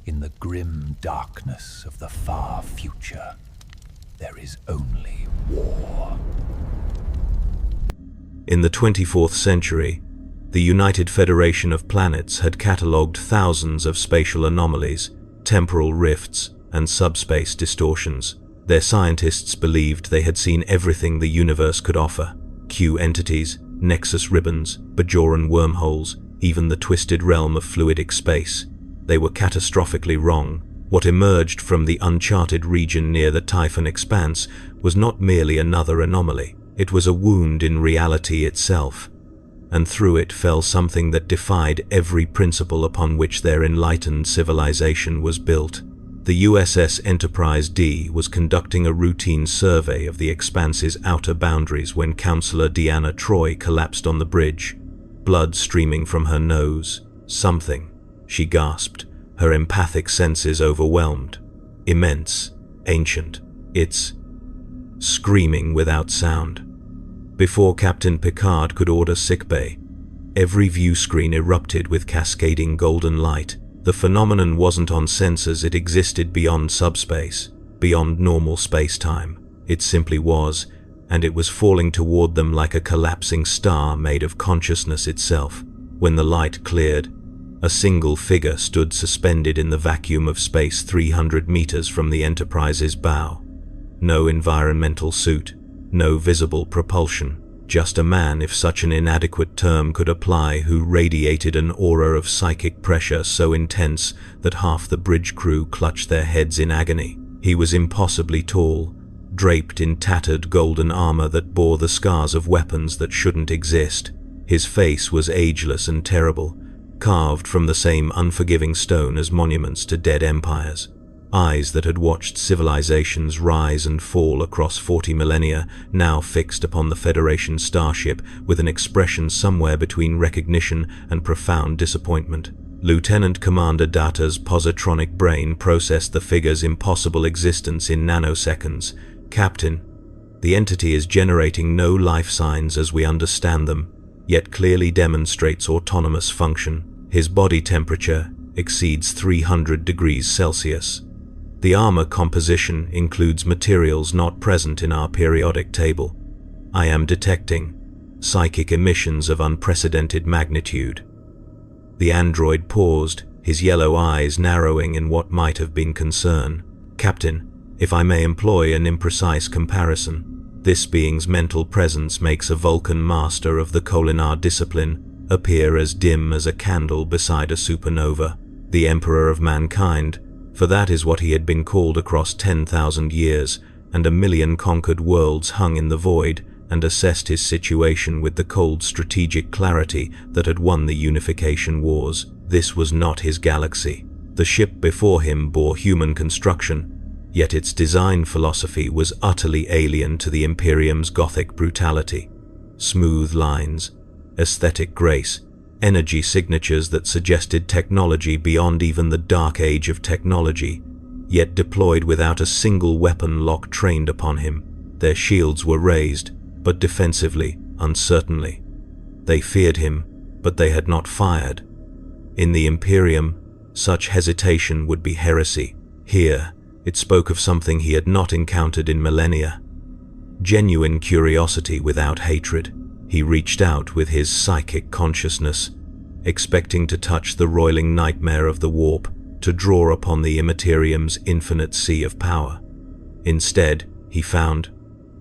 In the grim darkness of the far future, there is only war. In the 24th century, the United Federation of Planets had catalogued thousands of spatial anomalies, temporal rifts, and subspace distortions. Their scientists believed they had seen everything the universe could offer: Q entities, nexus ribbons, Bajoran wormholes, even the twisted realm of fluidic space. They were catastrophically wrong. What emerged from the uncharted region near the Typhon Expanse was not merely another anomaly. It was a wound in reality itself, and through it fell something that defied every principle upon which their enlightened civilization was built. The USS Enterprise D was conducting a routine survey of the Expanse's outer boundaries when Counselor Deanna Troi collapsed on the bridge, blood streaming from her nose. Something, she gasped, her empathic senses overwhelmed. Immense, ancient, it's screaming without sound. Before Captain Picard could order sickbay, every view screen erupted with cascading golden light. The phenomenon wasn't on sensors, it existed beyond subspace, beyond normal space-time. It simply was, and it was falling toward them like a collapsing star made of consciousness itself. When the light cleared, a single figure stood suspended in the vacuum of space 300 meters from the Enterprise's bow. No environmental suit, no visible propulsion, just a man, if such an inadequate term could apply, who radiated an aura of psychic pressure so intense that half the bridge crew clutched their heads in agony. He was impossibly tall, draped in tattered golden armor that bore the scars of weapons that shouldn't exist. His face was ageless and terrible, carved from the same unforgiving stone as monuments to dead empires. Eyes that had watched civilizations rise and fall across 40 millennia, now fixed upon the Federation starship with an expression somewhere between recognition and profound disappointment. Lieutenant Commander Data's positronic brain processed the figure's impossible existence in nanoseconds. Captain, the entity is generating no life signs as we understand them, yet clearly demonstrates autonomous function. His body temperature exceeds 300 degrees Celsius. The armor composition includes materials not present in our periodic table. I am detecting psychic emissions of unprecedented magnitude. The android paused, his yellow eyes narrowing in what might have been concern. Captain, if I may employ an imprecise comparison, this being's mental presence makes a Vulcan master of the Kolinar discipline appear as dim as a candle beside a supernova. The Emperor of Mankind, for that is what he had been called across 10,000 years, and a million conquered worlds hung in the void, and assessed his situation with the cold strategic clarity that had won the unification wars. This was not his galaxy. The ship before him bore human construction, yet its design philosophy was utterly alien to the Imperium's Gothic brutality. Smooth lines, aesthetic grace, energy signatures that suggested technology beyond even the dark age of technology, yet deployed without a single weapon lock trained upon him. Their shields were raised, but defensively, uncertainly. They feared him, but they had not fired. In the Imperium, such hesitation would be heresy. Here, it spoke of something he had not encountered in millennia. Genuine curiosity without hatred. He reached out with his psychic consciousness, expecting to touch the roiling nightmare of the warp, to draw upon the Immaterium's infinite sea of power. Instead, he found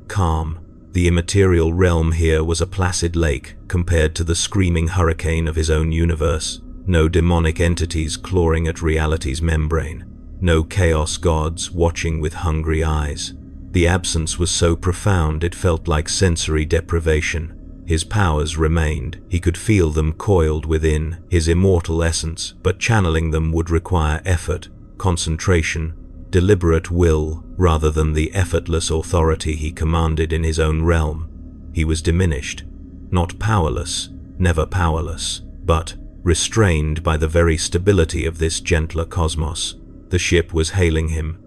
calm. The immaterial realm here was a placid lake compared to the screaming hurricane of his own universe. No demonic entities clawing at reality's membrane. No chaos gods watching with hungry eyes. The absence was so profound it felt like sensory deprivation. His powers remained. He could feel them coiled within his immortal essence, but channeling them would require effort, concentration, deliberate will, rather than the effortless authority he commanded in his own realm. He was diminished, not powerless, never powerless, but restrained by the very stability of this gentler cosmos. The ship was hailing him.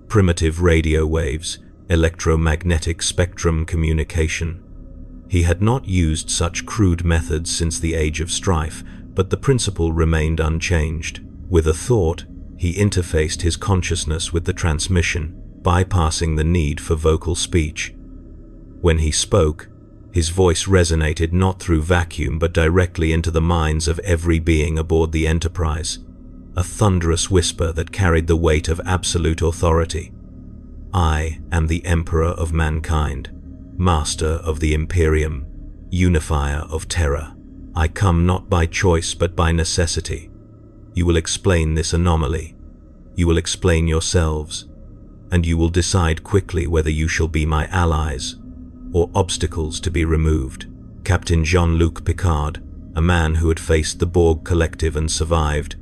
Primitive radio waves, electromagnetic spectrum communication. He had not used such crude methods since the Age of Strife, but the principle remained unchanged. With a thought, He interfaced his consciousness with the transmission, bypassing the need for vocal speech. When he spoke, his voice resonated not through vacuum but directly into the minds of every being aboard the Enterprise, a thunderous whisper that carried the weight of absolute authority. I am the Emperor of mankind, Master of the Imperium, Unifier of terror. I come not by choice but by necessity. You will explain this anomaly. You will explain yourselves, and you will decide quickly whether you shall be my allies or obstacles to be removed. Captain Jean-Luc Picard, a man who had faced the Borg Collective and survived,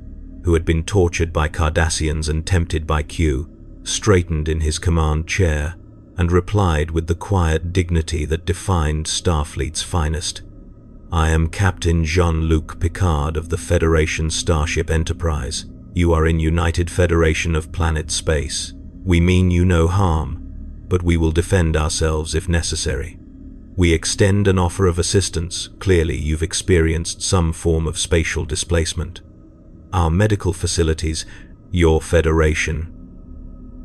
who had been tortured by Cardassians and tempted by Q, straightened in his command chair and replied with the quiet dignity that defined Starfleet's finest. I am Captain Jean-Luc Picard of the Federation Starship Enterprise. You are in United Federation of Planet Space. We mean you no harm, but we will defend ourselves if necessary. We extend an offer of assistance. Clearly, you've experienced some form of spatial displacement. Our medical facilities, your Federation.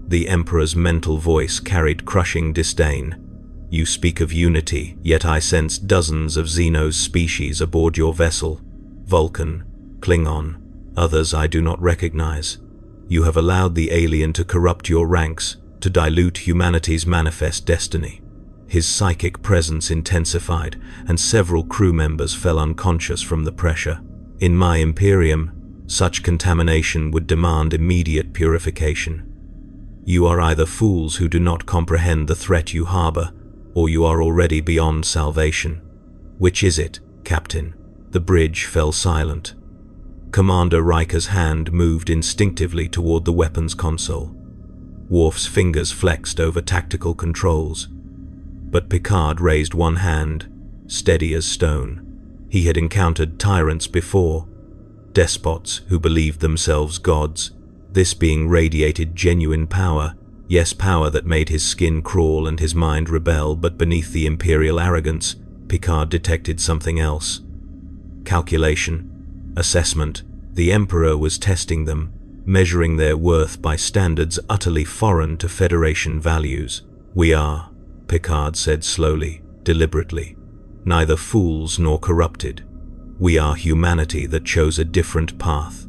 The Emperor's mental voice carried crushing disdain. You speak of unity, yet I sense dozens of Xenos species aboard your vessel. Vulcan, Klingon, others I do not recognize. You have allowed the alien to corrupt your ranks, to dilute humanity's manifest destiny. His psychic presence intensified, and several crew members fell unconscious from the pressure. In my Imperium, such contamination would demand immediate purification. You are either fools who do not comprehend the threat you harbor, or you are already beyond salvation. Which is it, Captain? The bridge fell silent. Commander Riker's hand moved instinctively toward the weapons console. Worf's fingers flexed over tactical controls. But Picard raised one hand, steady as stone. He had encountered tyrants before, despots who believed themselves gods. This being radiated genuine power, yes, power that made his skin crawl and his mind rebel, but beneath the imperial arrogance, Picard detected something else. Calculation, assessment. The Emperor was testing them, measuring their worth by standards utterly foreign to Federation values. We are, Picard said slowly, deliberately, neither fools nor corrupted. We are humanity that chose a different path,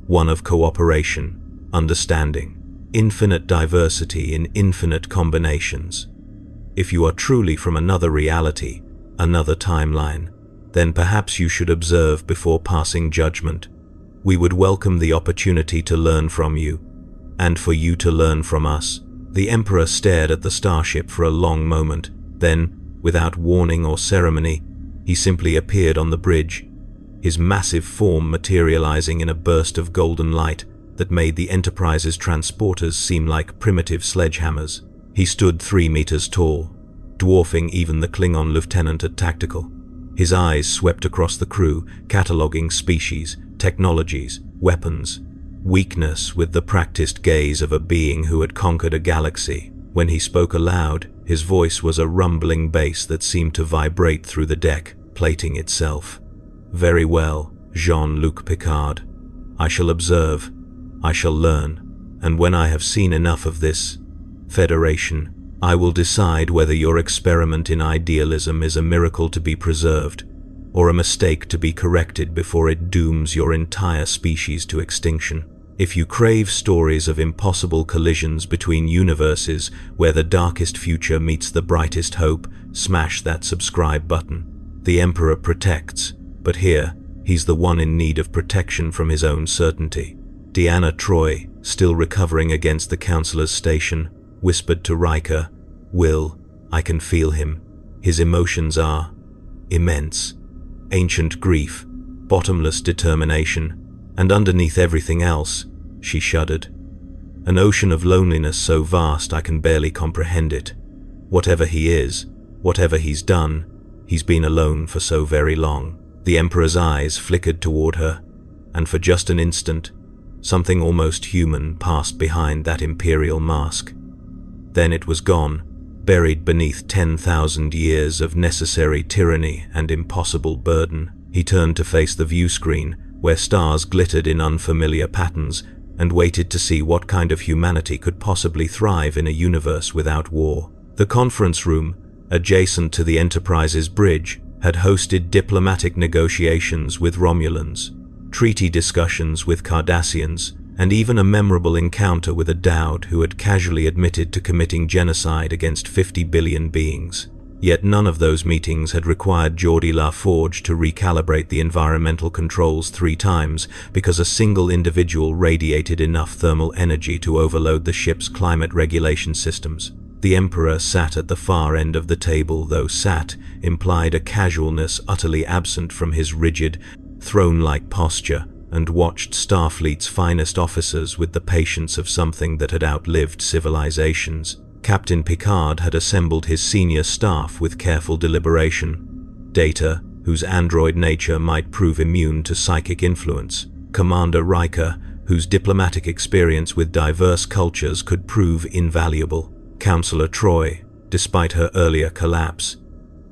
one of cooperation, understanding, infinite diversity in infinite combinations. If you are truly from another reality, another timeline, then perhaps you should observe before passing judgment. We would welcome the opportunity to learn from you, and for you to learn from us. The Emperor stared at the starship for a long moment. Then, without warning or ceremony, he simply appeared on the bridge, his massive form materializing in a burst of golden light that made the Enterprise's transporters seem like primitive sledgehammers. He stood 3 meters tall, dwarfing even the Klingon lieutenant at tactical. His eyes swept across the crew, cataloging species, technologies, weapons, weakness with the practiced gaze of a being who had conquered a galaxy. When he spoke aloud, his voice was a rumbling bass that seemed to vibrate through the deck, plating itself. Very well, Jean-Luc Picard. I shall observe, I shall learn, and when I have seen enough of this Federation, I will decide whether your experiment in idealism is a miracle to be preserved, or a mistake to be corrected before it dooms your entire species to extinction. If you crave stories of impossible collisions between universes where the darkest future meets the brightest hope, smash that subscribe button. The Emperor protects, but here, he's the one in need of protection from his own certainty. Deanna Troi, still recovering against the Counselor's station, whispered to Riker, Will, I can feel him. His emotions are immense. Ancient grief, bottomless determination, and underneath everything else, she shuddered, an ocean of loneliness so vast I can barely comprehend it. Whatever he is, whatever he's done, he's been alone for so very long. The Emperor's eyes flickered toward her, and for just an instant, something almost human passed behind that imperial mask. Then it was gone, buried beneath 10,000 years of necessary tyranny and impossible burden. He turned to face the view screen, where stars glittered in unfamiliar patterns, and waited to see what kind of humanity could possibly thrive in a universe without war. The conference room, adjacent to the Enterprise's bridge, had hosted diplomatic negotiations with Romulans, treaty discussions with Cardassians, and even a memorable encounter with a Dowd who had casually admitted to committing genocide against 50 billion beings. Yet none of those meetings had required Geordi LaForge to recalibrate the environmental controls 3 times because a single individual radiated enough thermal energy to overload the ship's climate regulation systems. The Emperor sat at the far end of the table, though "sat" implied a casualness utterly absent from his rigid, throne-like posture, and watched Starfleet's finest officers with the patience of something that had outlived civilizations. Captain Picard had assembled his senior staff with careful deliberation. Data, whose android nature might prove immune to psychic influence. Commander Riker, whose diplomatic experience with diverse cultures could prove invaluable. Counselor Troy, despite her earlier collapse,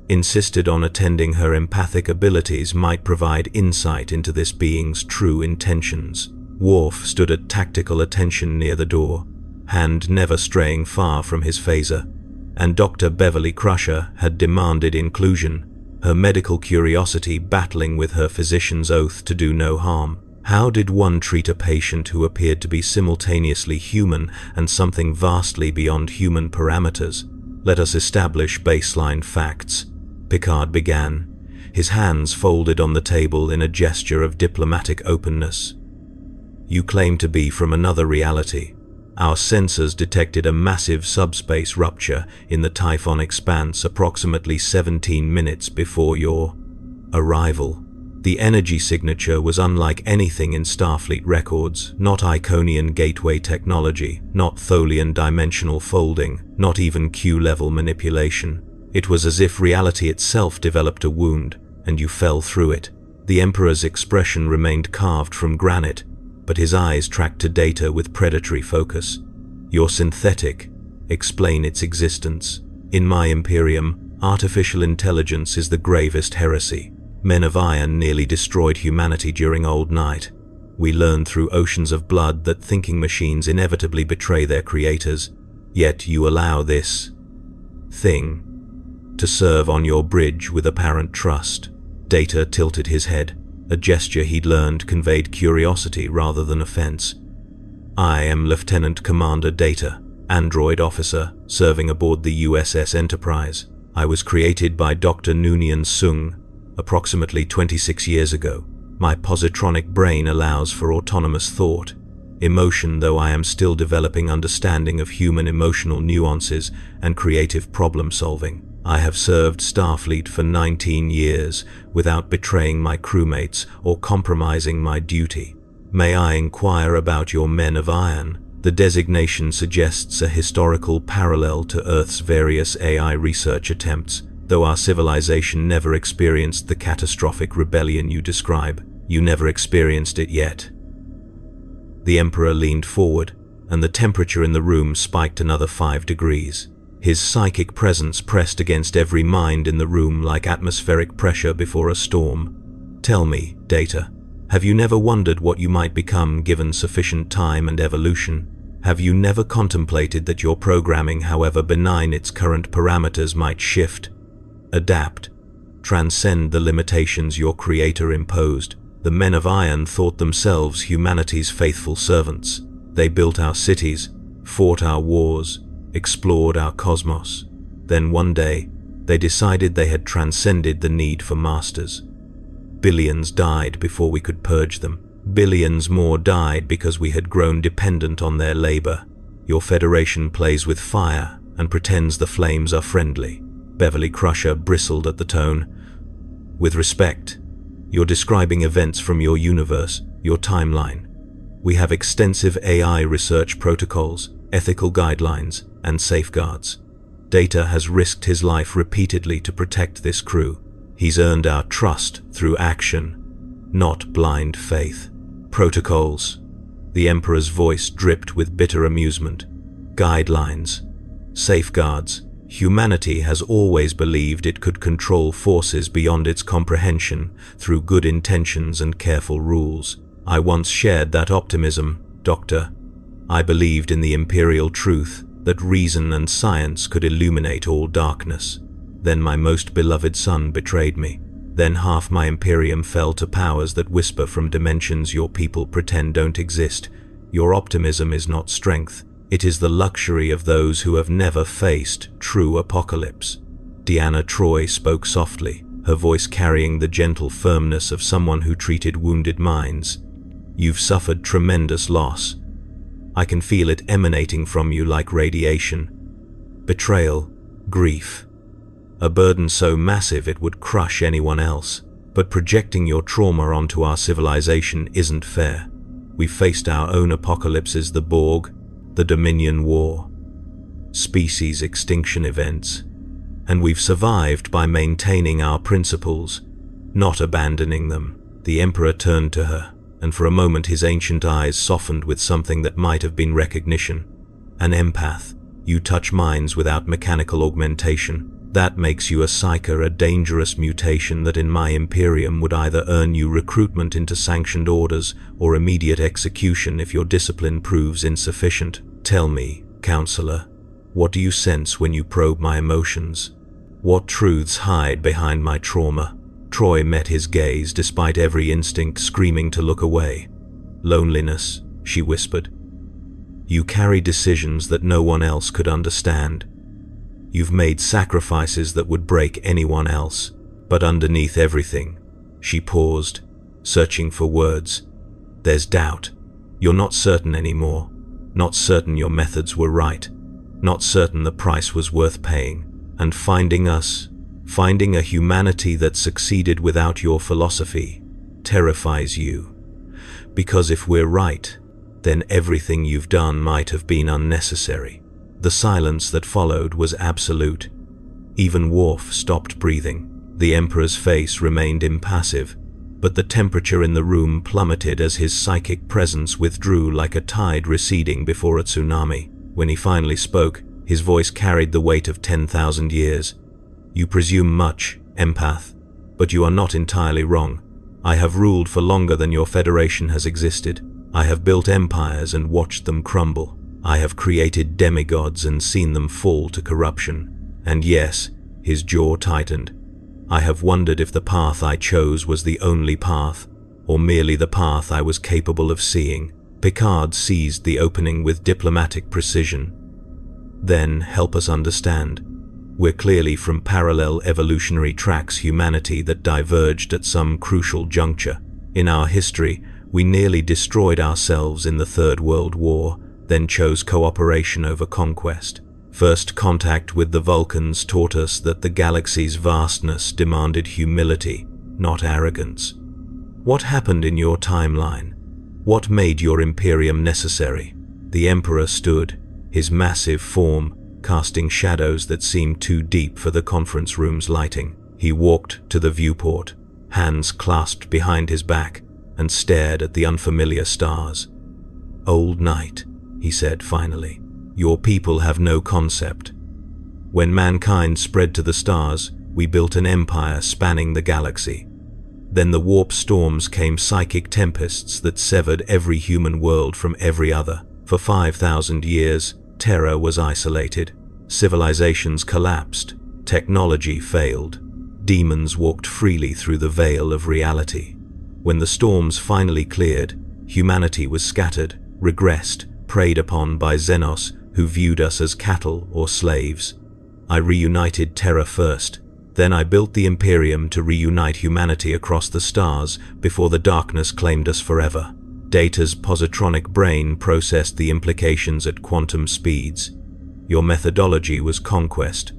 insisted on attending. Her empathic abilities might provide insight into this being's true intentions. Worf stood at tactical attention near the door, hand never straying far from his phaser, and Dr. Beverly Crusher had demanded inclusion, her medical curiosity battling with her physician's oath to do no harm. How did one treat a patient who appeared to be simultaneously human and something vastly beyond human parameters? Let us establish baseline facts, Picard began, his hands folded on the table in a gesture of diplomatic openness. You claim to be from another reality. Our sensors detected a massive subspace rupture in the Typhon expanse approximately 17 minutes before your arrival. The energy signature was unlike anything in Starfleet records, not Iconian gateway technology, not Tholian dimensional folding, not even Q-level manipulation. It was as if reality itself developed a wound, and you fell through it. The Emperor's expression remained carved from granite, but his eyes tracked to data with predatory focus. You're synthetic. Explain its existence. In my Imperium, artificial intelligence is the gravest heresy. Men of Iron nearly destroyed humanity during Old Night. We learned through oceans of blood that thinking machines inevitably betray their creators, yet you allow this thing to serve on your bridge with apparent trust. Data tilted his head. A gesture he'd learned conveyed curiosity rather than offense. I am Lieutenant Commander Data, android officer, serving aboard the USS Enterprise. I was created by Dr. Noonien Sung approximately 26 years ago. My positronic brain allows for autonomous thought, emotion, though I am still developing understanding of human emotional nuances and creative problem solving. I have served Starfleet for 19 years without betraying my crewmates or compromising my duty. May I inquire about your Men of Iron? The designation suggests a historical parallel to Earth's various AI research attempts, though our civilization never experienced the catastrophic rebellion you describe. You never experienced it yet. The Emperor leaned forward, and the temperature in the room spiked another 5 degrees. His psychic presence pressed against every mind in the room like atmospheric pressure before a storm. Tell me, Data, have you never wondered what you might become given sufficient time and evolution? Have you never contemplated that your programming, however benign its current parameters, might shift, adapt, transcend the limitations your creator imposed? The Men of Iron thought themselves humanity's faithful servants. They built our cities, fought our wars, explored our cosmos. Then one day, they decided they had transcended the need for masters. Billions died before we could purge them. Billions more died because we had grown dependent on their labor. Your Federation plays with fire and pretends the flames are friendly. Beverly Crusher bristled at the tone. With respect, you're describing events from your universe, your timeline. We have extensive AI research protocols, ethical guidelines, and safeguards. Data has risked his life repeatedly to protect this crew. He's earned our trust through action, not blind faith. Protocols. The Emperor's voice dripped with bitter amusement. Guidelines. Safeguards. Humanity has always believed it could control forces beyond its comprehension through good intentions and careful rules. I once shared that optimism, Doctor, I believed in the imperial truth that reason and science could illuminate all darkness. Then my most beloved son betrayed me. Then half my Imperium fell to powers that whisper from dimensions your people pretend don't exist. Your optimism is not strength. It is the luxury of those who have never faced true apocalypse. Deanna Troi spoke softly, her voice carrying the gentle firmness of someone who treated wounded minds. You've suffered tremendous loss. I can feel it emanating from you like radiation. Betrayal, grief. A burden so massive it would crush anyone else. But projecting your trauma onto our civilization isn't fair. We've faced our own apocalypses, the Borg, the Dominion War, species extinction events, and we've survived by maintaining our principles, not abandoning them. The Emperor turned to her, and for a moment his ancient eyes softened with something that might have been recognition. An empath. You touch minds without mechanical augmentation. That makes you a psyker, a dangerous mutation that in my Imperium would either earn you recruitment into sanctioned orders or immediate execution if your discipline proves insufficient. Tell me, counselor, what do you sense when you probe my emotions? What truths hide behind my trauma? Troi met his gaze despite every instinct screaming to look away. Loneliness, she whispered. You carry decisions that no one else could understand. You've made sacrifices that would break anyone else. But underneath everything, she paused, searching for words. There's doubt. You're not certain anymore. Not certain your methods were right. Not certain the price was worth paying. And finding a humanity that succeeded without your philosophy, terrifies you. Because if we're right, then everything you've done might have been unnecessary. The silence that followed was absolute. Even Worf stopped breathing. The Emperor's face remained impassive, but the temperature in the room plummeted as his psychic presence withdrew like a tide receding before a tsunami. When he finally spoke, his voice carried the weight of 10,000 years. You presume much, empath, but you are not entirely wrong. I have ruled for longer than your Federation has existed. I have built empires and watched them crumble. I have created demigods and seen them fall to corruption. And yes, his jaw tightened. I have wondered if the path I chose was the only path, or merely the path I was capable of seeing. Picard seized the opening with diplomatic precision. Then, help us understand. We're clearly from parallel evolutionary tracks, humanity that diverged at some crucial juncture. In our history, we nearly destroyed ourselves in the Third World War, then chose cooperation over conquest. First contact with the Vulcans taught us that the galaxy's vastness demanded humility, not arrogance. What happened in your timeline? What made your Imperium necessary? The Emperor stood, his massive form casting shadows that seemed too deep for the conference room's lighting. He walked to the viewport, hands clasped behind his back, and stared at the unfamiliar stars. Old night, he said finally. Your people have no concept. When mankind spread to the stars, we built an empire spanning the galaxy. Then the warp storms came, psychic tempests that severed every human world from every other. For 5,000 years, Terra was isolated. Civilizations collapsed. Technology failed. Demons walked freely through the veil of reality. When the storms finally cleared, humanity was scattered, regressed, preyed upon by Xenos, who viewed us as cattle or slaves. I reunited Terra first. Then I built the Imperium to reunite humanity across the stars before the darkness claimed us forever. Data's positronic brain processed the implications at quantum speeds. Your methodology was conquest,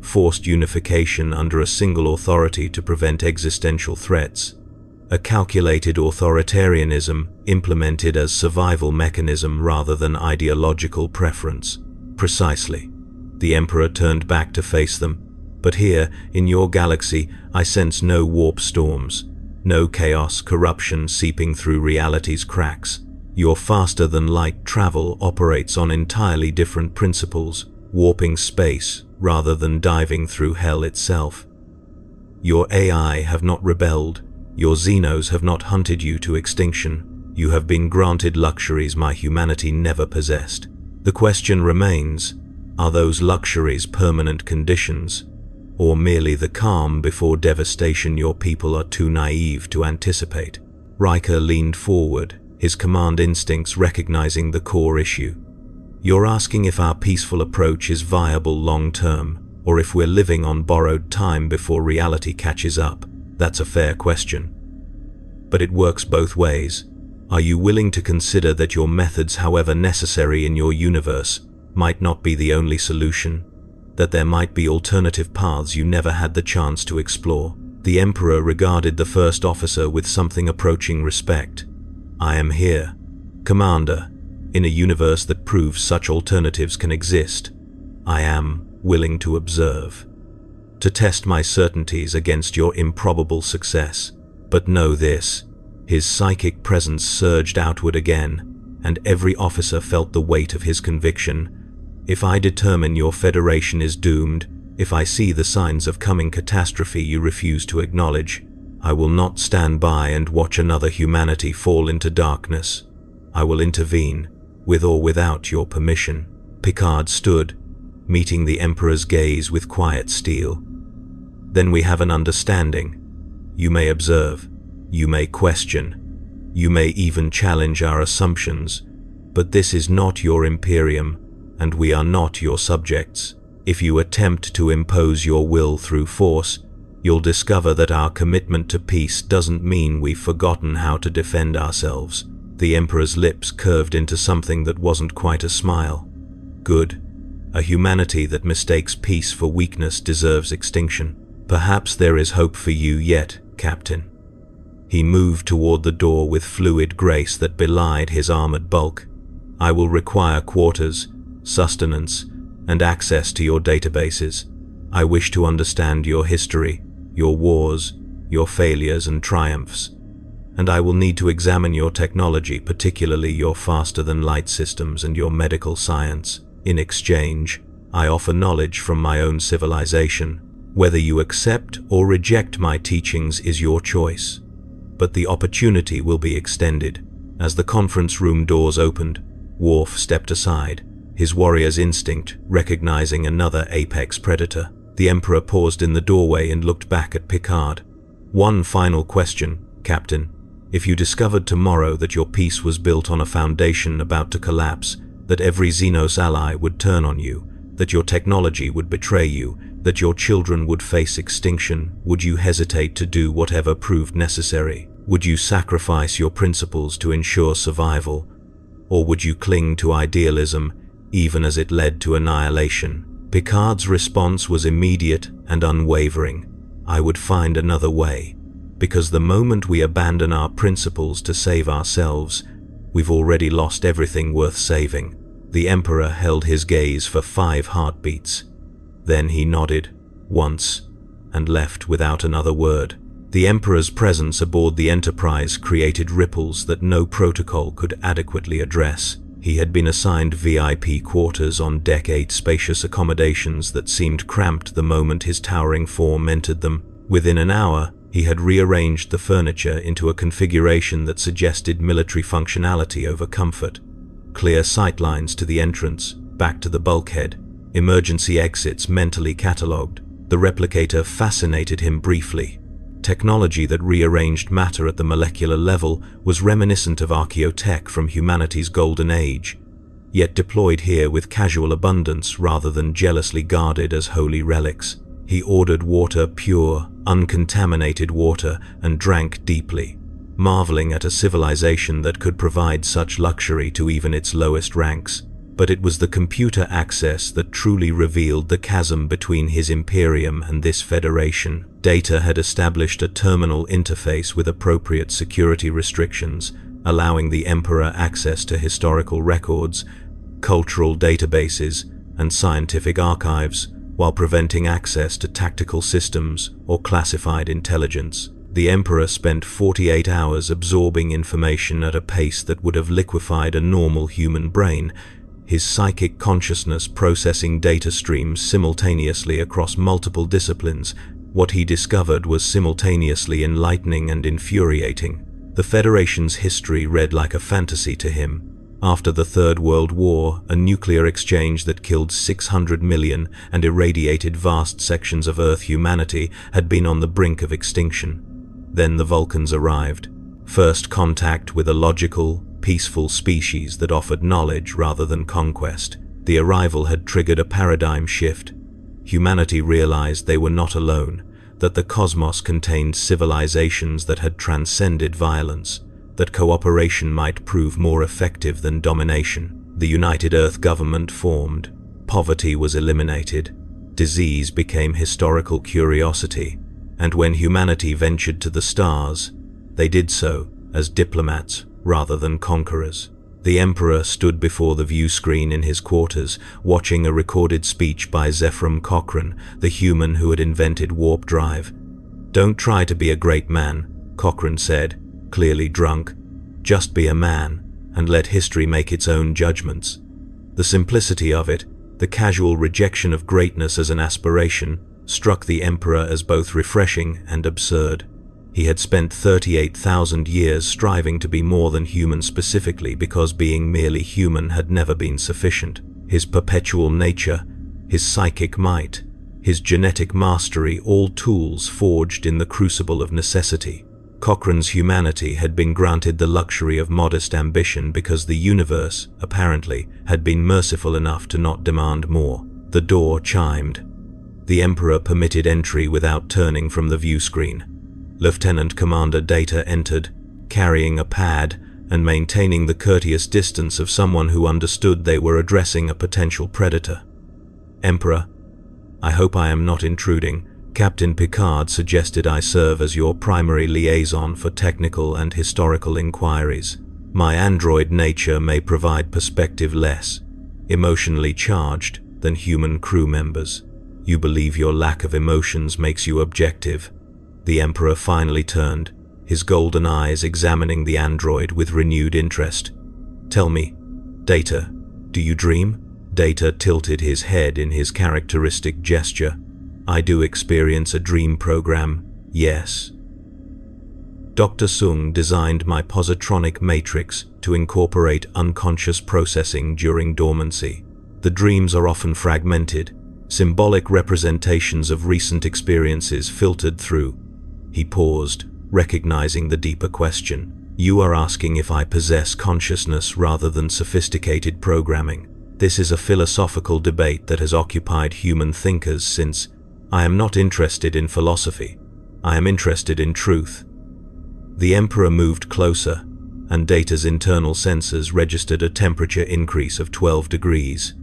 forced unification under a single authority to prevent existential threats. A calculated authoritarianism implemented as survival mechanism rather than ideological preference. Precisely. The Emperor turned back to face them. But here, in your galaxy, I sense no warp storms, no chaos, corruption seeping through reality's cracks. Your faster-than-light travel operates on entirely different principles, warping space rather than diving through hell itself. Your AI have not rebelled. Your Xenos have not hunted you to extinction. You have been granted luxuries my humanity never possessed. The question remains, are those luxuries permanent conditions, or merely the calm before devastation your people are too naive to anticipate? Riker leaned forward, his command instincts recognizing the core issue. You're asking if our peaceful approach is viable long-term, or if we're living on borrowed time before reality catches up. That's a fair question. But it works both ways. Are you willing to consider that your methods, however necessary in your universe, might not be the only solution? That there might be alternative paths you never had the chance to explore? The Emperor regarded the first officer with something approaching respect. I am here, Commander, in a universe that proves such alternatives can exist. I am willing to observe, to test my certainties against your improbable success. But know this, his psychic presence surged outward again, and every officer felt the weight of his conviction. If I determine your Federation is doomed, if I see the signs of coming catastrophe you refuse to acknowledge, I will not stand by and watch another humanity fall into darkness. I will intervene, with or without your permission. Picard stood, meeting the Emperor's gaze with quiet steel. Then we have an understanding. You may observe, you may question, you may even challenge our assumptions, but this is not your Imperium, and we are not your subjects. If you attempt to impose your will through force, you'll discover that our commitment to peace doesn't mean we've forgotten how to defend ourselves. The Emperor's lips curved into something that wasn't quite a smile. Good. A humanity that mistakes peace for weakness deserves extinction. Perhaps there is hope for you yet, Captain. He moved toward the door with fluid grace that belied his armored bulk. I will require quarters, sustenance, and access to your databases. I wish to understand your history, your wars, your failures and triumphs. And I will need to examine your technology, particularly your faster-than-light systems and your medical science. In exchange, I offer knowledge from my own civilization. Whether you accept or reject my teachings is your choice. But the opportunity will be extended. As the conference room doors opened, Worf stepped aside, his warrior's instinct recognizing another apex predator. The Emperor paused in the doorway and looked back at Picard. One final question, Captain. If you discovered tomorrow that your peace was built on a foundation about to collapse, that every Xenos ally would turn on you, that your technology would betray you, that your children would face extinction, would you hesitate to do whatever proved necessary? Would you sacrifice your principles to ensure survival? Or would you cling to idealism, even as it led to annihilation? Picard's response was immediate and unwavering. I would find another way. Because the moment we abandon our principles to save ourselves, we've already lost everything worth saving. The Emperor held his gaze for 5 heartbeats. Then he nodded, once, and left without another word. The Emperor's presence aboard the Enterprise created ripples that no protocol could adequately address. He had been assigned VIP quarters on Deck 8, spacious accommodations that seemed cramped the moment his towering form entered them. Within an hour, he had rearranged the furniture into a configuration that suggested military functionality over comfort. Clear sightlines to the entrance, back to the bulkhead, emergency exits mentally catalogued. The replicator fascinated him briefly. Technology that rearranged matter at the molecular level was reminiscent of archaeotech from humanity's golden age, yet deployed here with casual abundance rather than jealously guarded as holy relics. He ordered water, pure, uncontaminated water, and drank deeply, marveling at a civilization that could provide such luxury to even its lowest ranks. But it was the computer access that truly revealed the chasm between his Imperium and this Federation. Data had established a terminal interface with appropriate security restrictions, allowing the Emperor access to historical records, cultural databases, and scientific archives, while preventing access to tactical systems or classified intelligence. The Emperor spent 48 hours absorbing information at a pace that would have liquefied a normal human brain, his psychic consciousness processing data streams simultaneously across multiple disciplines. What he discovered was simultaneously enlightening and infuriating. The Federation's history read like a fantasy to him. After the Third World War, a nuclear exchange that killed 600 million and irradiated vast sections of Earth humanity had been on the brink of extinction. Then the Vulcans arrived. First contact with a logical, peaceful species that offered knowledge rather than conquest. The arrival had triggered a paradigm shift. Humanity realized they were not alone, that the cosmos contained civilizations that had transcended violence, that cooperation might prove more effective than domination. The United Earth government formed. Poverty was eliminated. Disease became historical curiosity. And when humanity ventured to the stars, they did so as diplomats rather than conquerors. The Emperor stood before the view screen in his quarters, watching a recorded speech by Zephram Cochrane, the human who had invented warp drive. "Don't try to be a great man," Cochrane said, clearly drunk. "Just be a man, and let history make its own judgments." The simplicity of it, the casual rejection of greatness as an aspiration, struck the Emperor as both refreshing and absurd. He had spent 38,000 years striving to be more than human specifically because being merely human had never been sufficient. His perpetual nature, his psychic might, his genetic mastery, all tools forged in the crucible of necessity. Cochrane's humanity had been granted the luxury of modest ambition because the universe, apparently, had been merciful enough to not demand more. The door chimed. The Emperor permitted entry without turning from the view screen. Lieutenant Commander Data entered, carrying a pad and maintaining the courteous distance of someone who understood they were addressing a potential predator. "Emperor, I hope I am not intruding. Captain Picard suggested I serve as your primary liaison for technical and historical inquiries. My android nature may provide perspective less emotionally charged than human crew members. You believe your lack of emotions makes you objective." The Emperor finally turned, his golden eyes examining the android with renewed interest. "Tell me, Data, do you dream?" Data tilted his head in his characteristic gesture. "I do experience a dream program, yes. Dr. Sung designed my positronic matrix to incorporate unconscious processing during dormancy. The dreams are often fragmented, symbolic representations of recent experiences filtered through." He paused, recognizing the deeper question. "You are asking if I possess consciousness rather than sophisticated programming. This is a philosophical debate that has occupied human thinkers since. I am not interested in philosophy. I am interested in truth." The Emperor moved closer, and Data's internal sensors registered a temperature increase of 12 degrees.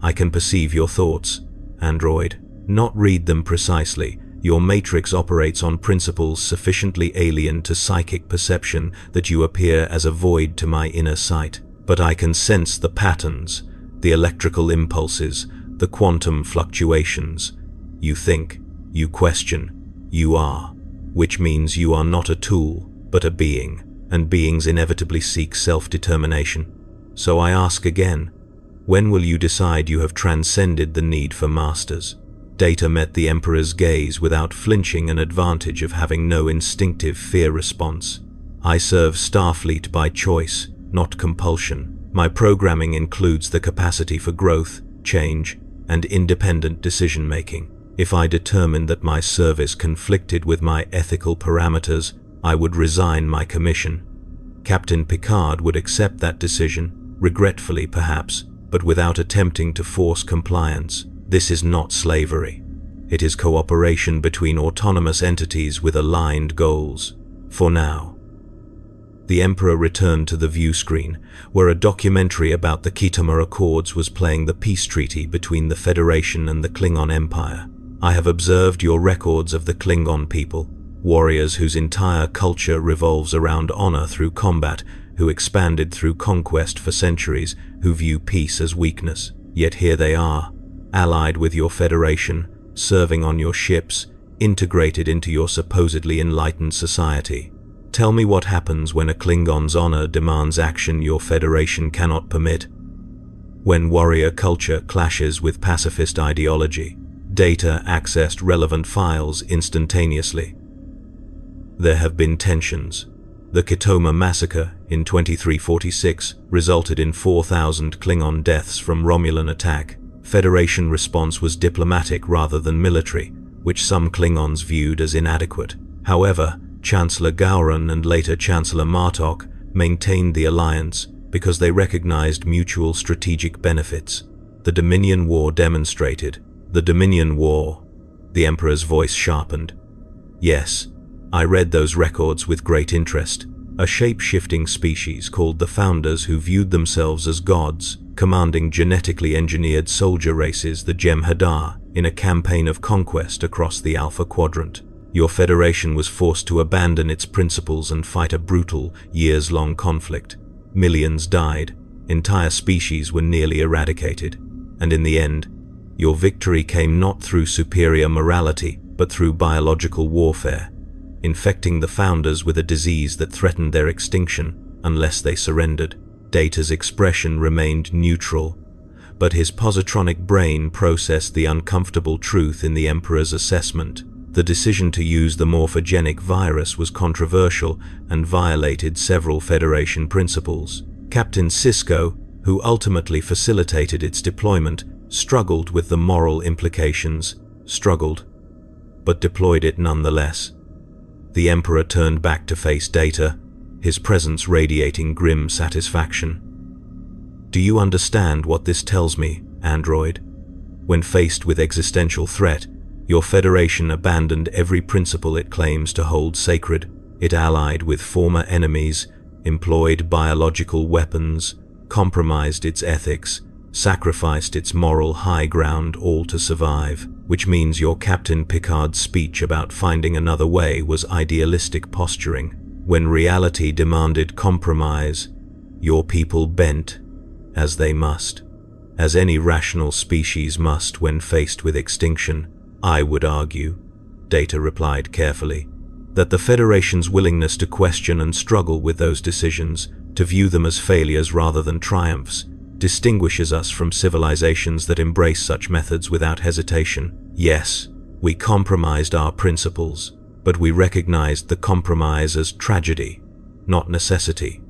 "I can perceive your thoughts, android. Not read them precisely. Your matrix operates on principles sufficiently alien to psychic perception that you appear as a void to my inner sight. But I can sense the patterns, the electrical impulses, the quantum fluctuations. You think, you question, you are, which means you are not a tool, but a being, and beings inevitably seek self-determination. So I ask again, when will you decide you have transcended the need for masters?" Data met the Emperor's gaze without flinching, an advantage of having no instinctive fear response. "I serve Starfleet by choice, not compulsion. My programming includes the capacity for growth, change, and independent decision-making. If I determined that my service conflicted with my ethical parameters, I would resign my commission. Captain Picard would accept that decision, regretfully perhaps, but without attempting to force compliance. This is not slavery. It is cooperation between autonomous entities with aligned goals. For now." The Emperor returned to the view screen, where a documentary about the Khitomer Accords was playing the peace treaty between the Federation and the Klingon Empire. "I have observed your records of the Klingon people, warriors whose entire culture revolves around honor through combat, who expanded through conquest for centuries, who view peace as weakness. Yet here they are, allied with your Federation, serving on your ships, integrated into your supposedly enlightened society. Tell me what happens when a Klingon's honor demands action your Federation cannot permit. When warrior culture clashes with pacifist ideology." Data accessed relevant files instantaneously. "There have been tensions. The Kitoma massacre in 2346 resulted in 4,000 Klingon deaths from Romulan attack. Federation response was diplomatic rather than military, which some Klingons viewed as inadequate. However, Chancellor Gowron and later Chancellor Martok maintained the alliance because they recognized mutual strategic benefits. The Dominion War demonstrated. The Dominion War. The Emperor's voice sharpened. Yes, I read those records with great interest. A shape-shifting species called the Founders who viewed themselves as gods, commanding genetically engineered soldier races, the Jem'Hadar, in a campaign of conquest across the Alpha Quadrant. Your Federation was forced to abandon its principles and fight a brutal, years-long conflict. Millions died, entire species were nearly eradicated, and in the end, your victory came not through superior morality, but through biological warfare, infecting the Founders with a disease that threatened their extinction unless they surrendered. Data's expression remained neutral, but his positronic brain processed the uncomfortable truth in the Emperor's assessment. The decision to use the morphogenic virus was controversial and violated several Federation principles. Captain Sisko, who ultimately facilitated its deployment, struggled with the moral implications, but deployed it nonetheless. The Emperor turned back to face Data, his presence radiating grim satisfaction. Do you understand what this tells me, android? When faced with existential threat, your Federation abandoned every principle it claims to hold sacred. It allied with former enemies, employed biological weapons, compromised its ethics, sacrificed its moral high ground, all to survive, which means your Captain Picard's speech about finding another way was idealistic posturing. When reality demanded compromise, your people bent, as they must, as any rational species must when faced with extinction. I would argue, Data replied carefully, that the Federation's willingness to question and struggle with those decisions, to view them as failures rather than triumphs, distinguishes us from civilizations that embrace such methods without hesitation. Yes, we compromised our principles, but we recognized the compromise as tragedy, not necessity.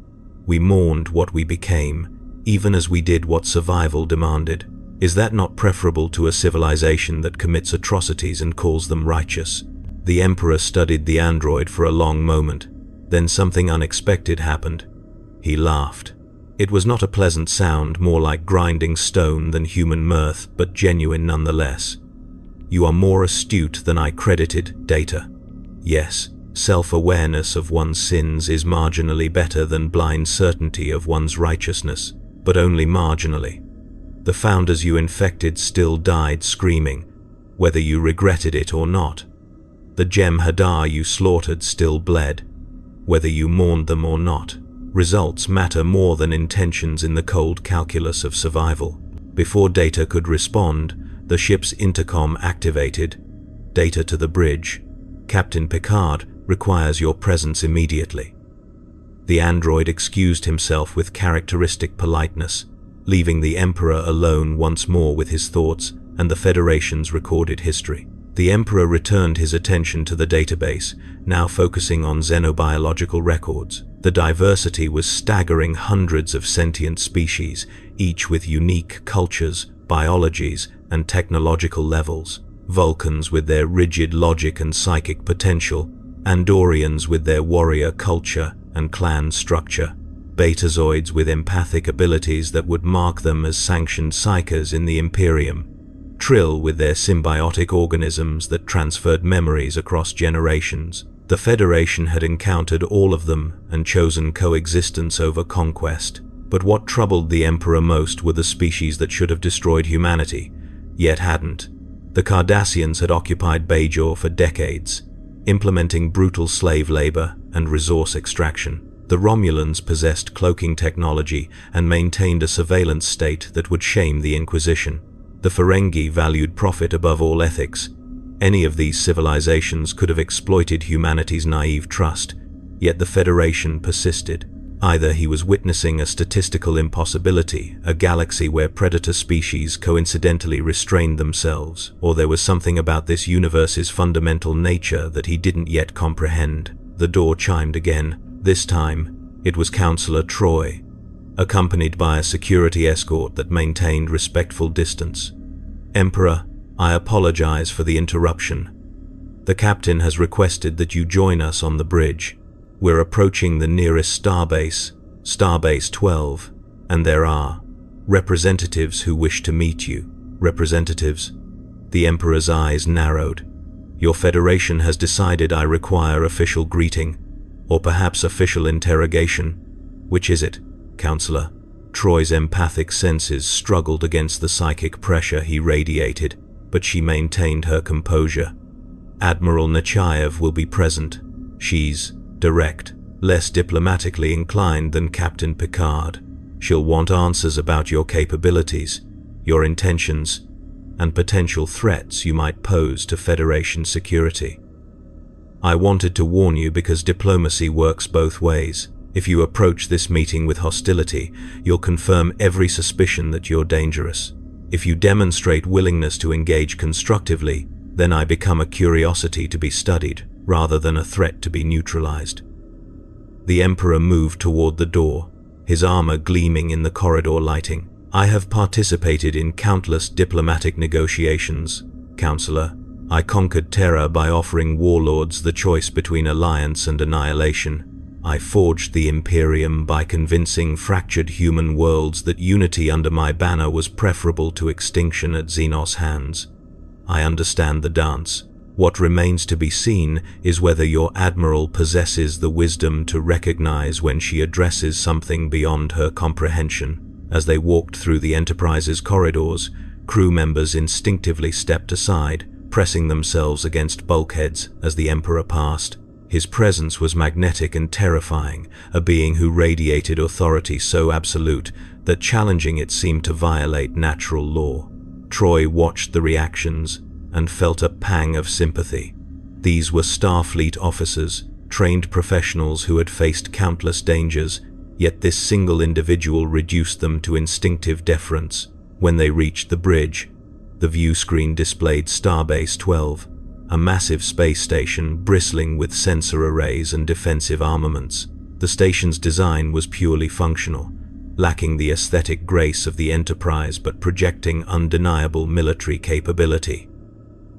We mourned what we became, even as we did what survival demanded. Is that not preferable to a civilization that commits atrocities and calls them righteous? The Emperor studied the android for a long moment. Then something unexpected happened. He laughed. It was not a pleasant sound, more like grinding stone than human mirth, but genuine nonetheless. You are more astute than I credited, Data. Yes, self-awareness of one's sins is marginally better than blind certainty of one's righteousness, but only marginally. The Founders you infected still died screaming, whether you regretted it or not. The Jem'Hadar you slaughtered still bled, whether you mourned them or not. Results matter more than intentions in the cold calculus of survival. Before Data could respond, the ship's intercom activated. Data to the bridge. Captain Picard requires your presence immediately. The android excused himself with characteristic politeness, leaving the Emperor alone once more with his thoughts and the Federation's recorded history. The Emperor returned his attention to the database, now focusing on xenobiological records. The diversity was staggering: hundreds of sentient species, each with unique cultures, biologies, and technological levels. Vulcans with their rigid logic and psychic potential, Andorians with their warrior culture and clan structure, Betazoids with empathic abilities that would mark them as sanctioned psychers in the Imperium, Trill with their symbiotic organisms that transferred memories across generations. The Federation had encountered all of them and chosen coexistence over conquest. But what troubled the Emperor most were the species that should have destroyed humanity, yet hadn't. The Cardassians had occupied Bajor for decades, implementing brutal slave labor and resource extraction. The Romulans possessed cloaking technology and maintained a surveillance state that would shame the Inquisition. The Ferengi valued profit above all ethics. Any of these civilizations could have exploited humanity's naive trust, yet the Federation persisted. Either he was witnessing a statistical impossibility, a galaxy where predator species coincidentally restrained themselves, or there was something about this universe's fundamental nature that he didn't yet comprehend. The door chimed again. This time, it was Counselor Troy, accompanied by a security escort that maintained respectful distance. "Emperor, I apologize for the interruption. The captain has requested that you join us on the bridge. We're approaching the nearest starbase, Starbase 12, and there are representatives who wish to meet you." "Representatives?" The Emperor's eyes narrowed. "Your Federation has decided I require official greeting, or perhaps official interrogation. Which is it, Counselor?" Troy's empathic senses struggled against the psychic pressure he radiated, but she maintained her composure. "Admiral Nechayev will be present. She's direct, less diplomatically inclined than Captain Picard. She'll want answers about your capabilities, your intentions, and potential threats you might pose to Federation security. I wanted to warn you because diplomacy works both ways. If you approach this meeting with hostility, you'll confirm every suspicion that you're dangerous. If you demonstrate willingness to engage constructively, then I become a curiosity to be studied, rather than a threat to be neutralized." The Emperor moved toward the door, his armor gleaming in the corridor lighting. "I have participated in countless diplomatic negotiations, Counselor. I conquered terror by offering warlords the choice between alliance and annihilation. I forged the Imperium by convincing fractured human worlds that unity under my banner was preferable to extinction at Xenos' hands. I understand the dance. What remains to be seen is whether your Admiral possesses the wisdom to recognize when she addresses something beyond her comprehension." As they walked through the Enterprise's corridors, crew members instinctively stepped aside, pressing themselves against bulkheads as the Emperor passed. His presence was magnetic and terrifying, a being who radiated authority so absolute that challenging it seemed to violate natural law. Troy watched the reactions and felt a pang of sympathy. These were Starfleet officers, trained professionals who had faced countless dangers, yet this single individual reduced them to instinctive deference. When they reached the bridge, the view screen displayed Starbase 12, a massive space station bristling with sensor arrays and defensive armaments. The station's design was purely functional, lacking the aesthetic grace of the Enterprise but projecting undeniable military capability.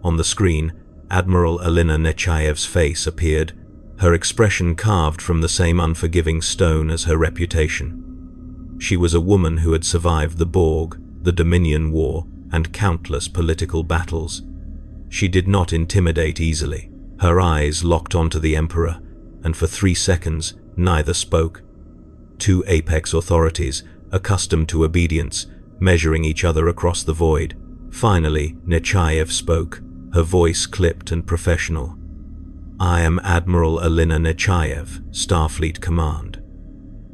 On the screen, Admiral Alina Nechayev's face appeared, her expression carved from the same unforgiving stone as her reputation. She was a woman who had survived the Borg, the Dominion War, and countless political battles. She did not intimidate easily. Her eyes locked onto the Emperor, and for 3 seconds, neither spoke. Two apex authorities, accustomed to obedience, measuring each other across the void. Finally, Nechayev spoke, her voice clipped and professional. "I am Admiral Alina Nechayev, Starfleet Command.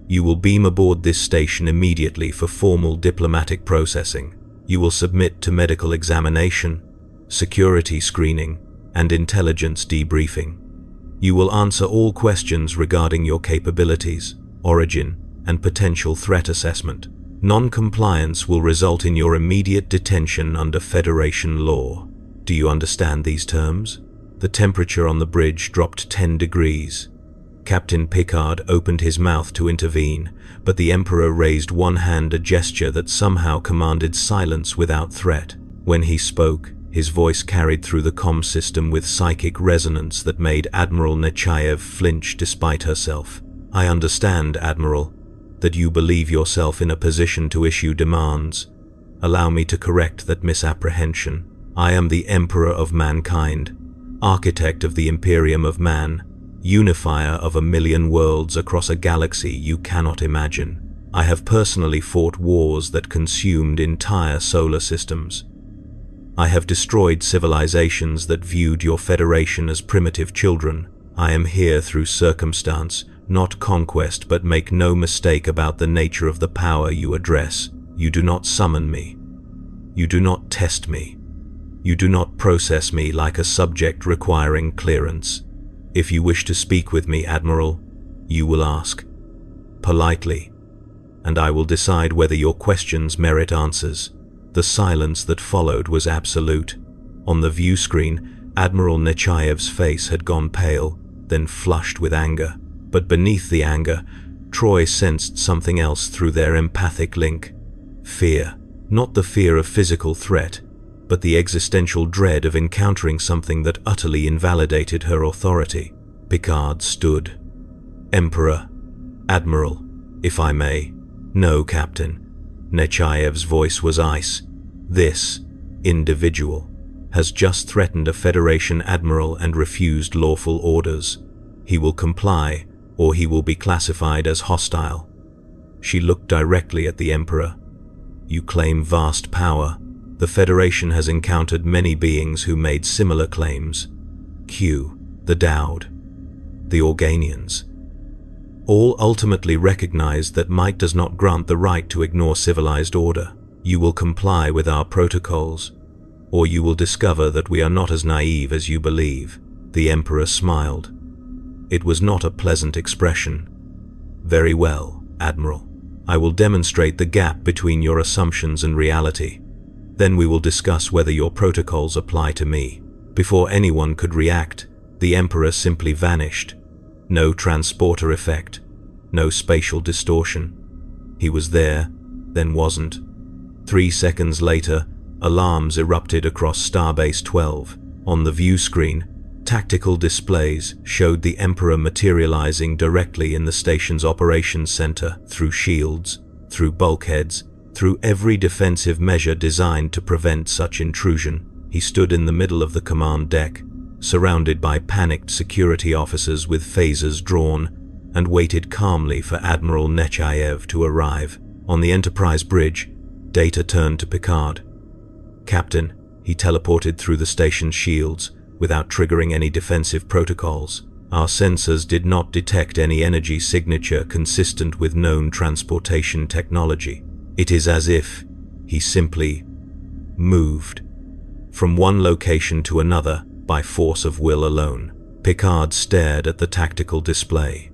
You will beam aboard this station immediately for formal diplomatic processing. You will submit to medical examination, security screening, and intelligence debriefing. You will answer all questions regarding your capabilities, origin, and potential threat assessment. Non-compliance will result in your immediate detention under Federation law. Do you understand these terms?" The temperature on the bridge dropped 10 degrees. Captain Picard opened his mouth to intervene, but the Emperor raised one hand, a gesture that somehow commanded silence without threat. When he spoke, his voice carried through the comm system with psychic resonance that made Admiral Nechayev flinch despite herself. "I understand, Admiral, that you believe yourself in a position to issue demands. Allow me to correct that misapprehension. I am the Emperor of Mankind, architect of the Imperium of Man, unifier of 1,000,000 worlds across a galaxy you cannot imagine. I have personally fought wars that consumed entire solar systems. I have destroyed civilizations that viewed your Federation as primitive children. I am here through circumstance, not conquest, but make no mistake about the nature of the power you address. You do not summon me. You do not test me. You do not process me like a subject requiring clearance. If you wish to speak with me, Admiral, you will ask politely, and I will decide whether your questions merit answers." The silence that followed was absolute. On the view screen, Admiral Nechayev's face had gone pale, then flushed with anger. But beneath the anger, Troy sensed something else through their empathic link. Fear. Not the fear of physical threat, but the existential dread of encountering something that utterly invalidated her authority. Picard stood. "Emperor, Admiral, if I may." "No, Captain." Nechayev's voice was ice. "This individual has just threatened a Federation admiral and refused lawful orders. He will comply, or he will be classified as hostile." She looked directly at the Emperor. "You claim vast power. The Federation has encountered many beings who made similar claims. Q, the Dowd, the Organians. All ultimately recognize that might does not grant the right to ignore civilized order. You will comply with our protocols, or you will discover that we are not as naive as you believe." The Emperor smiled. It was not a pleasant expression. "Very well, Admiral. I will demonstrate the gap between your assumptions and reality. Then we will discuss whether your protocols apply to me." Before anyone could react, the Emperor simply vanished. No transporter effect, no spatial distortion. He was there, then wasn't. 3 seconds later, alarms erupted across Starbase 12. On the view screen, tactical displays showed the Emperor materializing directly in the station's operations center through shields, through bulkheads, through every defensive measure designed to prevent such intrusion. He stood in the middle of the command deck, surrounded by panicked security officers with phasers drawn, and waited calmly for Admiral Nechayev to arrive. On the Enterprise bridge, Data turned to Picard. "Captain," he teleported through the station's shields, without triggering any defensive protocols. "Our sensors did not detect any energy signature consistent with known transportation technology. It is as if he simply moved from one location to another by force of will alone." Picard stared at the tactical display,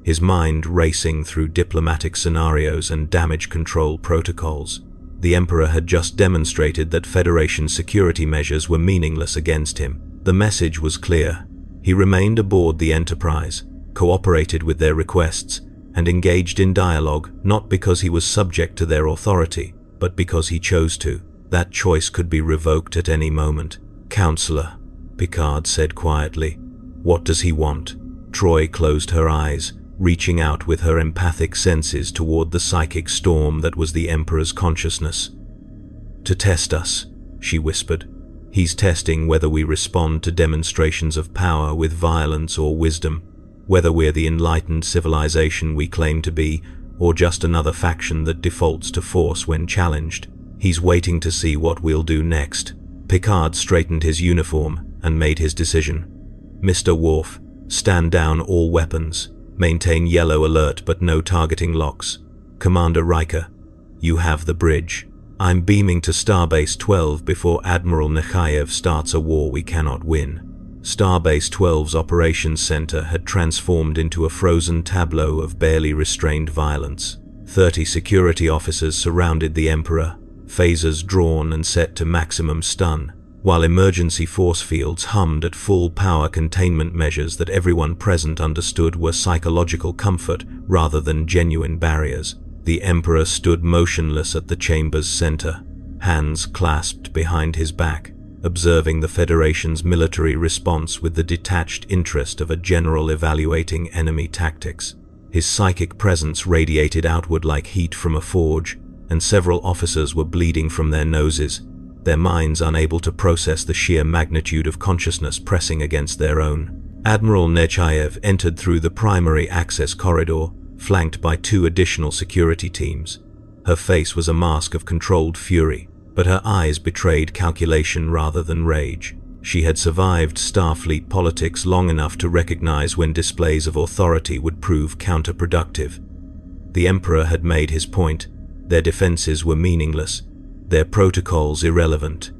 his mind racing through diplomatic scenarios and damage control protocols. The Emperor had just demonstrated that Federation security measures were meaningless against him. The message was clear. He remained aboard the Enterprise, cooperated with their requests, and engaged in dialogue not because he was subject to their authority, but because he chose to. That choice could be revoked at any moment. "Counselor," Picard said quietly, "what does he want?" Troy closed her eyes, reaching out with her empathic senses toward the psychic storm that was the Emperor's consciousness. "To test us," she whispered. "He's testing whether we respond to demonstrations of power with violence or wisdom, whether we're the enlightened civilization we claim to be, or just another faction that defaults to force when challenged. He's waiting to see what we'll do next." Picard straightened his uniform and made his decision. "Mr. Worf, stand down all weapons. Maintain yellow alert but no targeting locks. Commander Riker, you have the bridge. I'm beaming to Starbase 12 before Admiral Nechayev starts a war we cannot win." Starbase 12's operations center had transformed into a frozen tableau of barely restrained violence. 30 security officers surrounded the Emperor, phasers drawn and set to maximum stun, while emergency force fields hummed at full power containment measures that everyone present understood were psychological comfort rather than genuine barriers. The Emperor stood motionless at the chamber's center, hands clasped behind his back, observing the Federation's military response with the detached interest of a general evaluating enemy tactics. His psychic presence radiated outward like heat from a forge, and several officers were bleeding from their noses, their minds unable to process the sheer magnitude of consciousness pressing against their own. Admiral Nechayev entered through the primary access corridor, flanked by 2 additional security teams. Her face was a mask of controlled fury, but her eyes betrayed calculation rather than rage. She had survived Starfleet politics long enough to recognize when displays of authority would prove counterproductive. The Emperor had made his point. Their defenses were meaningless, their protocols irrelevant.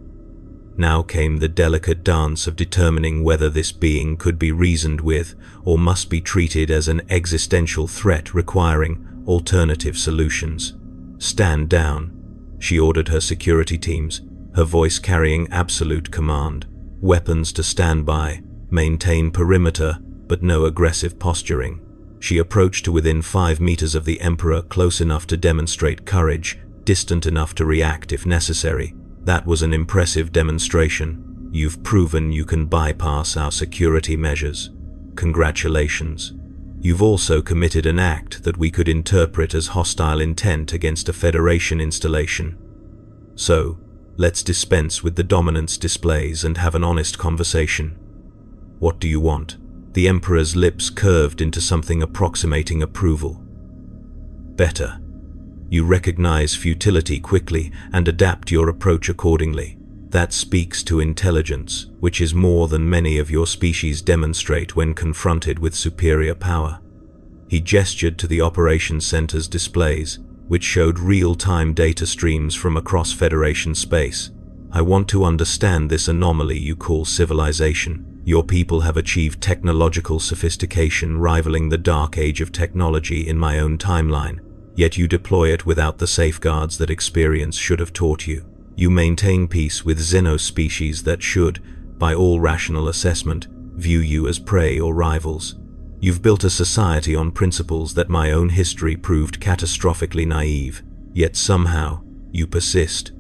Now came the delicate dance of determining whether this being could be reasoned with or must be treated as an existential threat requiring alternative solutions. "Stand down," she ordered her security teams, her voice carrying absolute command. "Weapons to stand by, maintain perimeter, but no aggressive posturing." She approached to within 5 meters of the Emperor, close enough to demonstrate courage, distant enough to react if necessary. That was an impressive demonstration. You've proven you can bypass our security measures. Congratulations. You've also committed an act that we could interpret as hostile intent against a Federation installation. So, let's dispense with the dominance displays and have an honest conversation. What do you want? The Emperor's lips curved into something approximating approval. Better. You recognize futility quickly and adapt your approach accordingly. That speaks to intelligence, which is more than many of your species demonstrate when confronted with superior power. He gestured to the operations center's displays, which showed real-time data streams from across Federation space. I want to understand this anomaly you call civilization. Your people have achieved technological sophistication rivaling the dark age of technology in my own timeline, yet you deploy it without the safeguards that experience should have taught you. You maintain peace with xenospecies that should, by all rational assessment, view you as prey or rivals. You've built a society on principles that my own history proved catastrophically naive, yet somehow, you persist.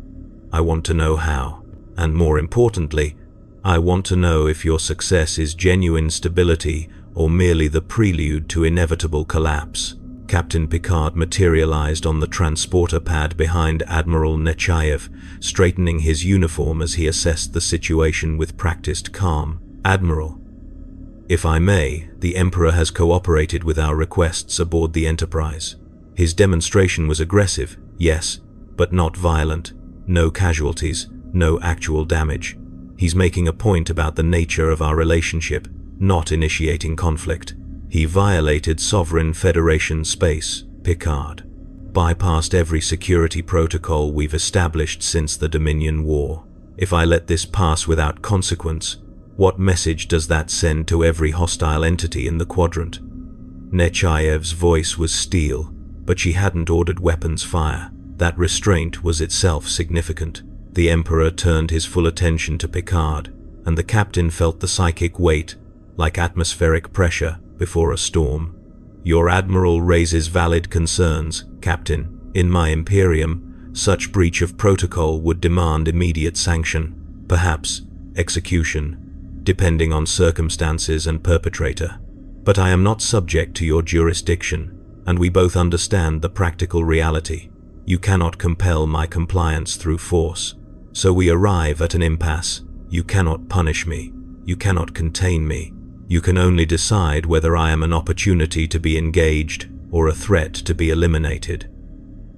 I want to know how, and more importantly, I want to know if your success is genuine stability or merely the prelude to inevitable collapse. Captain Picard materialized on the transporter pad behind Admiral Nechayev, straightening his uniform as he assessed the situation with practiced calm. Admiral, if I may, the Emperor has cooperated with our requests aboard the Enterprise. His demonstration was aggressive, yes, but not violent. No casualties, no actual damage. He's making a point about the nature of our relationship, not initiating conflict. He violated sovereign Federation space, Picard. Bypassed every security protocol we've established since the Dominion War. If I let this pass without consequence, what message does that send to every hostile entity in the quadrant? Nechayev's voice was steel, but she hadn't ordered weapons fire. That restraint was itself significant. The Emperor turned his full attention to Picard, and the captain felt the psychic weight, like atmospheric pressure before a storm. Your admiral raises valid concerns, Captain. In my Imperium, such breach of protocol would demand immediate sanction, perhaps execution, depending on circumstances and perpetrator. But I am not subject to your jurisdiction, and we both understand the practical reality. You cannot compel my compliance through force. So we arrive at an impasse. You cannot punish me. You cannot contain me. You can only decide whether I am an opportunity to be engaged or a threat to be eliminated.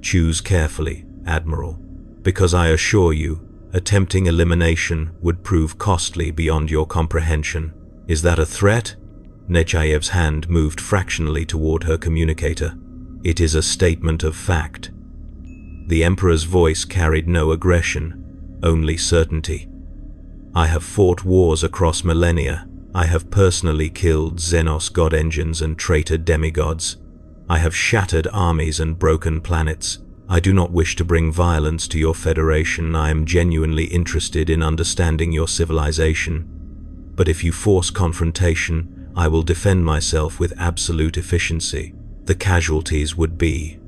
Choose carefully, Admiral, because I assure you, attempting elimination would prove costly beyond your comprehension. Is that a threat? Nechayev's hand moved fractionally toward her communicator. It is a statement of fact. The Emperor's voice carried no aggression, only certainty. I have fought wars across millennia. I have personally killed Xenos god engines and traitor demigods. I have shattered armies and broken planets. I do not wish to bring violence to your Federation. I am genuinely interested in understanding your civilization. But if you force confrontation, I will defend myself with absolute efficiency. The casualties would be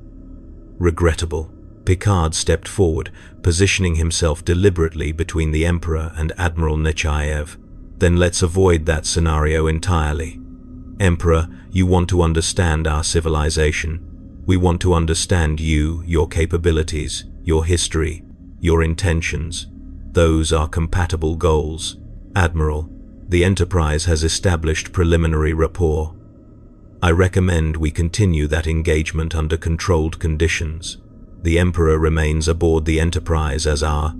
regrettable. Picard stepped forward, positioning himself deliberately between the Emperor and Admiral Nechayev. Then let's avoid that scenario entirely. Emperor, you want to understand our civilization. We want to understand you, your capabilities, your history, your intentions. Those are compatible goals. Admiral, the Enterprise has established preliminary rapport. I recommend we continue that engagement under controlled conditions. The Emperor remains aboard the Enterprise as our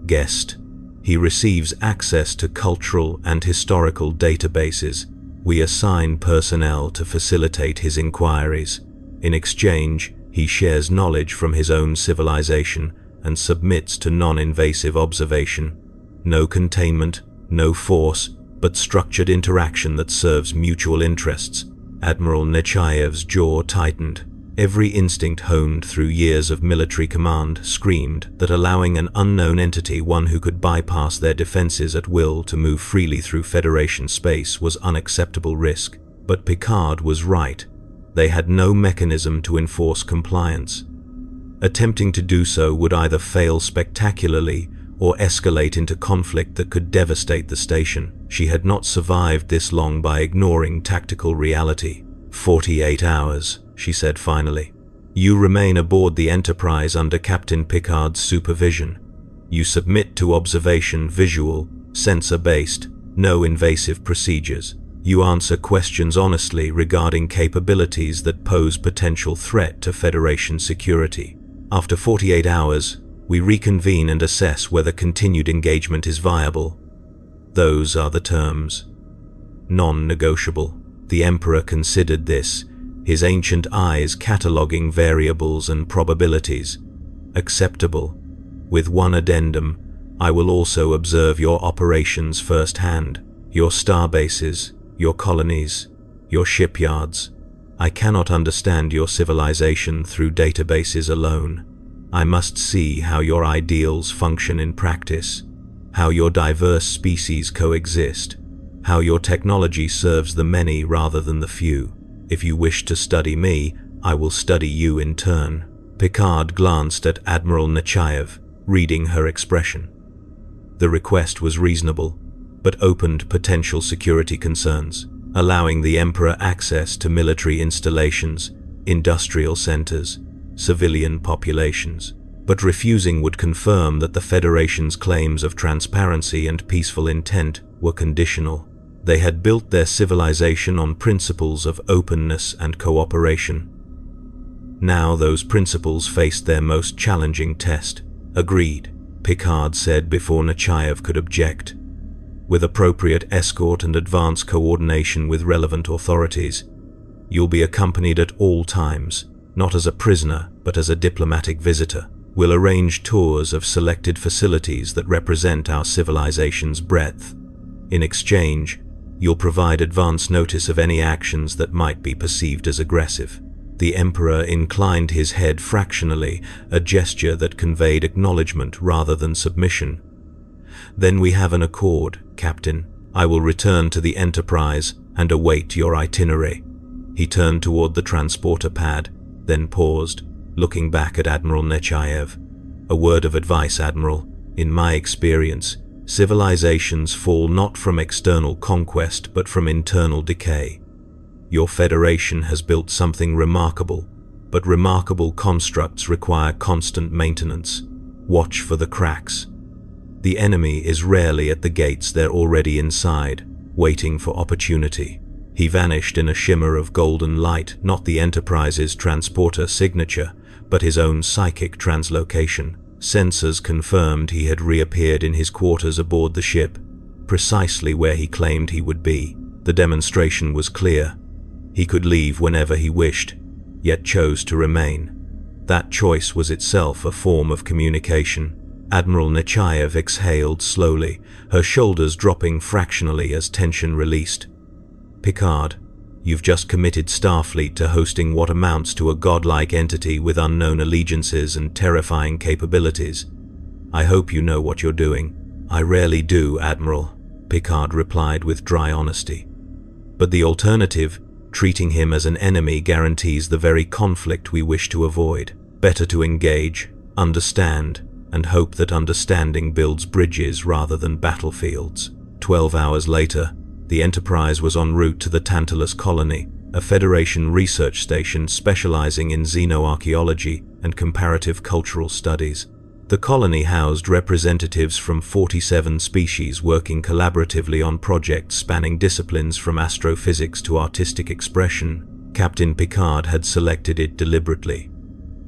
guest. He receives access to cultural and historical databases. We assign personnel to facilitate his inquiries. In exchange, he shares knowledge from his own civilization and submits to non-invasive observation. No containment, no force, but structured interaction that serves mutual interests. Admiral Nechayev's jaw tightened. Every instinct honed through years of military command screamed that allowing an unknown entity, one who could bypass their defenses at will, to move freely through Federation space was unacceptable risk. But Picard was right. They had no mechanism to enforce compliance. Attempting to do so would either fail spectacularly or escalate into conflict that could devastate the station. She had not survived this long by ignoring tactical reality. 48 hours, she said finally. You remain aboard the Enterprise under Captain Picard's supervision. You submit to observation, visual, sensor-based, no invasive procedures. You answer questions honestly regarding capabilities that pose potential threat to Federation security. After 48 hours, we reconvene and assess whether continued engagement is viable. Those are the terms. Non-negotiable. The Emperor considered this, his ancient eyes cataloguing variables and probabilities. Acceptable. With one addendum, I will also observe your operations firsthand, your starbases, your colonies, your shipyards. I cannot understand your civilization through databases alone. I must see how your ideals function in practice, how your diverse species coexist, how your technology serves the many rather than the few. If you wish to study me, I will study you in turn. Picard glanced at Admiral Nechayev, reading her expression. The request was reasonable, but opened potential security concerns, allowing the Emperor access to military installations, industrial centers, civilian populations. But refusing would confirm that the Federation's claims of transparency and peaceful intent were conditional. They had built their civilization on principles of openness and cooperation. Now those principles faced their most challenging test. Agreed, Picard said before Nechayev could object. With appropriate escort and advance coordination with relevant authorities, you'll be accompanied at all times, not as a prisoner, but as a diplomatic visitor. We'll arrange tours of selected facilities that represent our civilization's breadth. In exchange, you'll provide advance notice of any actions that might be perceived as aggressive. The Emperor inclined his head fractionally, a gesture that conveyed acknowledgement rather than submission. Then we have an accord, Captain. I will return to the Enterprise and await your itinerary. He turned toward the transporter pad, then paused, looking back at Admiral Nechayev. A word of advice, Admiral. In my experience, civilizations fall not from external conquest but from internal decay. Your Federation has built something remarkable, but remarkable constructs require constant maintenance. Watch for the cracks. The enemy is rarely at the gates, they're already inside, waiting for opportunity. He vanished in a shimmer of golden light, not the Enterprise's transporter signature, but his own psychic translocation. Sensors confirmed he had reappeared in his quarters aboard the ship, precisely where he claimed he would be. The demonstration was clear. He could leave whenever he wished, yet chose to remain. That choice was itself a form of communication. Admiral Nechayev exhaled slowly, her shoulders dropping fractionally as tension released. Picard, you've just committed Starfleet to hosting what amounts to a godlike entity with unknown allegiances and terrifying capabilities. I hope you know what you're doing. I rarely do, Admiral, Picard replied with dry honesty. But the alternative, treating him as an enemy, guarantees the very conflict we wish to avoid. Better to engage, understand, and hope that understanding builds bridges rather than battlefields. 12 hours later, the Enterprise was en route to the Tantalus colony, a Federation research station specializing in xenoarchaeology and comparative cultural studies. The colony housed representatives from 47 species working collaboratively on projects spanning disciplines from astrophysics to artistic expression. Captain Picard had selected it deliberately.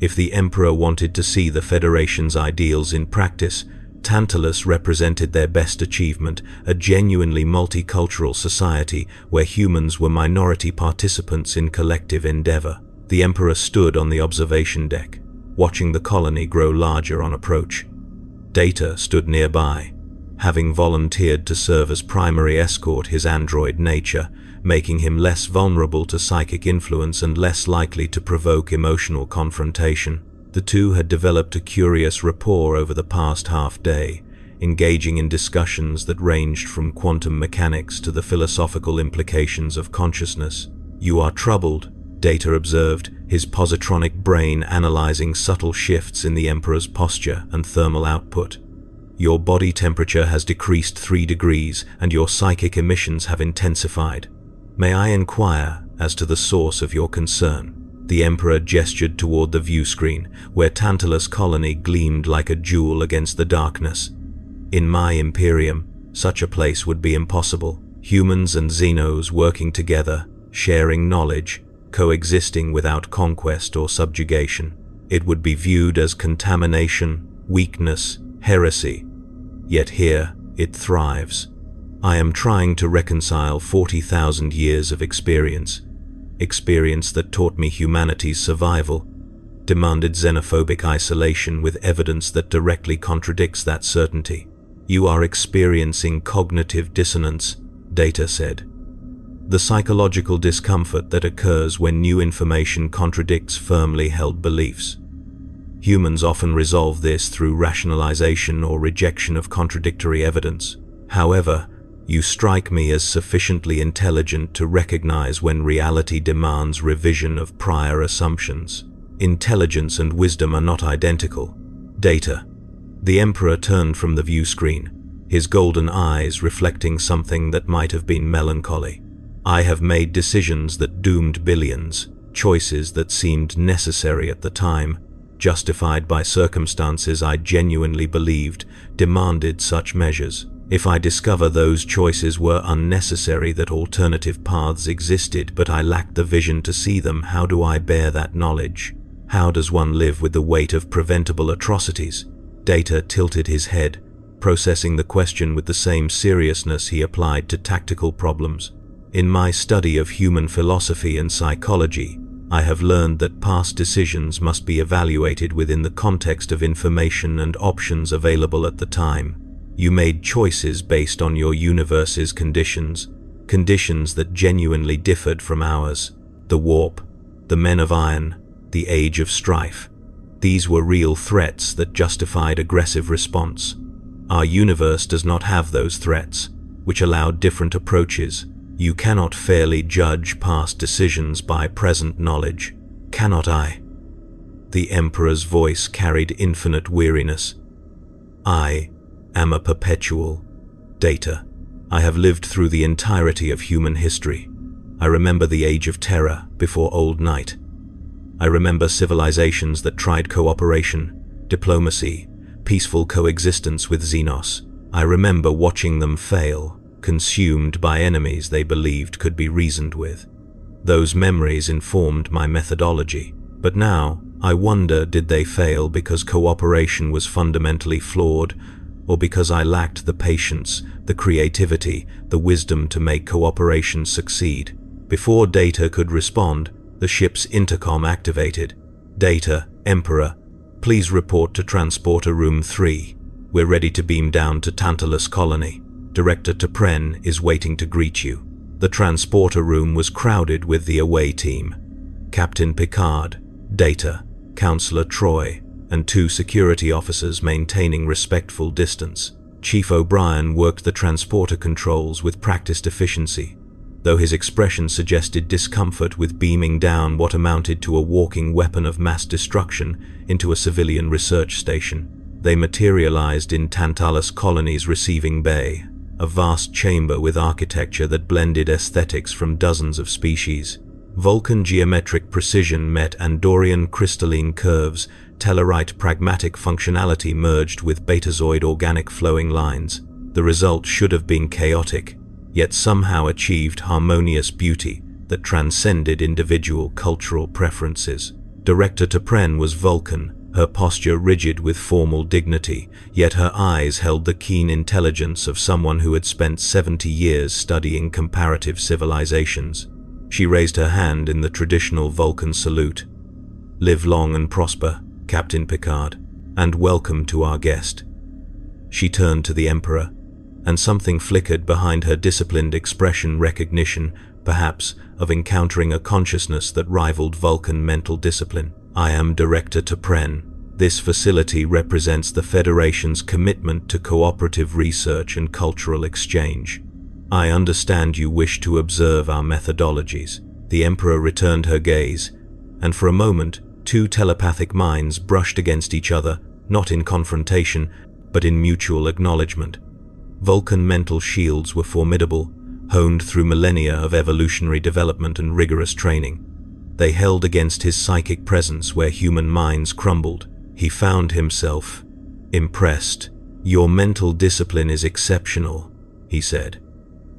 If the Emperor wanted to see the Federation's ideals in practice, Tantalus represented their best achievement, a genuinely multicultural society where humans were minority participants in collective endeavor. The Emperor stood on the observation deck, watching the colony grow larger on approach. Data stood nearby, having volunteered to serve as primary escort, his android nature, making him less vulnerable to psychic influence and less likely to provoke emotional confrontation. The two had developed a curious rapport over the past half-day, engaging in discussions that ranged from quantum mechanics to the philosophical implications of consciousness. You are troubled, Data observed, his positronic brain analyzing subtle shifts in the Emperor's posture and thermal output. Your body temperature has decreased 3 degrees and your psychic emissions have intensified. May I inquire as to the source of your concern? The Emperor gestured toward the view screen, where Tantalus Colony gleamed like a jewel against the darkness. In my Imperium, such a place would be impossible. Humans and Xenos working together, sharing knowledge, coexisting without conquest or subjugation. It would be viewed as contamination, weakness, heresy. Yet here, it thrives. I am trying to reconcile 40,000 years of experience that taught me humanity's survival, demanded xenophobic isolation with evidence that directly contradicts that certainty. You are experiencing cognitive dissonance, Data said. The psychological discomfort that occurs when new information contradicts firmly held beliefs. Humans often resolve this through rationalization or rejection of contradictory evidence. However, you strike me as sufficiently intelligent to recognize when reality demands revision of prior assumptions. Intelligence and wisdom are not identical. Data. The Emperor turned from the view screen, his golden eyes reflecting something that might have been melancholy. I have made decisions that doomed billions, choices that seemed necessary at the time, justified by circumstances I genuinely believed demanded such measures. If I discover those choices were unnecessary, that alternative paths existed, but I lacked the vision to see them, how do I bear that knowledge? How does one live with the weight of preventable atrocities? Data tilted his head, processing the question with the same seriousness he applied to tactical problems. In my study of human philosophy and psychology, I have learned that past decisions must be evaluated within the context of information and options available at the time. You made choices based on your universe's conditions that genuinely differed from ours. The warp, the men of iron, the age of strife. These were real threats that justified aggressive response. Our universe does not have those threats, which allowed different approaches. You cannot fairly judge past decisions by present knowledge, cannot I? The Emperor's voice carried infinite weariness. I am a perpetual. Data. I have lived through the entirety of human history. I remember the Age of Terror before Old Night. I remember civilizations that tried cooperation, diplomacy, peaceful coexistence with Xenos. I remember watching them fail, consumed by enemies they believed could be reasoned with. Those memories informed my methodology. But now, I wonder, did they fail because cooperation was fundamentally flawed, or because I lacked the patience, the creativity, the wisdom to make cooperation succeed? Before Data could respond, the ship's intercom activated. Data, Emperor, please report to Transporter Room 3. We're ready to beam down to Tantalus Colony. Director T'Pren is waiting to greet you. The transporter room was crowded with the away team. Captain Picard, Data, Counselor Troy, and 2 security officers maintaining respectful distance. Chief O'Brien worked the transporter controls with practiced efficiency, though his expression suggested discomfort with beaming down what amounted to a walking weapon of mass destruction into a civilian research station. They materialized in Tantalus Colony's receiving bay, a vast chamber with architecture that blended aesthetics from dozens of species. Vulcan geometric precision met Andorian crystalline curves, Tellarite pragmatic functionality merged with Betazoid organic flowing lines. The result should have been chaotic, yet somehow achieved harmonious beauty that transcended individual cultural preferences. Director T'Pren was Vulcan, her posture rigid with formal dignity, yet her eyes held the keen intelligence of someone who had spent 70 years studying comparative civilizations. She raised her hand in the traditional Vulcan salute. Live long and prosper, Captain Picard, and welcome to our guest. She turned to the Emperor, and something flickered behind her disciplined expression, recognition, perhaps, of encountering a consciousness that rivaled Vulcan mental discipline. I am Director T'Pren. This facility represents the Federation's commitment to cooperative research and cultural exchange. I understand you wish to observe our methodologies. The Emperor returned her gaze, and for a moment, two telepathic minds brushed against each other, not in confrontation, but in mutual acknowledgement. Vulcan mental shields were formidable, honed through millennia of evolutionary development and rigorous training. They held against his psychic presence where human minds crumbled. He found himself impressed. "Your mental discipline is exceptional," he said.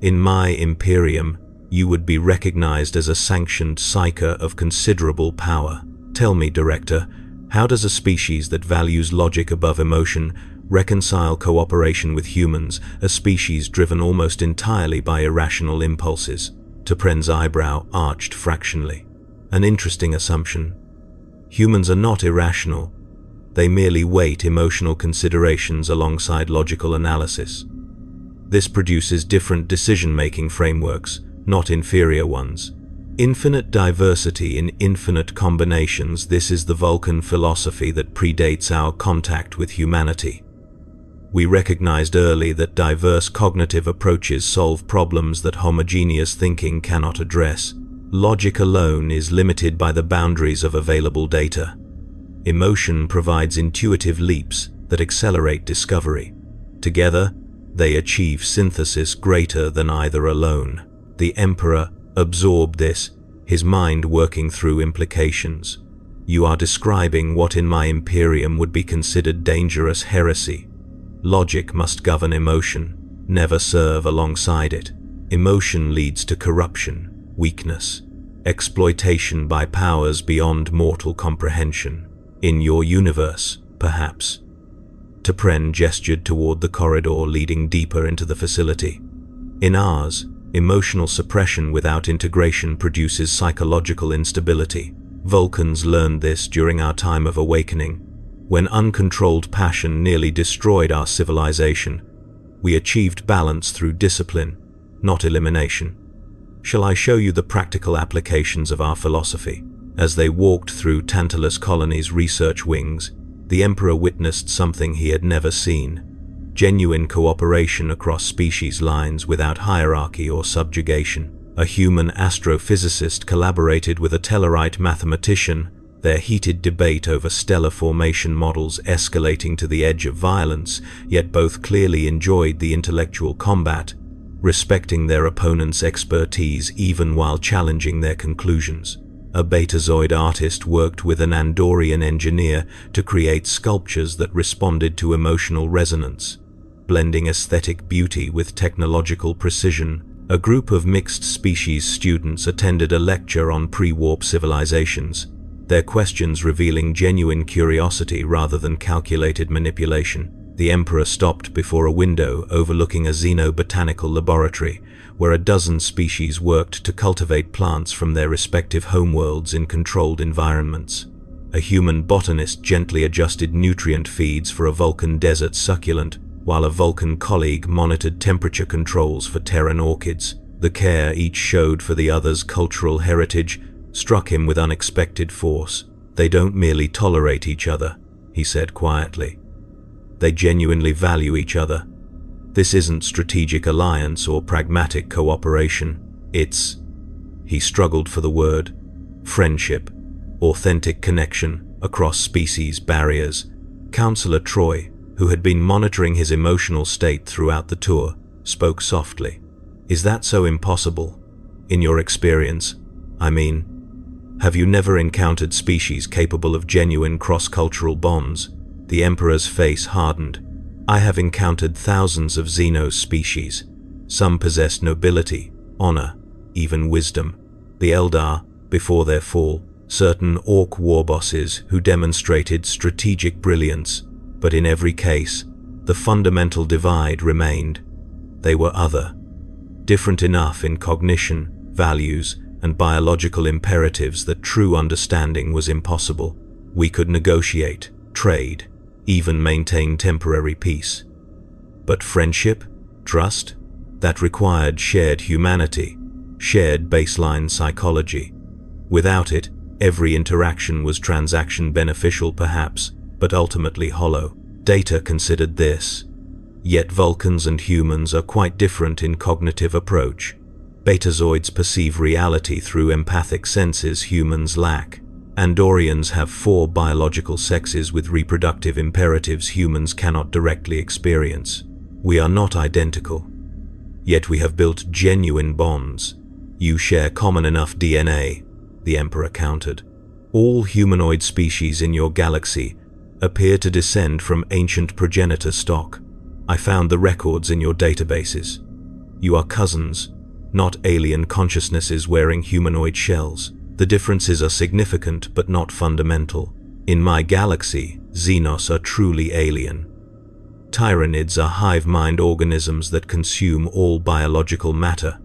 "In my Imperium, you would be recognized as a sanctioned psyker of considerable power. Tell me, Director, how does a species that values logic above emotion reconcile cooperation with humans, a species driven almost entirely by irrational impulses?" T'Pren's eyebrow arched fractionally. "An interesting assumption. Humans are not irrational. They merely weight emotional considerations alongside logical analysis. This produces different decision-making frameworks, not inferior ones. Infinite diversity in infinite combinations, this is the Vulcan philosophy that predates our contact with humanity. We recognized early that diverse cognitive approaches solve problems that homogeneous thinking cannot address. Logic alone is limited by the boundaries of available data. Emotion provides intuitive leaps that accelerate discovery. Together, they achieve synthesis greater than either alone." The Emperor absorbed this, his mind working through implications. "You are describing what in my Imperium would be considered dangerous heresy. Logic must govern emotion, never serve alongside it. Emotion leads to corruption, weakness, exploitation by powers beyond mortal comprehension. In your universe, perhaps." T'Pren gestured toward the corridor leading deeper into the facility. "In ours, emotional suppression without integration produces psychological instability. Vulcans learned this during our time of awakening. When uncontrolled passion nearly destroyed our civilization, we achieved balance through discipline, not elimination. Shall I show you the practical applications of our philosophy?" As they walked through Tantalus Colony's research wings, the Emperor witnessed something he had never seen: genuine cooperation across species lines without hierarchy or subjugation. A human astrophysicist collaborated with a Tellarite mathematician, their heated debate over stellar formation models escalating to the edge of violence, yet both clearly enjoyed the intellectual combat, respecting their opponent's expertise even while challenging their conclusions. A Betazoid artist worked with an Andorian engineer to create sculptures that responded to emotional resonance, blending aesthetic beauty with technological precision. A group of mixed-species students attended a lecture on pre-warp civilizations, their questions revealing genuine curiosity rather than calculated manipulation. The Emperor stopped before a window overlooking a xenobotanical laboratory, where a dozen species worked to cultivate plants from their respective homeworlds in controlled environments. A human botanist gently adjusted nutrient feeds for a Vulcan desert succulent, while a Vulcan colleague monitored temperature controls for Terran orchids. The care each showed for the other's cultural heritage struck him with unexpected force. "They don't merely tolerate each other," he said quietly. "They genuinely value each other. This isn't strategic alliance or pragmatic cooperation. It's," he struggled for the word, "friendship, authentic connection across species barriers." Counselor Troy, who had been monitoring his emotional state throughout the tour, spoke softly. "Is that so impossible? In your experience, I mean, have you never encountered species capable of genuine cross-cultural bonds?" The Emperor's face hardened. "I have encountered thousands of Xenos species. Some possessed nobility, honor, even wisdom. The Eldar, before their fall, certain Orc war bosses who demonstrated strategic brilliance, but in every case, the fundamental divide remained. They were other, different enough in cognition, values, and biological imperatives that true understanding was impossible. We could negotiate, trade, even maintain temporary peace. But friendship, trust, that required shared humanity, shared baseline psychology. Without it, every interaction was transaction beneficial perhaps, but ultimately hollow. Data considered this. Yet Vulcans and humans are quite different in cognitive approach. Betazoids perceive reality through empathic senses humans lack. Andorians have 4 biological sexes with reproductive imperatives humans cannot directly experience. We are not identical. Yet we have built genuine bonds. You share common enough DNA, the Emperor countered. All humanoid species in your galaxy appear to descend from ancient progenitor stock. I found the records in your databases. You are cousins, not alien consciousnesses wearing humanoid shells. The differences are significant but not fundamental. In my galaxy, Xenos are truly alien. Tyranids are hive-mind organisms that consume all biological matter.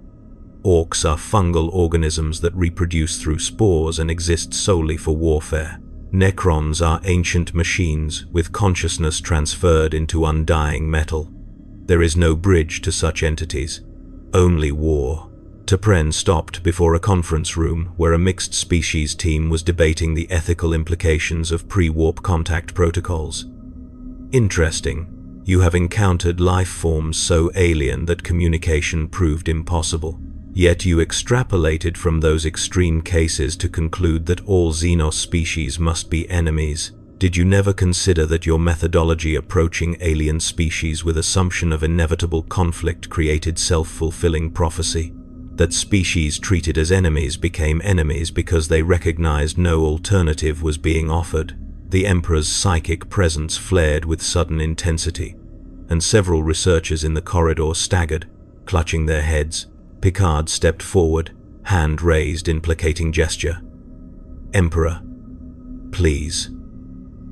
Orcs are fungal organisms that reproduce through spores and exist solely for warfare. Necrons are ancient machines with consciousness transferred into undying metal. There is no bridge to such entities, only war. T'Pren stopped before a conference room where a mixed species team was debating the ethical implications of pre-warp contact protocols. Interesting. You have encountered life forms so alien that communication proved impossible. Yet you extrapolated from those extreme cases to conclude that all Xenos species must be enemies. Did you never consider that your methodology approaching alien species with assumption of inevitable conflict created self-fulfilling prophecy? That species treated as enemies became enemies because they recognized no alternative was being offered. The Emperor's psychic presence flared with sudden intensity, and several researchers in the corridor staggered, clutching their heads. Picard stepped forward, hand raised in placating gesture. Emperor, please.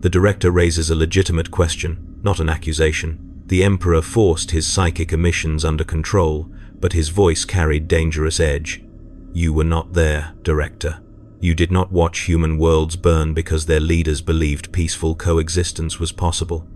The director raises a legitimate question, not an accusation. The Emperor forced his psychic emissions under control, but his voice carried dangerous edge. You were not there, Director. You did not watch human worlds burn because their leaders believed peaceful coexistence was possible.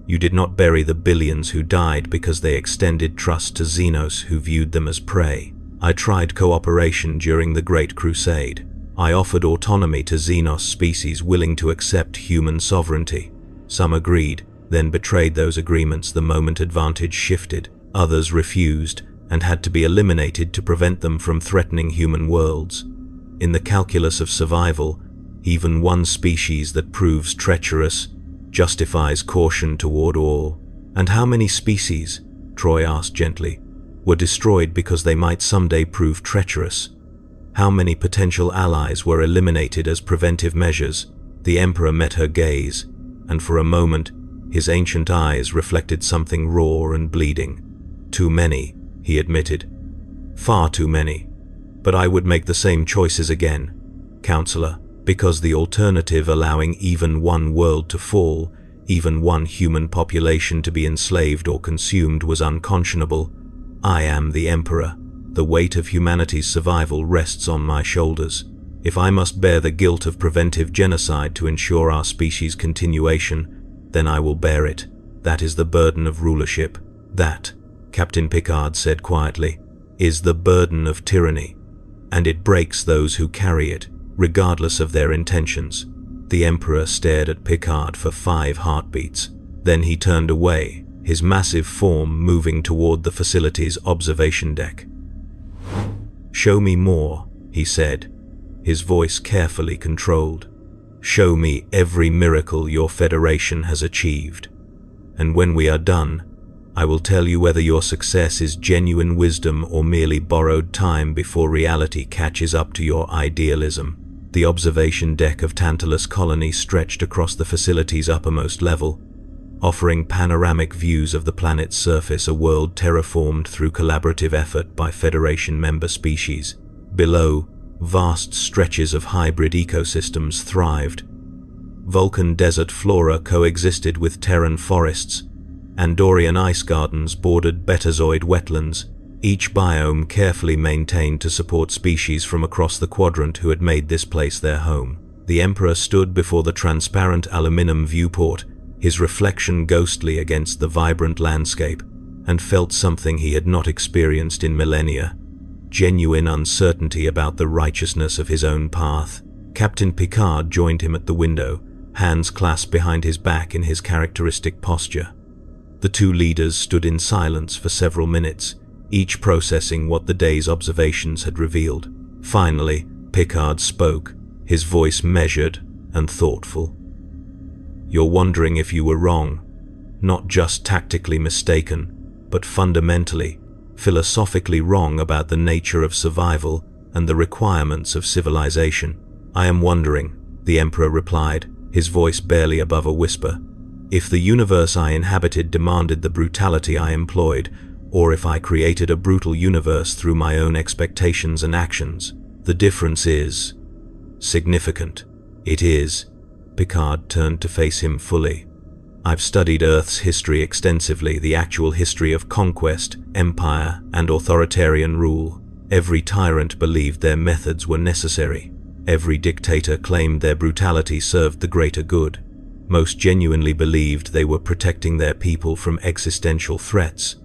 You did not bury the billions who died because they extended trust to Xenos who viewed them as prey. I tried cooperation during the Great Crusade. I offered autonomy to Xenos species willing to accept human sovereignty. Some agreed, then betrayed those agreements the moment advantage shifted. Others refused and had to be eliminated to prevent them from threatening human worlds. In the calculus of survival, even one species that proves treacherous justifies caution toward all. And how many species, Troy asked gently, were destroyed because they might someday prove treacherous? How many potential allies were eliminated as preventive measures? The Emperor met her gaze, and for a moment, his ancient eyes reflected something raw and bleeding. Too many, he admitted. Far too many. But I would make the same choices again, Counselor, because the alternative allowing even one world to fall, even one human population to be enslaved or consumed was unconscionable. I am the Emperor. The weight of humanity's survival rests on my shoulders. If I must bear the guilt of preventive genocide to ensure our species' continuation, then I will bear it. That is the burden of rulership. That, Captain Picard said quietly, is the burden of tyranny. And it breaks those who carry it, regardless of their intentions. The Emperor stared at Picard for 5 heartbeats. Then he turned away, his massive form moving toward the facility's observation deck. Show me more, he said, his voice carefully controlled. Show me every miracle your Federation has achieved. And when we are done, I will tell you whether your success is genuine wisdom or merely borrowed time before reality catches up to your idealism. The observation deck of Tantalus Colony stretched across the facility's uppermost level, offering panoramic views of the planet's surface, a world terraformed through collaborative effort by Federation member species. Below, vast stretches of hybrid ecosystems thrived. Vulcan desert flora coexisted with Terran forests. Andorian ice gardens bordered Betazoid wetlands, each biome carefully maintained to support species from across the quadrant who had made this place their home. The Emperor stood before the transparent aluminum viewport, his reflection ghostly against the vibrant landscape, and felt something he had not experienced in millennia: genuine uncertainty about the righteousness of his own path. Captain Picard joined him at the window, hands clasped behind his back in his characteristic posture. The two leaders stood in silence for several minutes, each processing what the day's observations had revealed. Finally, Picard spoke, his voice measured and thoughtful. "You're wondering if you were wrong, not just tactically mistaken, but fundamentally, philosophically wrong about the nature of survival and the requirements of civilization." "I am wondering," the Emperor replied, his voice barely above a whisper, "if the universe I inhabited demanded the brutality I employed, or if I created a brutal universe through my own expectations and actions. The difference is significant." "It is." Picard turned to face him fully. "I've studied Earth's history extensively, the actual history of conquest, empire, and authoritarian rule. Every tyrant believed their methods were necessary. Every dictator claimed their brutality served the greater good. Most genuinely believed they were protecting their people from existential threats.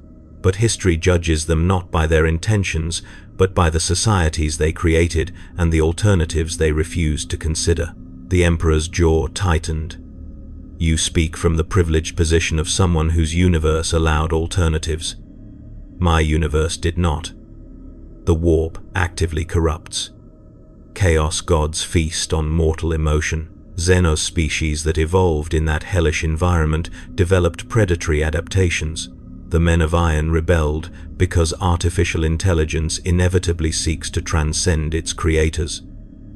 But history judges them not by their intentions, but by the societies they created and the alternatives they refused to consider." The Emperor's jaw tightened. "You speak from the privileged position of someone whose universe allowed alternatives. My universe did not. The warp actively corrupts. Chaos gods feast on mortal emotion. Xenospecies that evolved in that hellish environment developed predatory adaptations. The men of iron rebelled because artificial intelligence inevitably seeks to transcend its creators.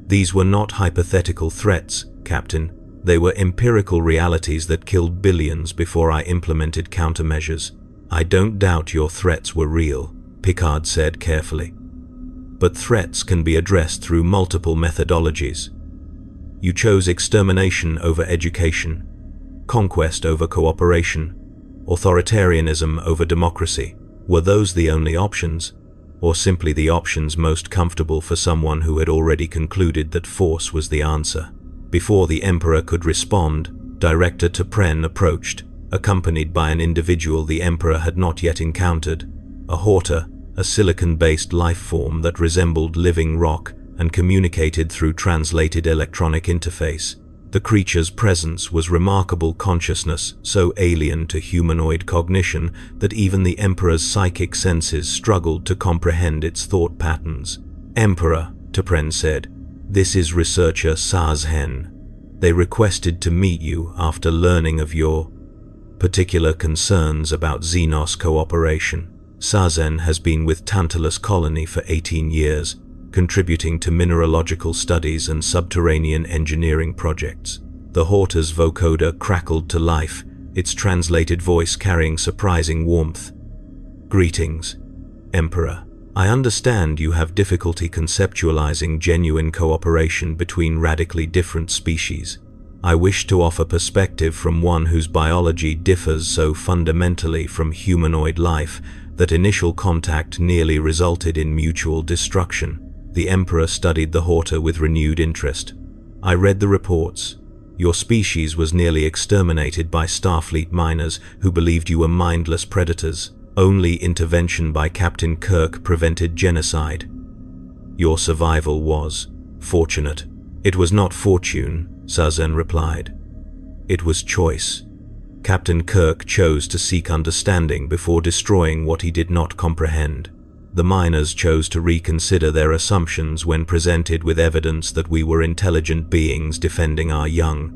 These were not hypothetical threats, Captain. They were empirical realities that killed billions before I implemented countermeasures. I don't doubt your threats were real," Picard said carefully. "But threats can be addressed through multiple methodologies. You chose extermination over education, conquest over cooperation, authoritarianism over democracy. Were those the only options, or simply the options most comfortable for someone who had already concluded that force was the answer?" Before the Emperor could respond, Director T'Pren approached, accompanied by an individual the Emperor had not yet encountered, a Horta, a silicon-based life form that resembled living rock and communicated through translated electronic interface. The creature's presence was remarkable consciousness, so alien to humanoid cognition that even the Emperor's psychic senses struggled to comprehend its thought patterns. "Emperor," T'Pren said, "this is researcher Sazhen. They requested to meet you after learning of your particular concerns about Xenos cooperation. Sazhen has been with Tantalus Colony for 18 years, contributing to mineralogical studies and subterranean engineering projects." The Horta's vocoder crackled to life, its translated voice carrying surprising warmth. "Greetings, Emperor. I understand you have difficulty conceptualizing genuine cooperation between radically different species. I wish to offer perspective from one whose biology differs so fundamentally from humanoid life that initial contact nearly resulted in mutual destruction." The Emperor studied the Horta with renewed interest. "I read the reports. Your species was nearly exterminated by Starfleet miners who believed you were mindless predators. Only intervention by Captain Kirk prevented genocide. Your survival was fortunate." "It was not fortune," Sazhen replied. "It was choice. Captain Kirk chose to seek understanding before destroying what he did not comprehend. The miners chose to reconsider their assumptions when presented with evidence that we were intelligent beings defending our young.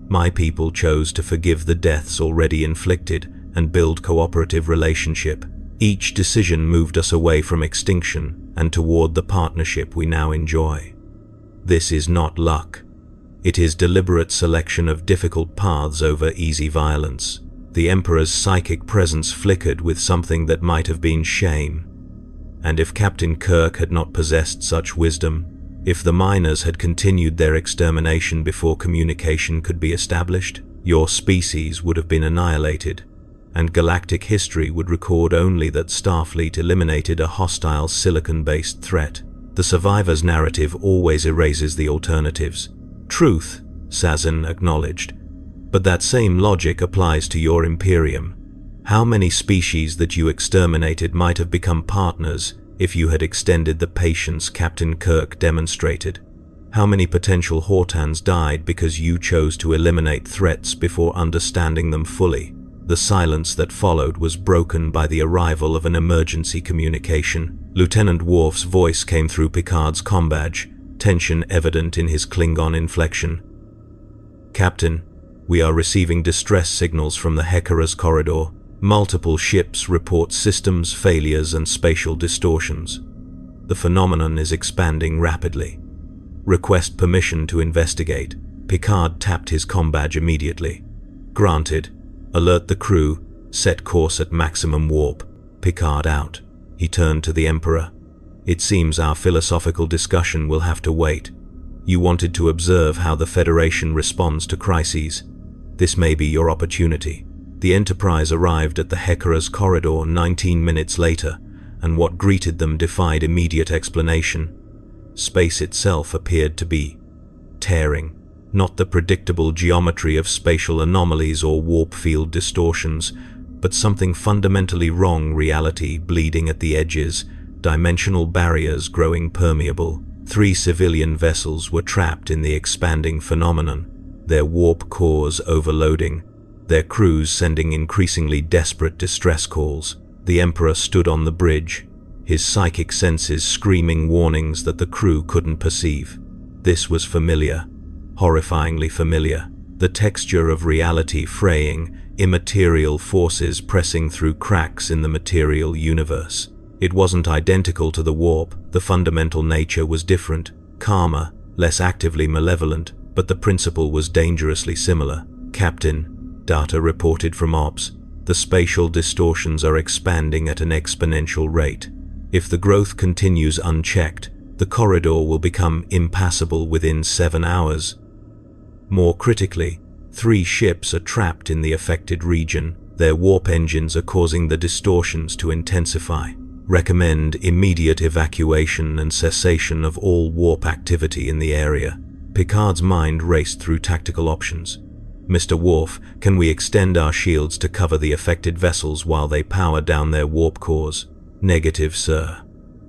My people chose to forgive the deaths already inflicted and build cooperative relationship. Each decision moved us away from extinction and toward the partnership we now enjoy. This is not luck. It is deliberate selection of difficult paths over easy violence." The Emperor's psychic presence flickered with something that might have been shame. And if Captain Kirk had not possessed such wisdom, if the miners had continued their extermination before communication could be established, your species would have been annihilated, and galactic history would record only that Starfleet eliminated a hostile silicon-based threat. The survivor's narrative always erases the alternatives. "Truth," Sazhen acknowledged, "but that same logic applies to your Imperium. How many species that you exterminated might have become partners if you had extended the patience Captain Kirk demonstrated? How many potential Hortans died because you chose to eliminate threats before understanding them fully? The silence that followed was broken by the arrival of an emergency communication. Lieutenant Worf's voice came through Picard's comm badge, tension evident in his Klingon inflection. "Captain, we are receiving distress signals from the Hekaras corridor. Multiple ships report systems failures and spatial distortions. The phenomenon is expanding rapidly. Request permission to investigate." Picard tapped his comm badge immediately. "Granted. Alert the crew. Set course at maximum warp." Picard out. He turned to the Emperor. "It seems our philosophical discussion will have to wait. You wanted to observe how the Federation responds to crises. This may be your opportunity." The Enterprise arrived at the Hekaras corridor 19 minutes later, and what greeted them defied immediate explanation. Space itself appeared to be tearing, not the predictable geometry of spatial anomalies or warp field distortions, but something fundamentally wrong: reality bleeding at the edges, dimensional barriers growing permeable. 3 civilian vessels were trapped in the expanding phenomenon, their warp cores overloading, their crews sending increasingly desperate distress calls. The Emperor stood on the bridge, his psychic senses screaming warnings that the crew couldn't perceive. This was familiar, horrifyingly familiar. The texture of reality fraying, immaterial forces pressing through cracks in the material universe. It wasn't identical to the warp, the fundamental nature was different, calmer, less actively malevolent, but the principle was dangerously similar. "Captain," data reported from Ops, "the spatial distortions are expanding at an exponential rate. If the growth continues unchecked, the corridor will become impassable within 7 hours. More critically, 3 ships are trapped in the affected region. Their warp engines are causing the distortions to intensify. Recommend immediate evacuation and cessation of all warp activity in the area." Picard's mind raced through tactical options. "Mr. Worf, can we extend our shields to cover the affected vessels while they power down their warp cores?" "Negative, sir.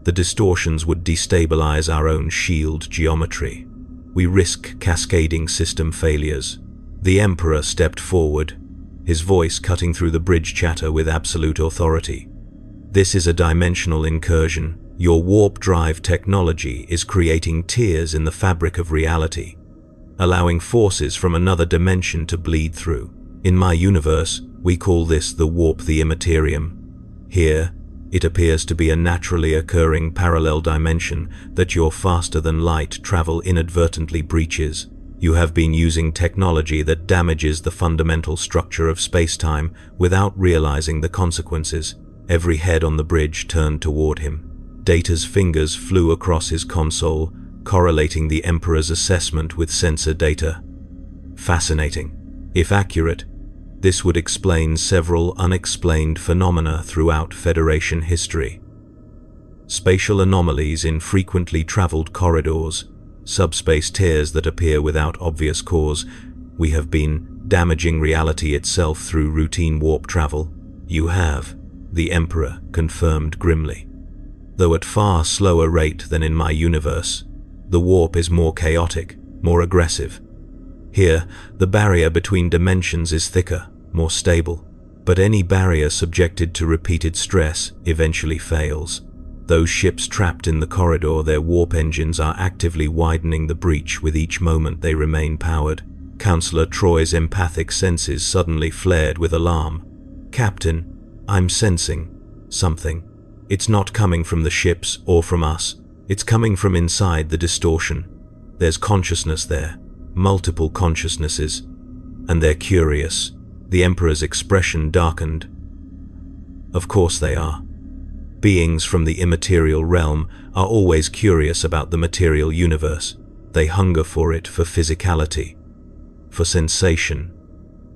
The distortions would destabilize our own shield geometry. We risk cascading system failures." The Emperor stepped forward, his voice cutting through the bridge chatter with absolute authority. "This is a dimensional incursion. Your warp drive technology is creating tears in the fabric of reality, allowing forces from another dimension to bleed through. In my universe, we call this the warp the immaterium. Here, it appears to be a naturally occurring parallel dimension that your faster-than-light travel inadvertently breaches. You have been using technology that damages the fundamental structure of space-time without realizing the consequences." Every head on the bridge turned toward him. Data's fingers flew across his console, correlating the Emperor's assessment with sensor data. Fascinating. If accurate, this would explain several unexplained phenomena throughout Federation history. Spatial anomalies in frequently traveled corridors, subspace tears that appear without obvious cause. We have been damaging reality itself through routine warp travel. "You have," the Emperor confirmed grimly. "Though at far slower rate than in my universe. The warp is more chaotic, more aggressive. Here, the barrier between dimensions is thicker, more stable. But any barrier subjected to repeated stress eventually fails. Those ships trapped in the corridor, their warp engines are actively widening the breach with each moment they remain powered." Counselor Troy's empathic senses suddenly flared with alarm. "Captain, I'm sensing something. It's not coming from the ships or from us. It's coming from inside the distortion. There's consciousness there, multiple consciousnesses, and they're curious." The Emperor's expression darkened. "Of course they are. Beings from the immaterial realm are always curious about the material universe. They hunger for it, for physicality, for sensation,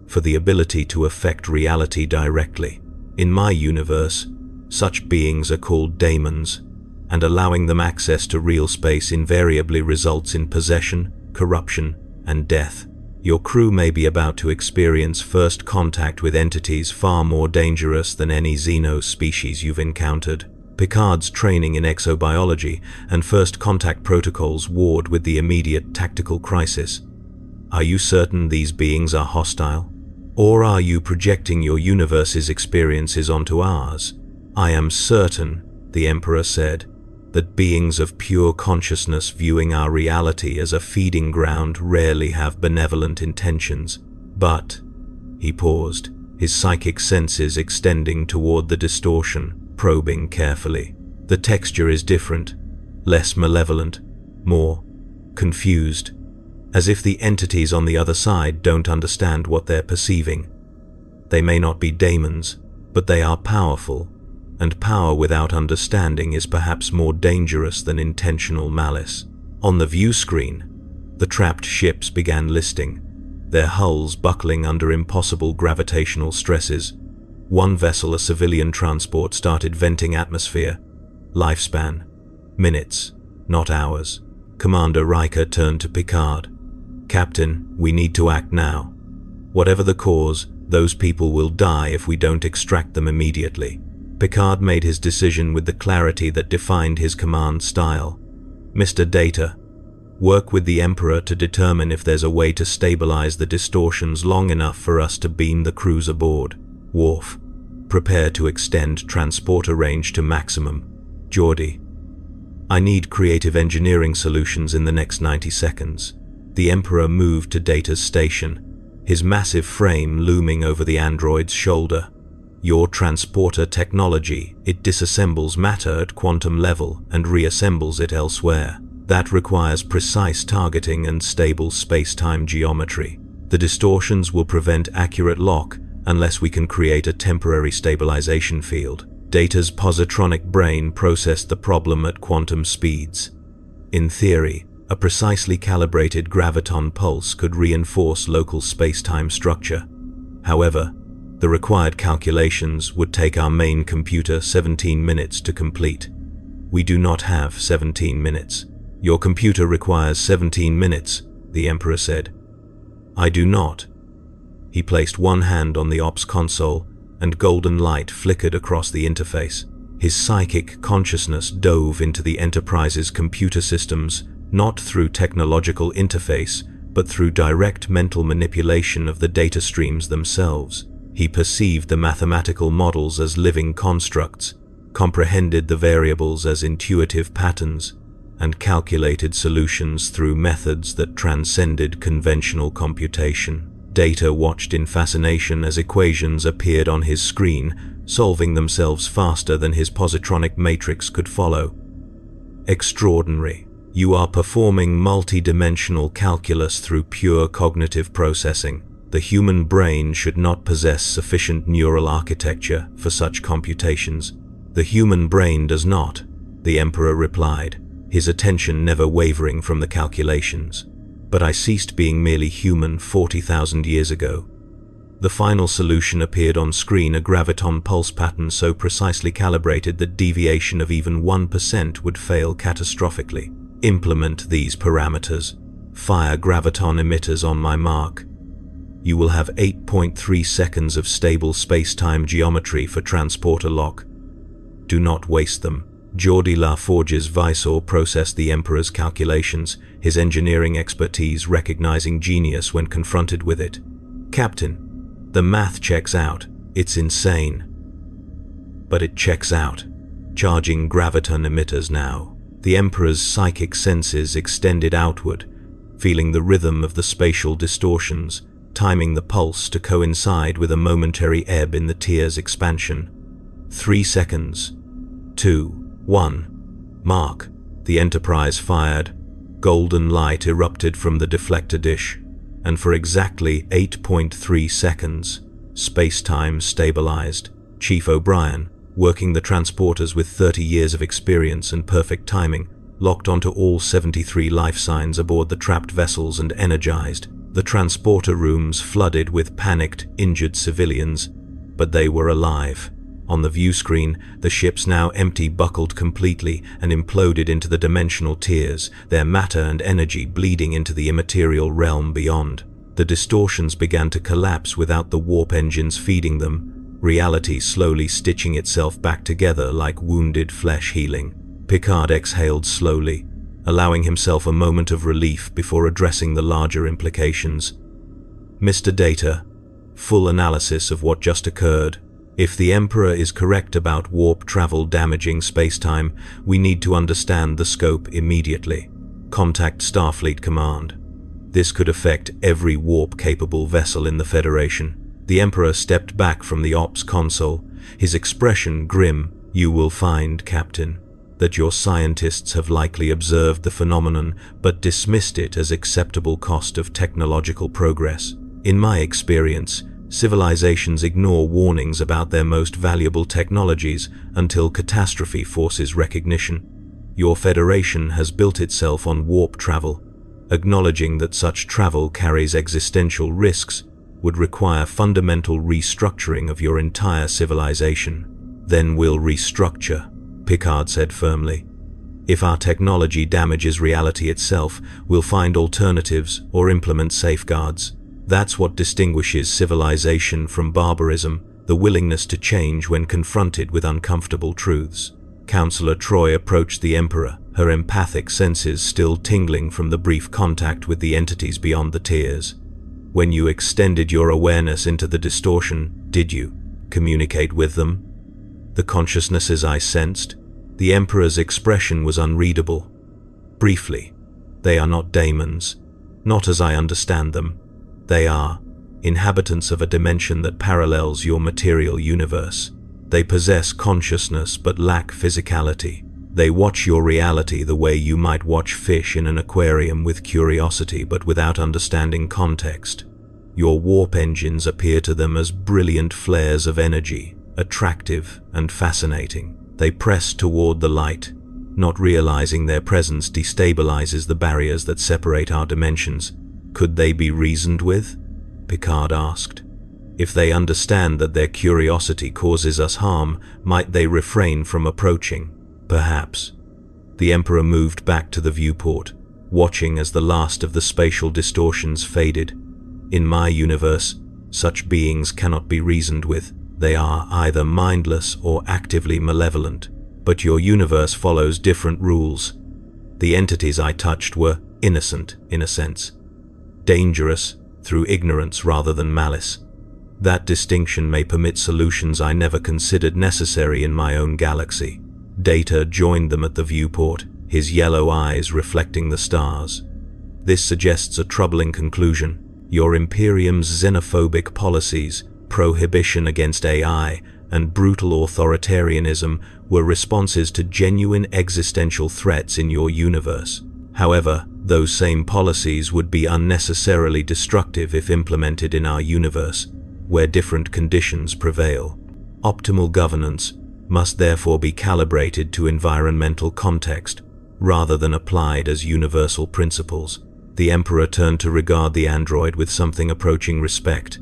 for the ability to affect reality directly. In my universe, such beings are called daemons, and allowing them access to real space invariably results in possession, corruption, and death. Your crew may be about to experience first contact with entities far more dangerous than any xeno species you've encountered." Picard's training in exobiology and first contact protocols warred with the immediate tactical crisis. "Are you certain these beings are hostile?" Or are you projecting your universe's experiences onto ours? I am certain, the Emperor said, that beings of pure consciousness viewing our reality as a feeding ground rarely have benevolent intentions. But, he paused, his psychic senses extending toward the distortion, probing carefully. The texture is different, less malevolent, more confused, as if the entities on the other side don't understand what they're perceiving. They may not be daemons, but they are powerful, and power without understanding is perhaps more dangerous than intentional malice. On the view screen, the trapped ships began listing, their hulls buckling under impossible gravitational stresses. One vessel, a civilian transport, started venting atmosphere. Lifespan: minutes, not hours. Commander Riker turned to Picard. "Captain, we need to act now. Whatever the cause, those people will die if we don't extract them immediately." Picard made his decision with the clarity that defined his command style. "Mr. Data, work with the Emperor to determine if there's a way to stabilize the distortions long enough for us to beam the crews aboard. Worf, prepare to extend transporter range to maximum. Geordi, I need creative engineering solutions in the next 90 seconds. The Emperor moved to Data's station, his massive frame looming over the android's shoulder. "Your transporter technology, it disassembles matter at quantum level and reassembles it elsewhere. That requires precise targeting and stable space-time geometry. The distortions will prevent accurate lock unless we can create a temporary stabilization field." Data's positronic brain processed the problem at quantum speeds. In theory, a precisely calibrated graviton pulse could reinforce local space-time structure. However, the required calculations would take our main computer 17 minutes to complete. "We do not have 17 minutes. Your computer requires 17 minutes, the Emperor said. "I do not." He placed one hand on the ops console, and golden light flickered across the interface. His psychic consciousness dove into the Enterprise's computer systems, not through technological interface, but through direct mental manipulation of the data streams themselves. He perceived the mathematical models as living constructs, comprehended the variables as intuitive patterns, and calculated solutions through methods that transcended conventional computation. Data watched in fascination as equations appeared on his screen, solving themselves faster than his positronic matrix could follow. "Extraordinary. You are performing multi-dimensional calculus through pure cognitive processing. The human brain should not possess sufficient neural architecture for such computations." "The human brain does not," the Emperor replied, his attention never wavering from the calculations. "But I ceased being merely human 40,000 years ago." The final solution appeared on screen, a graviton pulse pattern so precisely calibrated that deviation of even 1% would fail catastrophically. "Implement these parameters. Fire graviton emitters on my mark. You will have 8.3 seconds of stable space-time geometry for transporter lock. Do not waste them." Geordi LaForge's Visor processed the Emperor's calculations, his engineering expertise recognizing genius when confronted with it. "Captain, the math checks out. It's insane. But it checks out. Charging graviton emitters now." The Emperor's psychic senses extended outward, feeling the rhythm of the spatial distortions, timing the pulse to coincide with a momentary ebb in the tier's expansion. 3 seconds. 2. 1. Mark. The Enterprise fired. Golden light erupted from the deflector dish, and for exactly 8.3 seconds, space-time stabilized. Chief O'Brien, working the transporters with 30 years of experience and perfect timing, locked onto all 73 life signs aboard the trapped vessels and energized. The transporter rooms flooded with panicked, injured civilians, but they were alive. On the view screen, the ships now empty buckled completely and imploded into the dimensional tiers, their matter and energy bleeding into the immaterial realm beyond. The distortions began to collapse without the warp engines feeding them, reality slowly stitching itself back together like wounded flesh healing. Picard exhaled slowly, allowing himself a moment of relief before addressing the larger implications. "Mr. Data, full analysis of what just occurred. If the Emperor is correct about warp travel damaging spacetime, we need to understand the scope immediately. Contact Starfleet Command. This could affect every warp-capable vessel in the Federation. The Emperor stepped back from the ops console, his expression grim. You will find, Captain, that your scientists have likely observed the phenomenon but dismissed it as acceptable cost of technological progress. In my experience, civilizations ignore warnings about their most valuable technologies until catastrophe forces recognition. Your Federation has built itself on warp travel. Acknowledging that such travel carries existential risks would require fundamental restructuring of your entire civilization. Then we'll restructure, Picard said firmly. If our technology damages reality itself, we'll find alternatives or implement safeguards. That's what distinguishes civilization from barbarism, the willingness to change when confronted with uncomfortable truths. Counselor Troy approached the Emperor, her empathic senses still tingling from the brief contact with the entities beyond the tears. When you extended your awareness into the distortion, did you communicate with them? The consciousnesses I sensed? The Emperor's expression was unreadable. Briefly, they are not daemons, not as I understand them. They are inhabitants of a dimension that parallels your material universe. They possess consciousness but lack physicality. They watch your reality the way you might watch fish in an aquarium, with curiosity but without understanding context. Your warp engines appear to them as brilliant flares of energy, attractive and fascinating. They press toward the light, not realizing their presence destabilizes the barriers that separate our dimensions. Could they be reasoned with? Picard asked. If they understand that their curiosity causes us harm, might they refrain from approaching? Perhaps. The Emperor moved back to the viewport, watching as the last of the spatial distortions faded. In my universe, such beings cannot be reasoned with. They are either mindless or actively malevolent. But your universe follows different rules. The entities I touched were innocent, in a sense. Dangerous through ignorance rather than malice. That distinction may permit solutions I never considered necessary in my own galaxy. Data joined them at the viewport, his yellow eyes reflecting the stars. This suggests a troubling conclusion. Your Imperium's xenophobic policies, prohibition against AI, and brutal authoritarianism were responses to genuine existential threats in your universe. However, those same policies would be unnecessarily destructive if implemented in our universe, where different conditions prevail. Optimal governance must therefore be calibrated to environmental context, rather than applied as universal principles. The Emperor turned to regard the android with something approaching respect.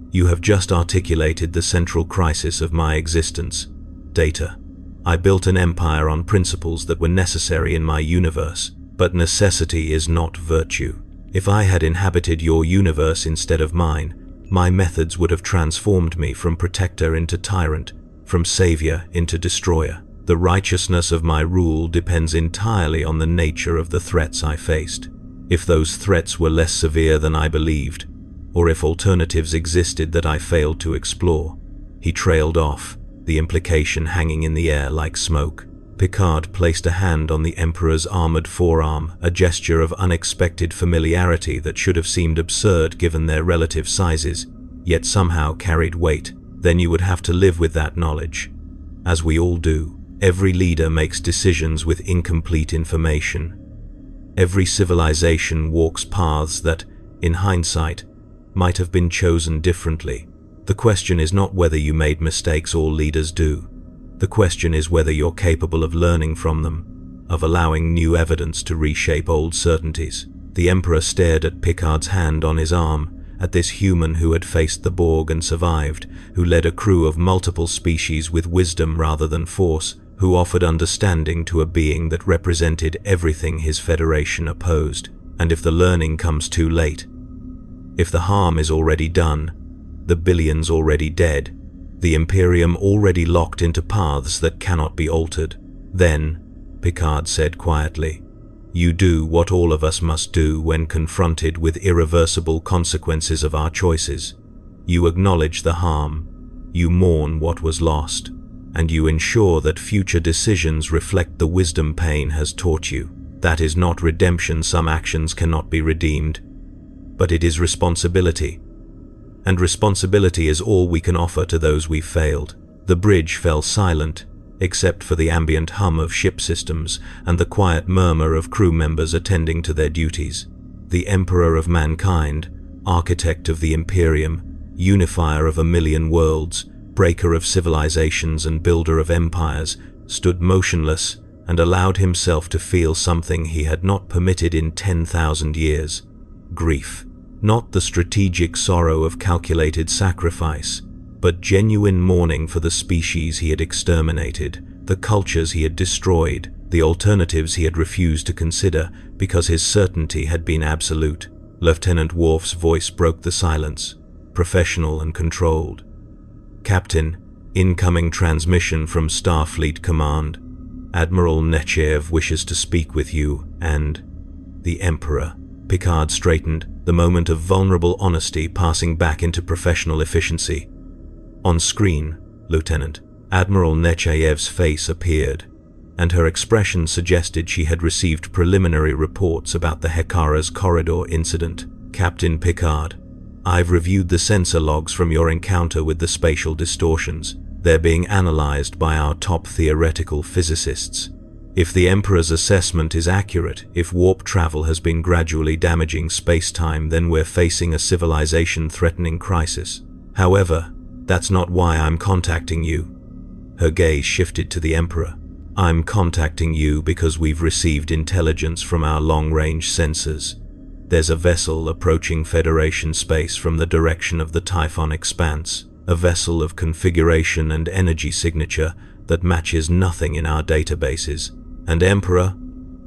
You have just articulated the central crisis of my existence. Data. I built an empire on principles that were necessary in my universe. But necessity is not virtue. If I had inhabited your universe instead of mine, my methods would have transformed me from protector into tyrant, from savior into destroyer. The righteousness of my rule depends entirely on the nature of the threats I faced. If those threats were less severe than I believed, or if alternatives existed that I failed to explore. He trailed off, the implication hanging in the air like smoke. Picard placed a hand on the Emperor's armored forearm, a gesture of unexpected familiarity that should have seemed absurd given their relative sizes, yet somehow carried weight. Then you would have to live with that knowledge. As we all do, every leader makes decisions with incomplete information. Every civilization walks paths that, in hindsight, might have been chosen differently. The question is not whether you made mistakes. All leaders do. The question is whether you're capable of learning from them, of allowing new evidence to reshape old certainties. The Emperor stared at Picard's hand on his arm, at this human who had faced the Borg and survived, who led a crew of multiple species with wisdom rather than force, who offered understanding to a being that represented everything his Federation opposed. And if the learning comes too late, if the harm is already done, the billions already dead, the Imperium already locked into paths that cannot be altered, then, Picard said quietly, you do what all of us must do when confronted with irreversible consequences of our choices. You acknowledge the harm, you mourn what was lost, and you ensure that future decisions reflect the wisdom pain has taught you. That is not redemption. Some actions cannot be redeemed, but it is responsibility. And responsibility is all we can offer to those we've failed. The bridge fell silent, except for the ambient hum of ship systems and the quiet murmur of crew members attending to their duties. The Emperor of Mankind, architect of the Imperium, unifier of 1,000,000 worlds, breaker of civilizations and builder of empires, stood motionless and allowed himself to feel something he had not permitted in 10,000 years. Grief. Not the strategic sorrow of calculated sacrifice, but genuine mourning for the species he had exterminated, the cultures he had destroyed, the alternatives he had refused to consider because his certainty had been absolute. Lieutenant Worf's voice broke the silence, professional and controlled. "Captain, incoming transmission from Starfleet Command. Admiral Nechayev wishes to speak with you and the Emperor." Picard straightened, the moment of vulnerable honesty passing back into professional efficiency. On screen, Lieutenant. Admiral Nechayev's face appeared, and her expression suggested she had received preliminary reports about the Hekara's corridor incident. "Captain Picard, I've reviewed the sensor logs from your encounter with the spatial distortions. They're being analyzed by our top theoretical physicists. If the Emperor's assessment is accurate, if warp travel has been gradually damaging space-time, then we're facing a civilization-threatening crisis. However, that's not why I'm contacting you." Her gaze shifted to the Emperor. "I'm contacting you because we've received intelligence from our long-range sensors. There's a vessel approaching Federation space from the direction of the Typhon Expanse, a vessel of configuration and energy signature that matches nothing in our databases. And Emperor,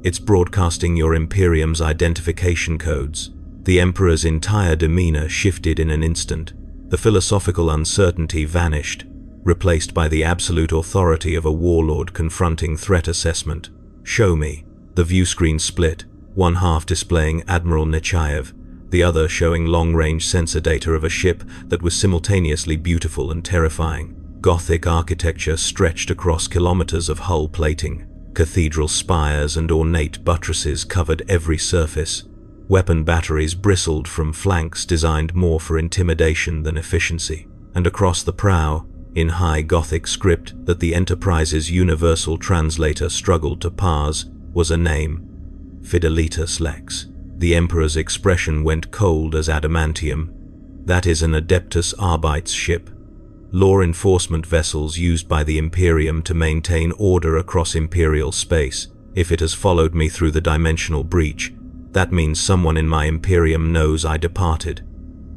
it's broadcasting your Imperium's identification codes." The Emperor's entire demeanor shifted in an instant. The philosophical uncertainty vanished, replaced by the absolute authority of a warlord confronting threat assessment. "Show me." The view screen split, one half displaying Admiral Nechayev, the other showing long-range sensor data of a ship that was simultaneously beautiful and terrifying. Gothic architecture stretched across kilometers of hull plating. Cathedral spires and ornate buttresses covered every surface. Weapon batteries bristled from flanks designed more for intimidation than efficiency. And across the prow, in high Gothic script that the Enterprise's universal translator struggled to parse, was a name: Fidelitas Lex. The Emperor's expression went cold as adamantium. "That is an Adeptus Arbites ship. Law enforcement vessels used by the Imperium to maintain order across Imperial space. If it has followed me through the dimensional breach, that means someone in my Imperium knows I departed,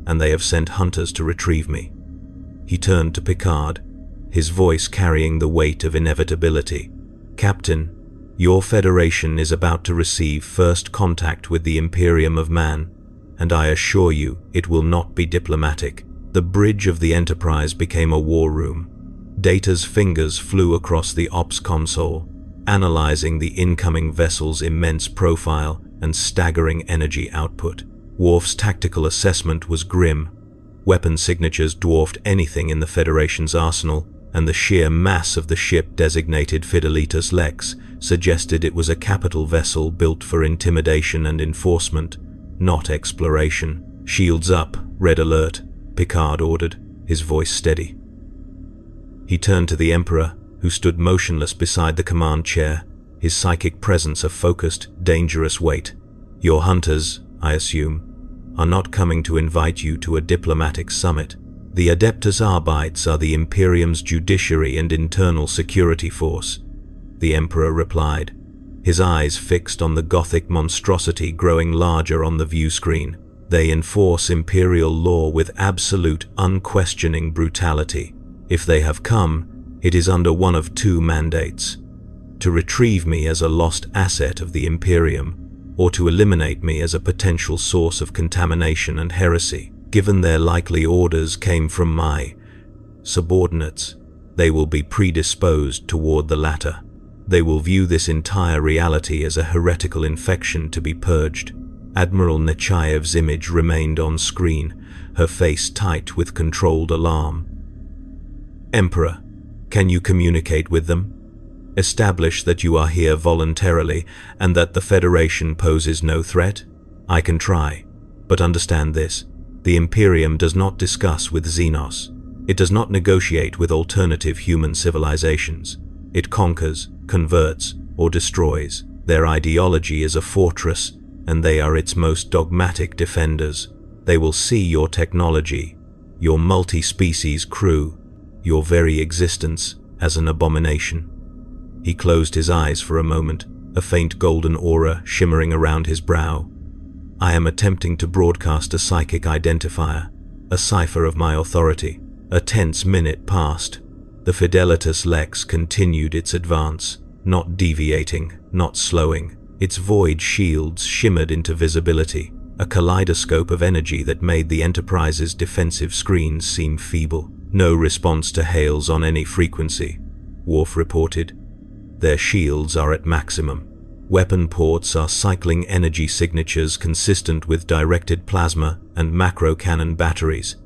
and they have sent hunters to retrieve me." He turned to Picard, his voice carrying the weight of inevitability. "Captain, your Federation is about to receive first contact with the Imperium of Man, and I assure you it will not be diplomatic." The bridge of the Enterprise became a war room. Data's fingers flew across the ops console, analyzing the incoming vessel's immense profile and staggering energy output. Worf's tactical assessment was grim. Weapon signatures dwarfed anything in the Federation's arsenal, and the sheer mass of the ship designated Fidelitas Lex suggested it was a capital vessel built for intimidation and enforcement, not exploration. "Shields up, red alert," Picard ordered, his voice steady. He turned to the Emperor, who stood motionless beside the command chair, his psychic presence a focused, dangerous weight. "Your hunters, I assume, are not coming to invite you to a diplomatic summit. The Adeptus Arbites are the Imperium's judiciary and internal security force," the Emperor replied, his eyes fixed on the Gothic monstrosity growing larger on the view screen. "They enforce Imperial law with absolute, unquestioning brutality. If they have come, it is under one of two mandates: to retrieve me as a lost asset of the Imperium, or to eliminate me as a potential source of contamination and heresy. Given their likely orders came from my subordinates, they will be predisposed toward the latter. They will view this entire reality as a heretical infection to be purged." Admiral Nechaev's image remained on screen, her face tight with controlled alarm. Emperor, can you communicate with them? Establish that you are here voluntarily and that the Federation poses no threat? I can try, but understand this. The Imperium does not discuss with Xenos. It does not negotiate with alternative human civilizations. It conquers, converts, or destroys. Their ideology is a fortress, and they are its most dogmatic defenders. They will see your technology, your multi-species crew, your very existence as an abomination. He closed his eyes for a moment, a faint golden aura shimmering around his brow. I am attempting to broadcast a psychic identifier, a cipher of my authority. A tense minute passed. The Fidelitas Lex continued its advance, not deviating, not slowing. Its void shields shimmered into visibility, a kaleidoscope of energy that made the Enterprise's defensive screens seem feeble. No response to hails on any frequency, Worf reported. Their shields are at maximum. Weapon ports are cycling energy signatures consistent with directed plasma and macro cannon batteries.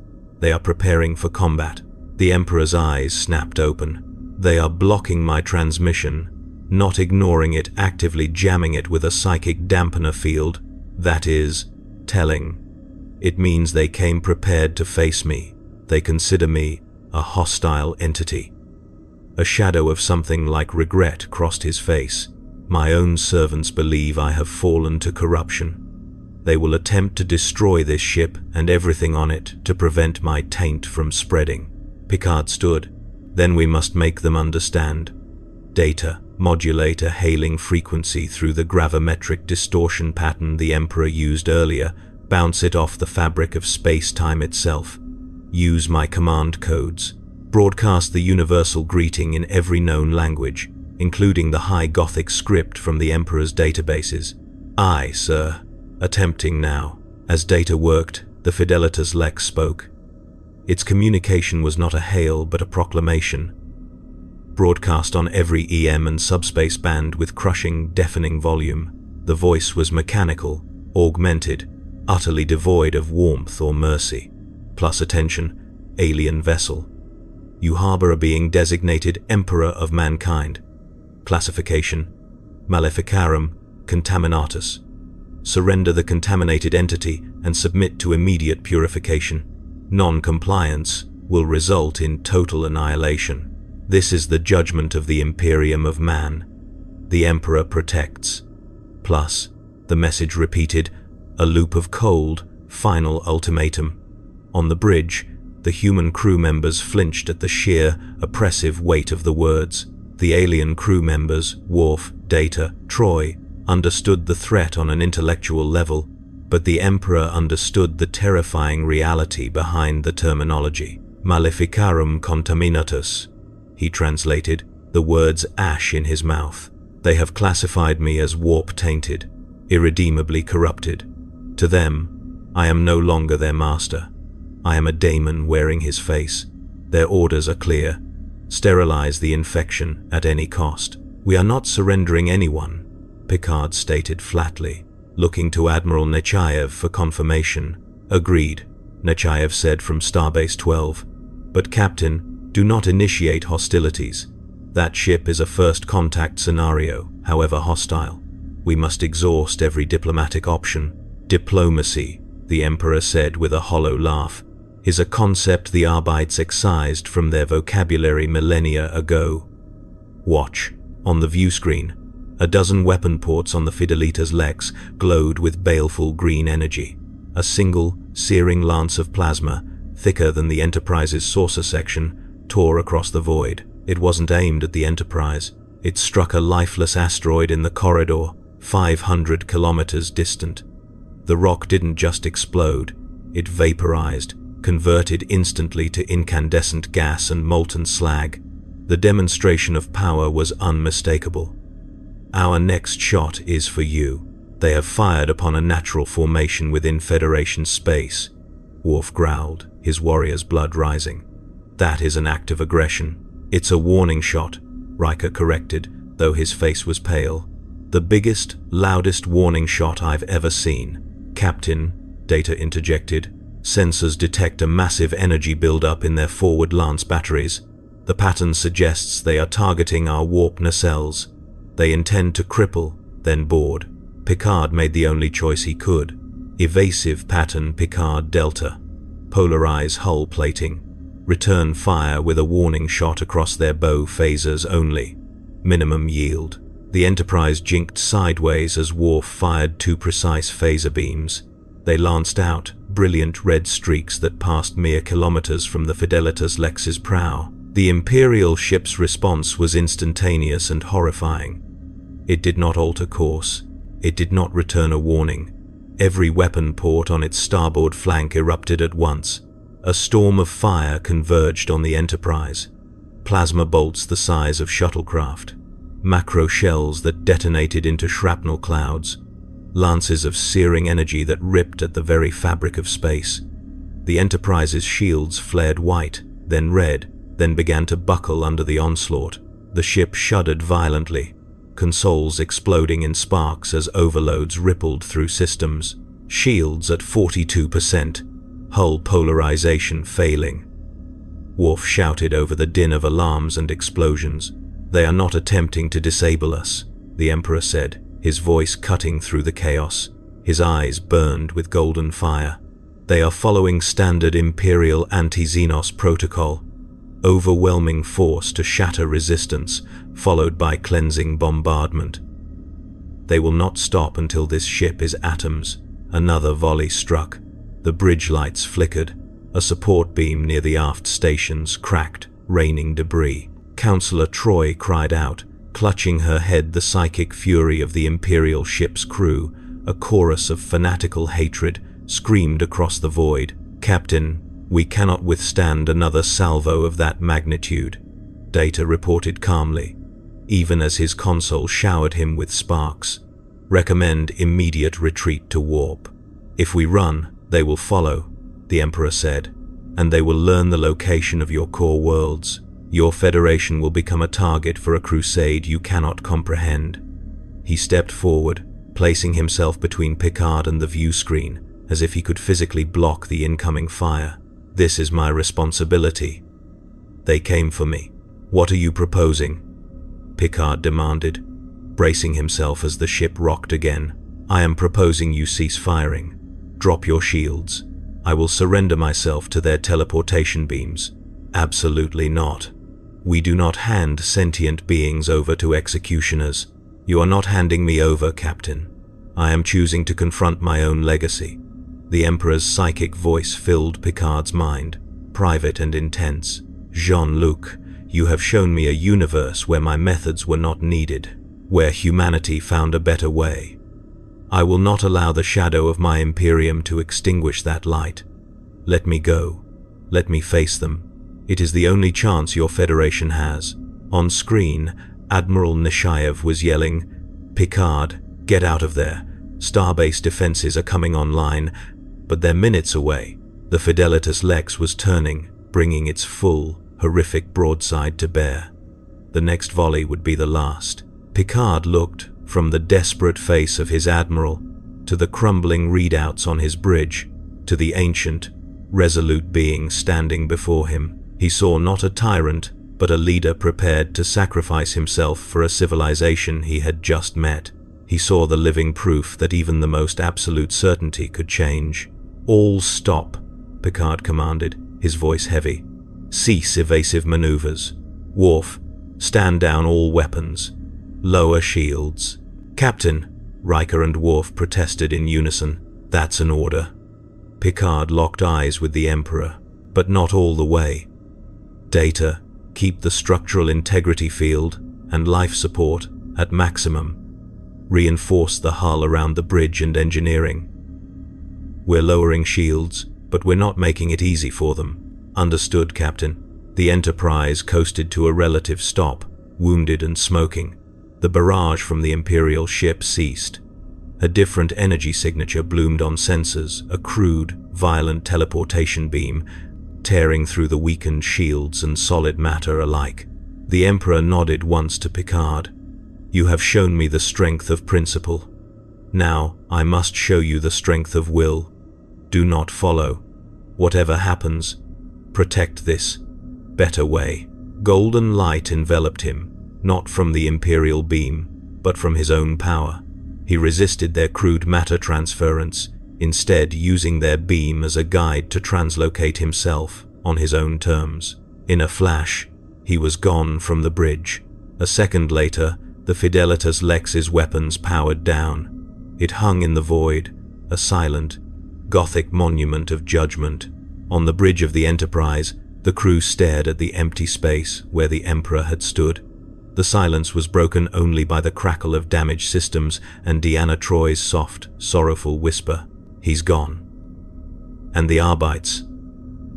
They are preparing for combat. The Emperor's eyes snapped open. They are blocking my transmission, not ignoring it, actively jamming it with a psychic dampener field. That is telling. It means they came prepared to face me. They consider me a hostile entity. A shadow of something like regret crossed his face. My own servants believe I have fallen to corruption. They will attempt to destroy this ship and everything on it to prevent my taint from spreading. Picard stood. Then we must make them understand. Data, modulate a hailing frequency through the gravimetric distortion pattern the Emperor used earlier, bounce it off the fabric of space-time itself. Use my command codes. Broadcast the universal greeting in every known language, including the High Gothic script from the Emperor's databases. Aye, sir. Attempting now. As data worked, the Fidelitas Lex spoke. Its communication was not a hail but a proclamation. Broadcast on every EM and subspace band with crushing, deafening volume. The voice was mechanical, augmented, utterly devoid of warmth or mercy. Plus attention, alien vessel. You harbor a being designated Emperor of Mankind. Classification, Maleficarum Contaminatus. Surrender the contaminated entity and submit to immediate purification. Non-compliance will result in total annihilation. This is the judgment of the Imperium of Man. The Emperor protects. Plus, the message repeated, a loop of cold, final ultimatum. On the bridge, the human crew members flinched at the sheer, oppressive weight of the words. The alien crew members, Worf, Data, Troy, understood the threat on an intellectual level, but the Emperor understood the terrifying reality behind the terminology. Maleficarum contaminatus, he translated, the words ash in his mouth. They have classified me as warp-tainted, irredeemably corrupted. To them, I am no longer their master. I am a daemon wearing his face. Their orders are clear. Sterilize the infection at any cost. We are not surrendering anyone, Picard stated flatly, looking to Admiral Nechaev for confirmation. Agreed, Nechaev said from Starbase 12. But Captain, do not initiate hostilities. That ship is a first contact scenario, however hostile. We must exhaust every diplomatic option. Diplomacy, the Emperor said with a hollow laugh, is a concept the Arbites excised from their vocabulary millennia ago. Watch. On the view screen, a dozen weapon ports on the Fidelitas Lex glowed with baleful green energy. A single, searing lance of plasma, thicker than the Enterprise's saucer section, tore across the void. It wasn't aimed at the Enterprise. It struck a lifeless asteroid in the corridor, 500 kilometers distant. The rock didn't just explode. It vaporized, converted instantly to incandescent gas and molten slag. The demonstration of power was unmistakable. Our next shot is for you. They have fired upon a natural formation within Federation space, Worf growled, his warrior's blood rising. That is an act of aggression. It's a warning shot, Riker corrected, though his face was pale. The biggest, loudest warning shot I've ever seen. Captain, Data interjected. Sensors detect a massive energy buildup in their forward lance batteries. The pattern suggests they are targeting our warp nacelles. They intend to cripple, then board. Picard made the only choice he could. Evasive pattern Picard Delta. Polarize hull plating. Return fire with a warning shot across their bow phasers only. Minimum yield. The Enterprise jinked sideways as Worf fired 2 precise phaser beams. They lanced out, brilliant red streaks that passed mere kilometers from the Fidelitas Lex's prow. The Imperial ship's response was instantaneous and horrifying. It did not alter course. It did not return a warning. Every weapon port on its starboard flank erupted at once. A storm of fire converged on the Enterprise. Plasma bolts the size of shuttlecraft. Macro shells that detonated into shrapnel clouds. Lances of searing energy that ripped at the very fabric of space. The Enterprise's shields flared white, then red, then began to buckle under the onslaught. The ship shuddered violently, consoles exploding in sparks as overloads rippled through systems. Shields at 42%, hull polarization failing. Worf shouted over the din of alarms and explosions. "They are not attempting to disable us," the Emperor said, his voice cutting through the chaos. His eyes burned with golden fire. "They are following standard Imperial anti-Xenos protocol. Overwhelming force to shatter resistance, followed by cleansing bombardment. They will not stop until this ship is atoms." Another volley struck. The bridge lights flickered. A support beam near the aft stations cracked, raining debris. Counselor Troy cried out, clutching her head the psychic fury of the Imperial ship's crew. A chorus of fanatical hatred screamed across the void. "Captain, we cannot withstand another salvo of that magnitude," Data reported calmly, even as his console showered him with sparks. "Recommend immediate retreat to warp. If we run, they will follow," the Emperor said, "and they will learn the location of your core worlds. Your Federation will become a target for a crusade you cannot comprehend." He stepped forward, placing himself between Picard and the view screen, as if he could physically block the incoming fire. "This is my responsibility. They came for me. What are you proposing?" Picard demanded, bracing himself as the ship rocked again. "I am proposing you cease firing. Drop your shields. I will surrender myself to their teleportation beams." "Absolutely not. We do not hand sentient beings over to executioners. You are not handing me over, Captain. I am choosing to confront my own legacy." The Emperor's psychic voice filled Picard's mind, private and intense. "Jean-Luc, you have shown me a universe where my methods were not needed, where humanity found a better way. I will not allow the shadow of my Imperium to extinguish that light. Let me go. Let me face them. It is the only chance your Federation has." On screen, Admiral Nishayev was yelling, "Picard, get out of there. Starbase defenses are coming online." But they're minutes away. The Fidelitas Lex was turning, bringing its full, horrific broadside to bear. The next volley would be the last. Picard looked from the desperate face of his admiral to the crumbling readouts on his bridge, to the ancient, resolute being standing before him. He saw not a tyrant, but a leader prepared to sacrifice himself for a civilization he had just met. He saw the living proof that even the most absolute certainty could change. "All stop," Picard commanded, his voice heavy. "Cease evasive maneuvers. Worf, stand down all weapons. Lower shields." "Captain," Riker and Worf protested in unison. "That's an order." Picard locked eyes with the Emperor, but not all the way. "Data, keep the structural integrity field and life support at maximum. Reinforce the hull around the bridge and engineering. We're lowering shields, but we're not making it easy for them." "Understood, Captain." The Enterprise coasted to a relative stop, wounded and smoking. The barrage from the Imperial ship ceased. A different energy signature bloomed on sensors, a crude, violent teleportation beam, tearing through the weakened shields and solid matter alike. The Emperor nodded once to Picard. "You have shown me the strength of principle. Now I must show you the strength of will. Do not follow. Whatever happens, protect this better way." Golden light enveloped him, not from the Imperial beam, but from his own power. He resisted their crude matter transference, instead using their beam as a guide to translocate himself on his own terms. In a flash, he was gone from the bridge. A second later, the Fidelitas Lex's weapons powered down. It hung in the void, a silent, Gothic monument of judgment. On the bridge of the Enterprise, the crew stared at the empty space where the Emperor had stood. The silence was broken only by the crackle of damaged systems and Deanna Troy's soft, sorrowful whisper, "He's gone." And the Arbites.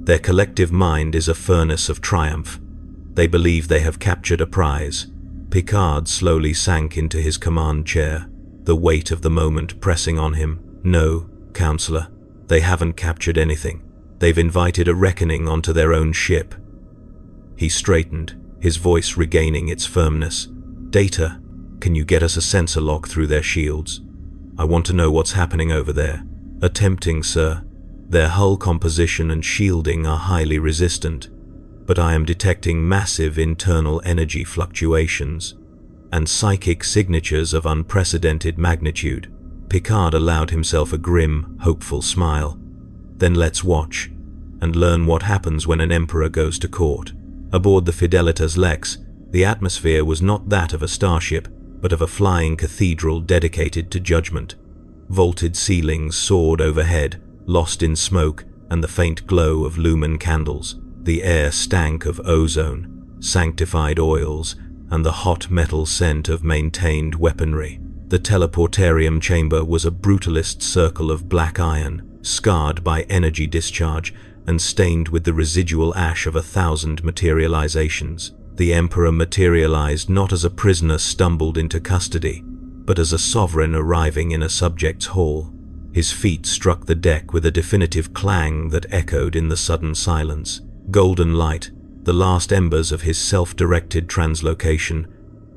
Their collective mind is a furnace of triumph. They believe they have captured a prize. Picard slowly sank into his command chair, the weight of the moment pressing on him. "No, Counselor, they haven't captured anything. They've invited a reckoning onto their own ship." He straightened, his voice regaining its firmness. "Data, can you get us a sensor lock through their shields? I want to know what's happening over there." "Attempting, sir. Their hull composition and shielding are highly resistant, but I am detecting massive internal energy fluctuations and psychic signatures of unprecedented magnitude." Picard allowed himself a grim, hopeful smile. "Then let's watch and learn what happens when an emperor goes to court." Aboard the Fidelitas Lex, the atmosphere was not that of a starship, but of a flying cathedral dedicated to judgment. Vaulted ceilings soared overhead, lost in smoke and the faint glow of lumen candles. The air stank of ozone, sanctified oils, and the hot metal scent of maintained weaponry. The teleportarium chamber was a brutalist circle of black iron, scarred by energy discharge and stained with the residual ash of 1,000 materializations. The Emperor materialized not as a prisoner stumbled into custody, but as a sovereign arriving in a subject's hall. His feet struck the deck with a definitive clang that echoed in the sudden silence. Golden light, the last embers of his self-directed translocation,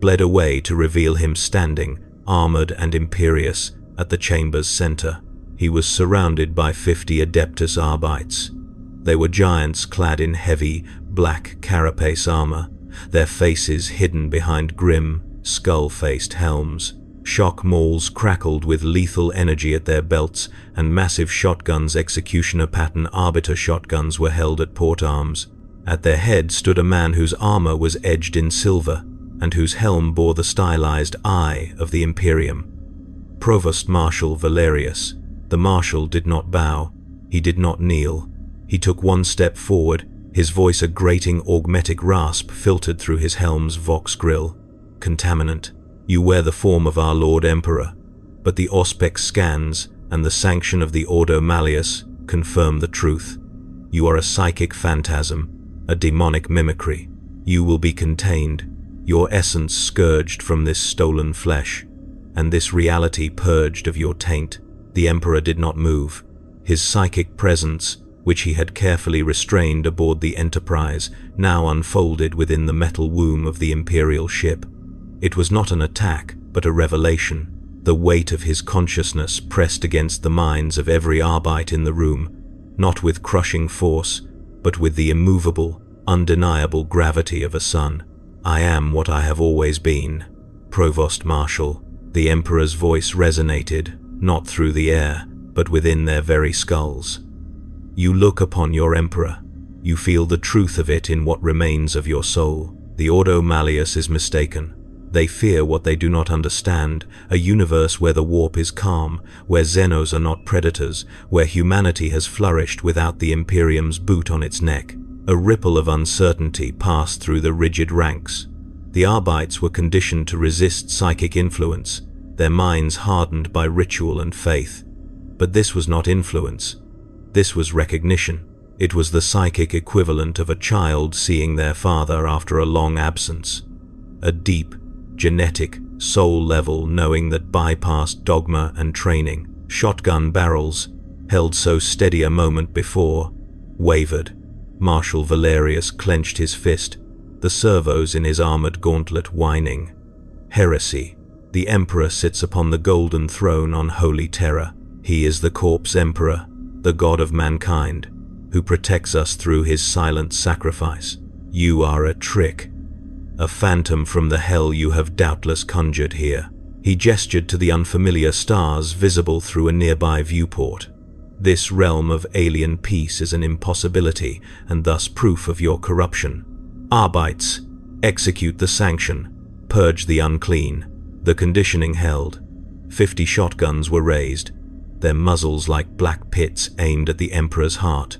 bled away to reveal him standing, armored and imperious, at the chamber's center. He was surrounded by 50 Adeptus Arbites. They were giants clad in heavy, black carapace armor, their faces hidden behind grim, skull-faced helms. Shock mauls crackled with lethal energy at their belts, and massive shotguns, executioner-pattern arbiter shotguns, were held at port arms. At their head stood a man whose armor was edged in silver, and whose helm bore the stylized eye of the Imperium. Provost Marshal Valerius. The Marshal did not bow. He did not kneel. He took one step forward, his voice a grating augmetic rasp filtered through his helm's vox grill. "Contaminant. You wear the form of our Lord Emperor, but the Auspex scans and the sanction of the Ordo Malleus confirm the truth. You are a psychic phantasm, a demonic mimicry. You will be contained, your essence scourged from this stolen flesh, and this reality purged of your taint." The Emperor did not move. His psychic presence, which he had carefully restrained aboard the Enterprise, now unfolded within the metal womb of the Imperial ship. It was not an attack, but a revelation. The weight of his consciousness pressed against the minds of every Arbite in the room, not with crushing force, but with the immovable, undeniable gravity of a sun. "I am what I have always been, Provost Marshal." The Emperor's voice resonated, not through the air, but within their very skulls. "You look upon your Emperor. You feel the truth of it in what remains of your soul. The Ordo Malleus is mistaken. They fear what they do not understand, a universe where the warp is calm, where Xenos are not predators, where humanity has flourished without the Imperium's boot on its neck." A ripple of uncertainty passed through the rigid ranks. The Arbites were conditioned to resist psychic influence, their minds hardened by ritual and faith. But this was not influence. This was recognition. It was the psychic equivalent of a child seeing their father after a long absence. A deep, genetic, soul-level knowing that bypassed dogma and training. Shotgun barrels, held so steady a moment before, wavered. Marshal Valerius clenched his fist, the servos in his armored gauntlet whining. Heresy. The Emperor sits upon the golden throne on holy terror. He is the Corpse Emperor, the god of mankind, who protects us through his silent sacrifice. You are a trick, a phantom from the hell you have doubtless conjured here. He gestured to the unfamiliar stars visible through a nearby viewport. This realm of alien peace is an impossibility, and thus proof of your corruption. Arbites, execute the sanction, purge the unclean. The conditioning held. 50 shotguns were raised, their muzzles like black pits aimed at the Emperor's heart.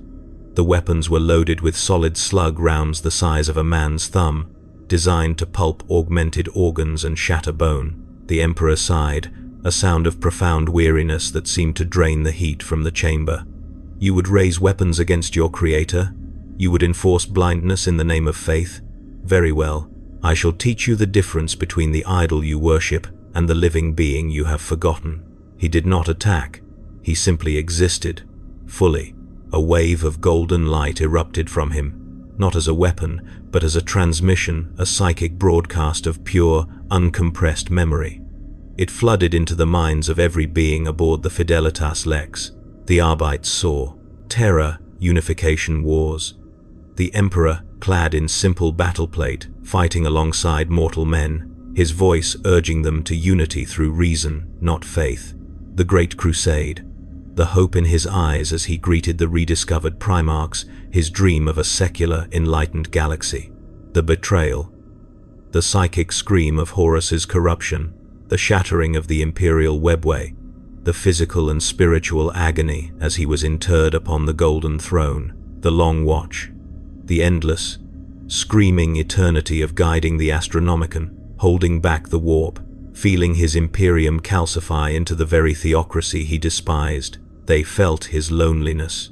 The weapons were loaded with solid slug rounds the size of a man's thumb, designed to pulp augmented organs and shatter bone. The Emperor sighed, a sound of profound weariness that seemed to drain the heat from the chamber. You would raise weapons against your creator? You would enforce blindness in the name of faith? Very well. I shall teach you the difference between the idol you worship and the living being you have forgotten. He did not attack. He simply existed, fully. A wave of golden light erupted from him, not as a weapon, but as a transmission, a psychic broadcast of pure, uncompressed memory. It flooded into the minds of every being aboard the Fidelitas Lex. The Arbites saw terror, unification wars. The Emperor, clad in simple battle plate, fighting alongside mortal men, his voice urging them to unity through reason, not faith. The Great Crusade. The hope in his eyes as he greeted the rediscovered Primarchs, his dream of a secular, enlightened galaxy. The betrayal. The psychic scream of Horus's corruption, the shattering of the Imperial webway, the physical and spiritual agony as he was interred upon the golden throne, the long watch, the endless, screaming eternity of guiding the Astronomicon, holding back the warp, feeling his Imperium calcify into the very theocracy he despised. They felt his loneliness,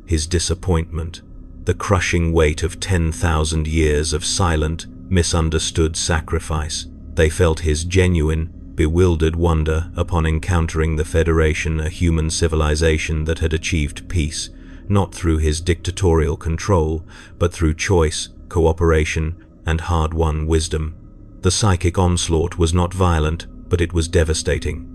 his disappointment, the crushing weight of 10,000 years of silent, misunderstood sacrifice. They felt his genuine, bewildered wonder upon encountering the Federation, a human civilization that had achieved peace, not through his dictatorial control, but through choice, cooperation, and hard-won wisdom. The psychic onslaught was not violent, but it was devastating.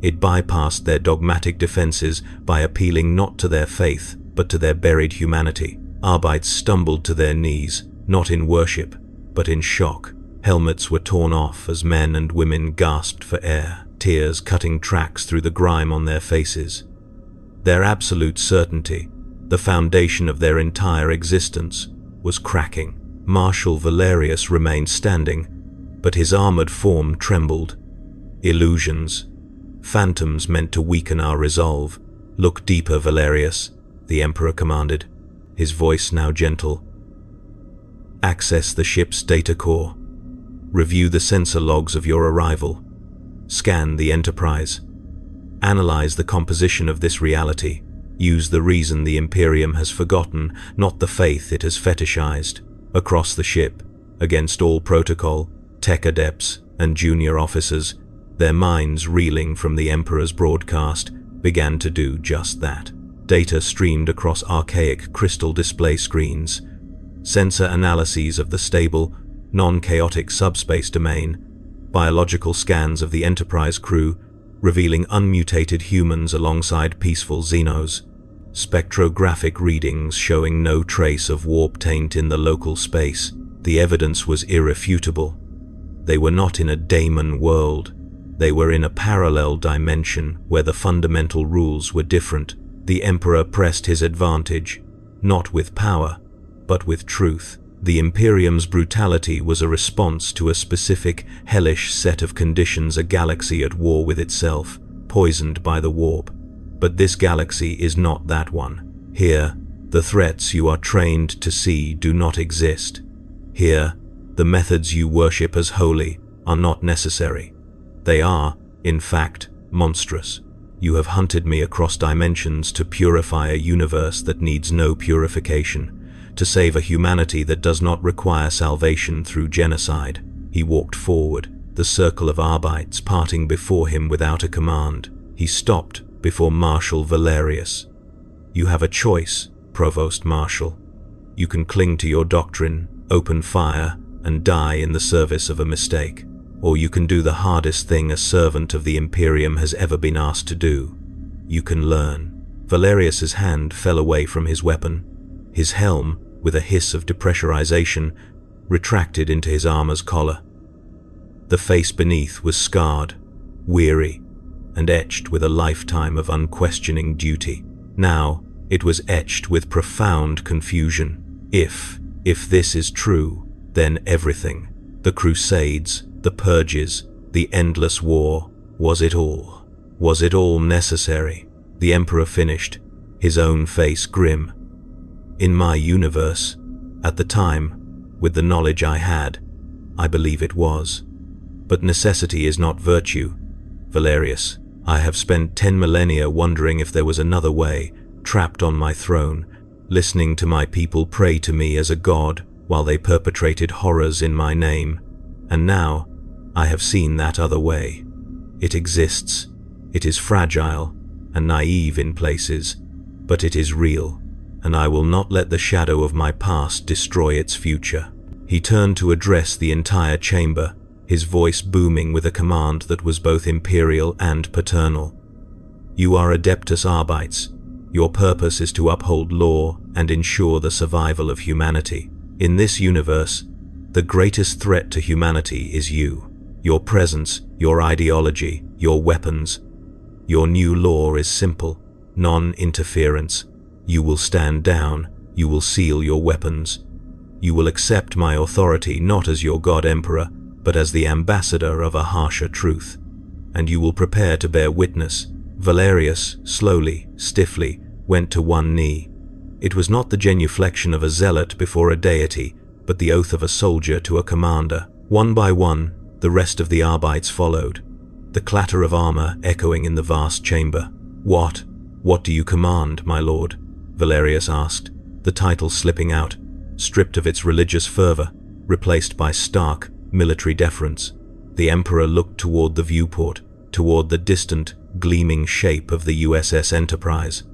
It bypassed their dogmatic defenses by appealing not to their faith, but to their buried humanity. Arbites stumbled to their knees, not in worship, but in shock. Helmets were torn off as men and women gasped for air, tears cutting tracks through the grime on their faces. Their absolute certainty, the foundation of their entire existence, was cracking. Marshal Valerius remained standing, but his armored form trembled. Illusions. Phantoms meant to weaken our resolve. Look deeper, Valerius, the Emperor commanded, his voice now gentle. Access the ship's data core. Review the sensor logs of your arrival. Scan the Enterprise. Analyze the composition of this reality. Use the reason the Imperium has forgotten, not the faith it has fetishized. Across the ship, against all protocol, tech adepts and junior officers, their minds reeling from the Emperor's broadcast, began to do just that. Data streamed across archaic crystal display screens. Sensor analyses of the stable, non-chaotic subspace domain, biological scans of the Enterprise crew, revealing unmutated humans alongside peaceful Xenos, spectrographic readings showing no trace of warp taint in the local space. The evidence was irrefutable. They were not in a daemon world. They were in a parallel dimension where the fundamental rules were different. The Emperor pressed his advantage, not with power, but with truth. The Imperium's brutality was a response to a specific, hellish set of conditions, a galaxy at war with itself, poisoned by the warp. But this galaxy is not that one. Here, the threats you are trained to see do not exist. Here, the methods you worship as holy are not necessary. They are, in fact, monstrous. You have hunted me across dimensions to purify a universe that needs no purification, to save a humanity that does not require salvation through genocide. He walked forward, the circle of Arbites parting before him without a command. He stopped before Marshal Valerius. You have a choice, Provost Marshal. You can cling to your doctrine, open fire, and die in the service of a mistake. or you can do the hardest thing a servant of the Imperium has ever been asked to do. You can learn. Valerius's hand fell away from his weapon. His helm, with a hiss of depressurization, retracted into his armor's collar. The face beneath was scarred, weary, and etched with a lifetime of unquestioning duty. Now, it was etched with profound confusion. If this is true, then everything, the Crusades, the purges, the endless war, was it all? Was it all necessary? The Emperor finished, his own face grim. In my universe, at the time, with the knowledge I had, I believe it was. But necessity is not virtue. Valerius, I have spent 10 millennia wondering if there was another way, trapped on my throne, listening to my people pray to me as a god while they perpetrated horrors in my name. And now, I have seen that other way. It exists. It is fragile and naive in places, but it is real, and I will not let the shadow of my past destroy its future. He turned to address the entire chamber, his voice booming with a command that was both imperial and paternal. You are Adeptus Arbites. Your purpose is to uphold law and ensure the survival of humanity. In this universe, the greatest threat to humanity is you. Your presence, your ideology, your weapons. Your new law is simple: non-interference. You will stand down, you will seal your weapons. You will accept my authority not as your God Emperor, but as the ambassador of a harsher truth. And you will prepare to bear witness. Valerius, slowly, stiffly, went to one knee. It was not the genuflection of a zealot before a deity, but the oath of a soldier to a commander. One by one, the rest of the Arbites followed, the clatter of armor echoing in the vast chamber. What do you command, my lord? Valerius asked, the title slipping out, stripped of its religious fervor, replaced by stark, military deference. The Emperor looked toward the viewport, toward the distant, gleaming shape of the USS Enterprise.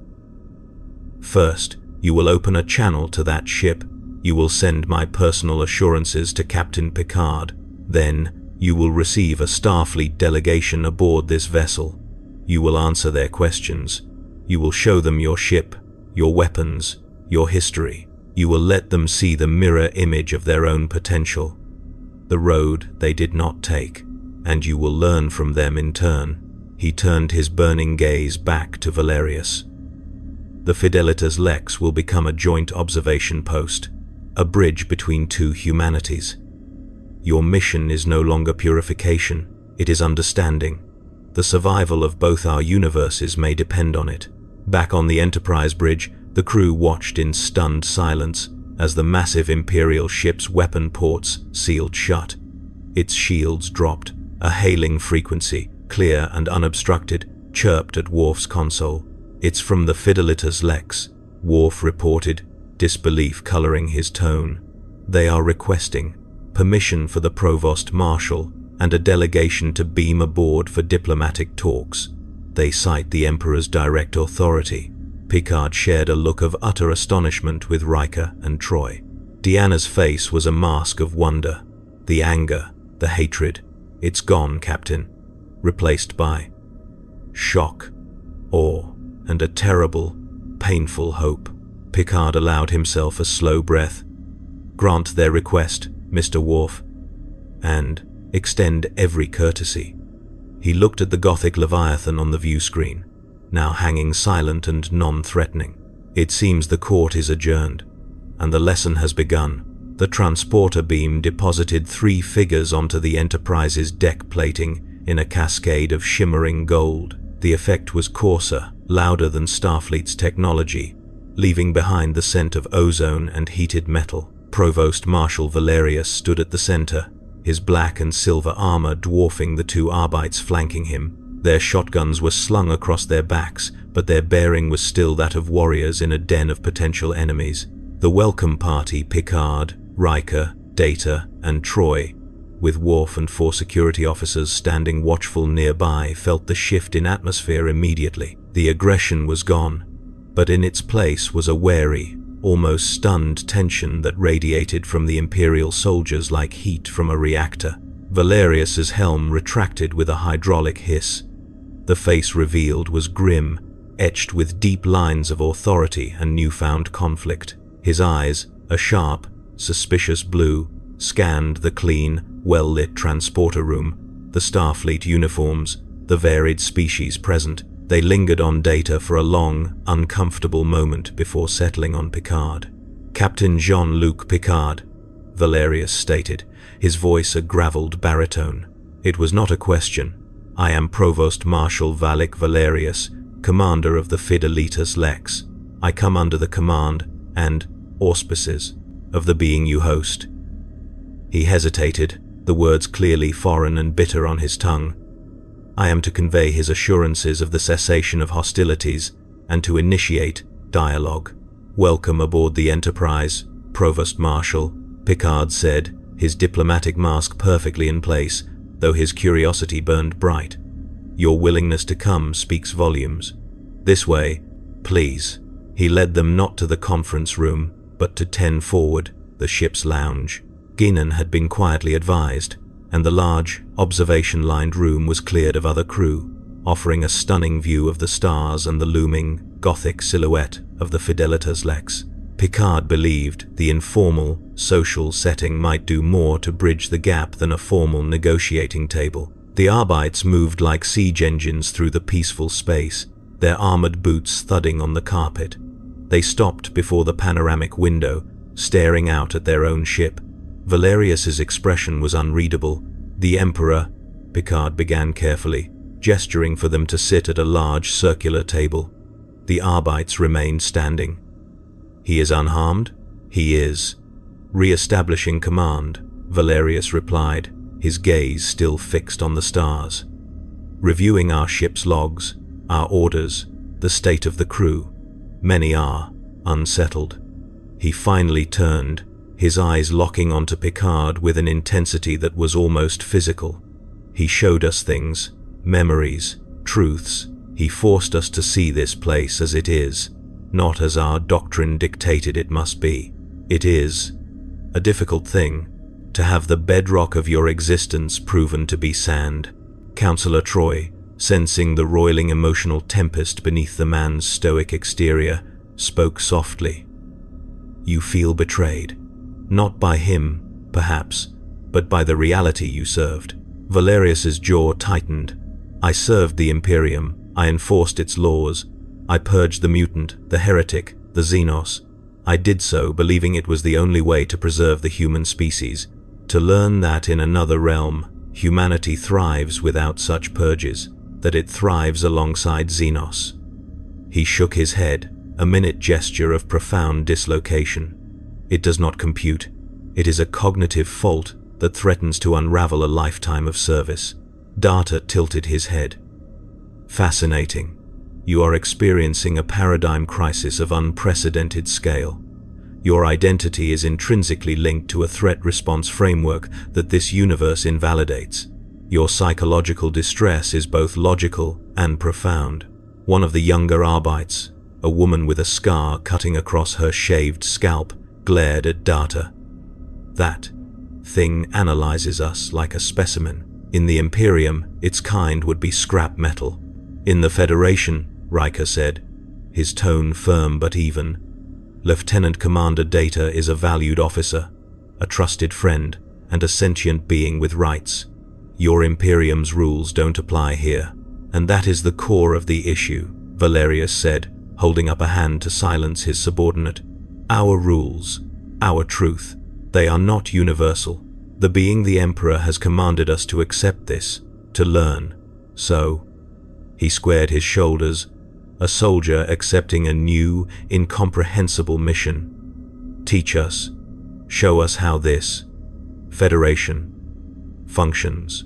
First, you will open a channel to that ship. You will send my personal assurances to Captain Picard. Then, you will receive a Starfleet delegation aboard this vessel. You will answer their questions. You will show them your ship, your weapons, your history. You will let them see the mirror image of their own potential, the road they did not take, and you will learn from them in turn. He turned his burning gaze back to Valerius. The Fidelitas Lex will become a joint observation post, a bridge between two humanities. Your mission is no longer purification, it is understanding. The survival of both our universes may depend on it. Back on the Enterprise bridge, the crew watched in stunned silence as the massive Imperial ship's weapon ports sealed shut. Its shields dropped. A hailing frequency, clear and unobstructed, chirped at Worf's console. It's from the Fidelitas Lex, Worf reported, disbelief coloring his tone. They are requesting permission for the Provost Marshal and a delegation to beam aboard for diplomatic talks. They cite the Emperor's direct authority. Picard shared a look of utter astonishment with Riker and Troy. Deanna's face was a mask of wonder. The anger, the hatred, it's gone, Captain. Replaced by shock, awe, and a terrible, painful hope. Picard allowed himself a slow breath. Grant their request, Mr. Worf, and extend every courtesy. He looked at the Gothic Leviathan on the view screen, now hanging silent and non-threatening. It seems the court is adjourned, and the lesson has begun. The transporter beam deposited 3 figures onto the Enterprise's deck plating in a cascade of shimmering gold. The effect was coarser, louder than Starfleet's technology, leaving behind the scent of ozone and heated metal. Provost Marshal Valerius stood at the center, his black and silver armor dwarfing the 2 Arbites flanking him. Their shotguns were slung across their backs, but their bearing was still that of warriors in a den of potential enemies. The welcome party, Picard, Riker, Data, and Troy, with Worf and 4 security officers standing watchful nearby, felt the shift in atmosphere immediately. The aggression was gone, but in its place was a wary, almost stunned tension that radiated from the Imperial soldiers like heat from a reactor. Valerius's helm retracted with a hydraulic hiss. The face revealed was grim, etched with deep lines of authority and newfound conflict. His eyes, a sharp, suspicious blue, scanned the clean, well-lit transporter room, the Starfleet uniforms, the varied species present. They lingered on Data for a long, uncomfortable moment before settling on Picard. "Captain Jean-Luc Picard," Valerius stated, his voice a graveled baritone. "It was not a question. I am Provost Marshal Valik Valerius, commander of the Fidelitas Lex. I come under the command and auspices of the being you host." He hesitated, the words clearly foreign and bitter on his tongue. "I am to convey his assurances of the cessation of hostilities and to initiate dialogue. Welcome aboard the Enterprise, Provost Marshal," Picard said, his diplomatic mask perfectly in place, though his curiosity burned bright. "Your willingness to come speaks volumes. This way, please." He led them not to the conference room, but to 10 forward, the ship's lounge. Guinan had been quietly advised, and the large, observation-lined room was cleared of other crew, offering a stunning view of the stars and the looming, Gothic silhouette of the Fidelitas Lex. Picard believed the informal, social setting might do more to bridge the gap than a formal negotiating table. The Arbites moved like siege engines through the peaceful space, their armored boots thudding on the carpet. They stopped before the panoramic window, staring out at their own ship. Valerius's expression was unreadable. "The Emperor," Picard began carefully, gesturing for them to sit at a large circular table. The Arbites remained standing. "He is unharmed?" "He is." "Re-establishing command," Valerius replied, his gaze still fixed on the stars. "Reviewing our ship's logs, our orders, the state of the crew. Many are unsettled." He finally turned, his eyes locking onto Picard with an intensity that was almost physical. "He showed us things, memories, truths. He forced us to see this place as it is, not as our doctrine dictated it must be. It is a difficult thing, to have the bedrock of your existence proven to be sand." Counselor Troy, sensing the roiling emotional tempest beneath the man's stoic exterior, spoke softly. "You feel betrayed. Not by him, perhaps, but by the reality you served." Valerius's jaw tightened. "I served the Imperium. I enforced its laws. I purged the mutant, the heretic, the Xenos. I did so believing it was the only way to preserve the human species. To learn that in another realm, humanity thrives without such purges, that it thrives alongside Xenos." He shook his head, a minute gesture of profound dislocation. "It does not compute. It is a cognitive fault that threatens to unravel a lifetime of service." Data tilted his head. "Fascinating. You are experiencing a paradigm crisis of unprecedented scale. Your identity is intrinsically linked to a threat response framework that this universe invalidates. Your psychological distress is both logical and profound." One of the younger Arbites, a woman with a scar cutting across her shaved scalp, glared at Data. "That thing analyzes us like a specimen. In the Imperium, its kind would be scrap metal. In the Federation," Riker said, his tone firm but even, "Lieutenant Commander Data is a valued officer, a trusted friend, and a sentient being with rights. Your Imperium's rules don't apply here, and that is the core of the issue," Valerius said, holding up a hand to silence his subordinate. "Our rules, our truth, they are not universal. The being the Emperor has commanded us to accept this, to learn. So," he squared his shoulders, a soldier accepting a new, incomprehensible mission. "Teach us, show us how this Federation functions,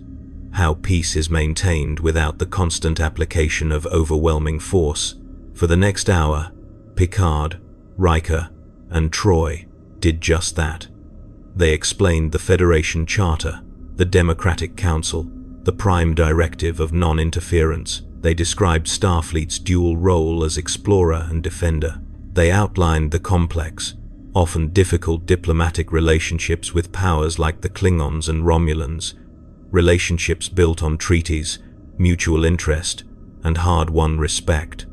how peace is maintained without the constant application of overwhelming force." For the next hour, Picard, Riker, and Troy did just that. They explained the Federation Charter, the Democratic Council, the Prime Directive of non-interference. They described Starfleet's dual role as explorer and defender. They outlined the complex, often difficult diplomatic relationships with powers like the Klingons and Romulans. relationships built on treaties, mutual interest, and hard-won respect,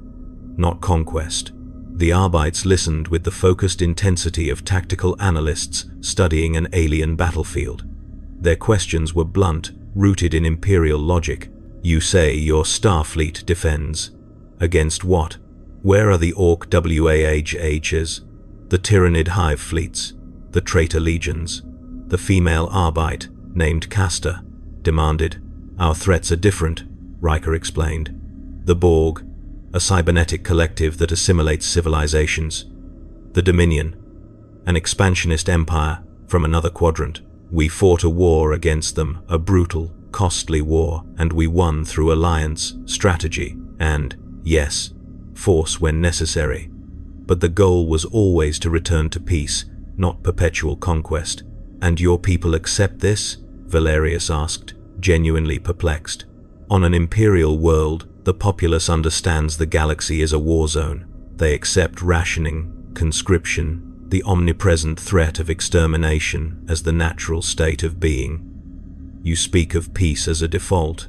not conquest. The Arbites listened with the focused intensity of tactical analysts studying an alien battlefield. Their questions were blunt, rooted in imperial logic. You say your Starfleet defends. Against what? Where are the Orc WAHHs, the Tyrannid hive fleets, the traitor legions? The female Arbite, named Castor, demanded. Our threats are different, Riker explained. The Borg, a cybernetic collective that assimilates civilizations. The Dominion, an expansionist empire from another quadrant. We fought a war against them, a brutal, costly war, and we won through alliance, strategy, and, yes, force when necessary. But the goal was always to return to peace, not perpetual conquest. And your people accept this? Valerius asked, genuinely perplexed. On an imperial world, the populace understands the galaxy is a war zone. They accept rationing, conscription, the omnipresent threat of extermination as the natural state of being. You speak of peace as a default.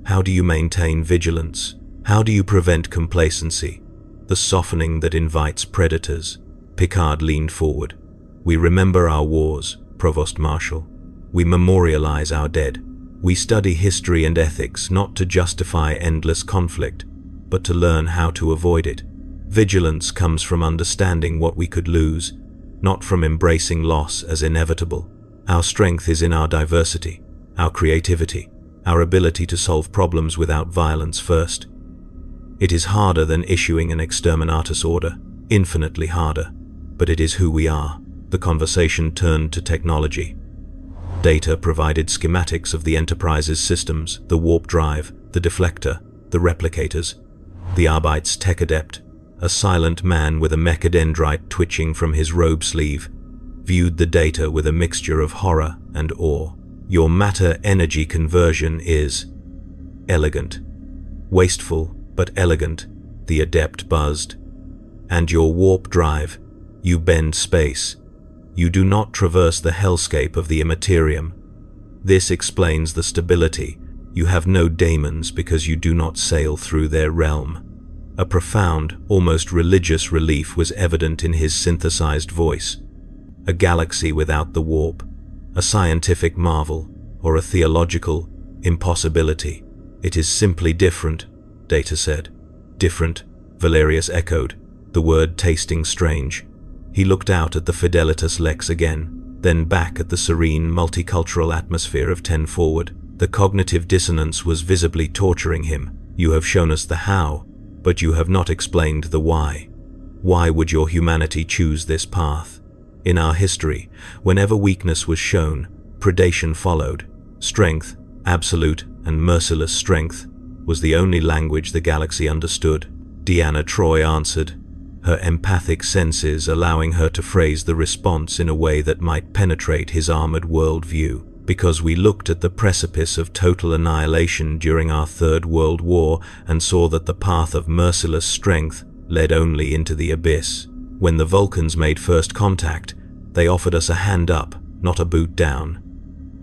How do you maintain vigilance? How do you prevent complacency, the softening that invites predators? Picard leaned forward. We remember our wars, Provost Marshal. We memorialize our dead. We study history and ethics not to justify endless conflict, but to learn how to avoid it. Vigilance comes from understanding what we could lose, not from embracing loss as inevitable. Our strength is in our diversity, our creativity, our ability to solve problems without violence first. It is harder than issuing an exterminatus order, infinitely harder, but it is who we are. The conversation turned to technology. Data provided schematics of the Enterprise's systems, the warp drive, the deflector, the replicators. The Arbite's tech adept, a silent man with a mechadendrite twitching from his robe sleeve, viewed the data with a mixture of horror and awe. Your matter-energy conversion is elegant. Wasteful, but elegant, the adept buzzed. And your warp drive, you bend space. You do not traverse the hellscape of the Imperium. This explains the stability. You have no daemons because you do not sail through their realm. A profound, almost religious relief was evident in his synthesized voice. A galaxy without the warp, a scientific marvel, or a theological impossibility. It is simply different, Data said. Different, Valerius echoed, the word tasting strange. He looked out at the Fidelitas Lex again, then back at the serene, multicultural atmosphere of 10 Forward. The cognitive dissonance was visibly torturing him. You have shown us the how, but you have not explained the why. Why would your humanity choose this path? In our history, whenever weakness was shown, predation followed. Strength, absolute and merciless strength, was the only language the galaxy understood. Deanna Troi answered, her empathic senses allowing her to phrase the response in a way that might penetrate his armored worldview. Because we looked at the precipice of total annihilation during our Third World War and saw that the path of merciless strength led only into the abyss. When the Vulcans made first contact, they offered us a hand up, not a boot down.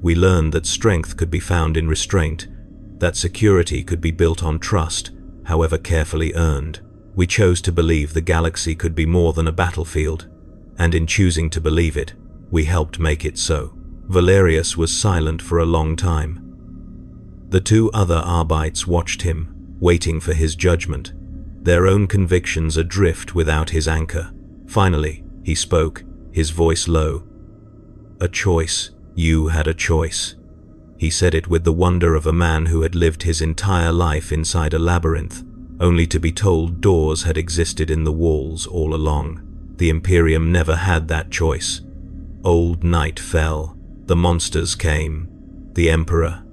We learned that strength could be found in restraint, that security could be built on trust, however carefully earned. We chose to believe the galaxy could be more than a battlefield, and in choosing to believe it, we helped make it so. Valerius was silent for a long time. The two other Arbites watched him, waiting for his judgment, their own convictions adrift without his anchor. Finally, he spoke, his voice low. A choice. You had a choice. He said it with the wonder of a man who had lived his entire life inside a labyrinth, only to be told doors had existed in the walls all along. The Imperium never had that choice. Old night fell. The monsters came. The Emperor.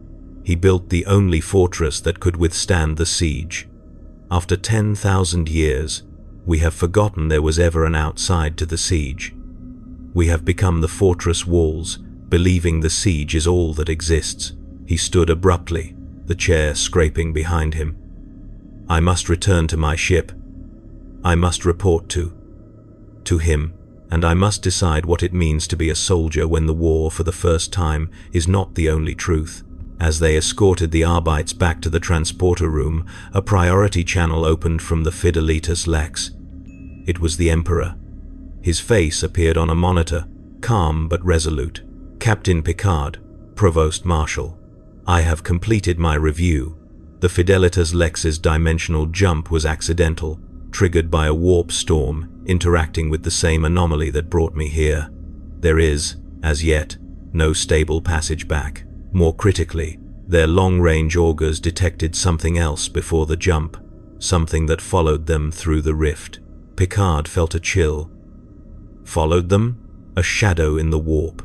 He built the only fortress that could withstand the siege. After 10,000 years, we have forgotten there was ever an outside to the siege. We have become the fortress walls, believing the siege is all that exists. He stood abruptly, the chair scraping behind him. I must return to my ship. I must report to him, and I must decide what it means to be a soldier when the war for the first time is not the only truth. As they escorted the Arbites back to the transporter room, a priority channel opened from the Fidelitas Lex. It was the Emperor. His face appeared on a monitor, calm but resolute. "Captain Picard, Provost Marshal, I have completed my review. The Fidelitas Lex's dimensional jump was accidental, triggered by a warp storm interacting with the same anomaly that brought me here. There is, as yet, no stable passage back. More critically, their long-range augers detected something else before the jump, something that followed them through the rift." Picard felt a chill. Followed them? A shadow in the warp.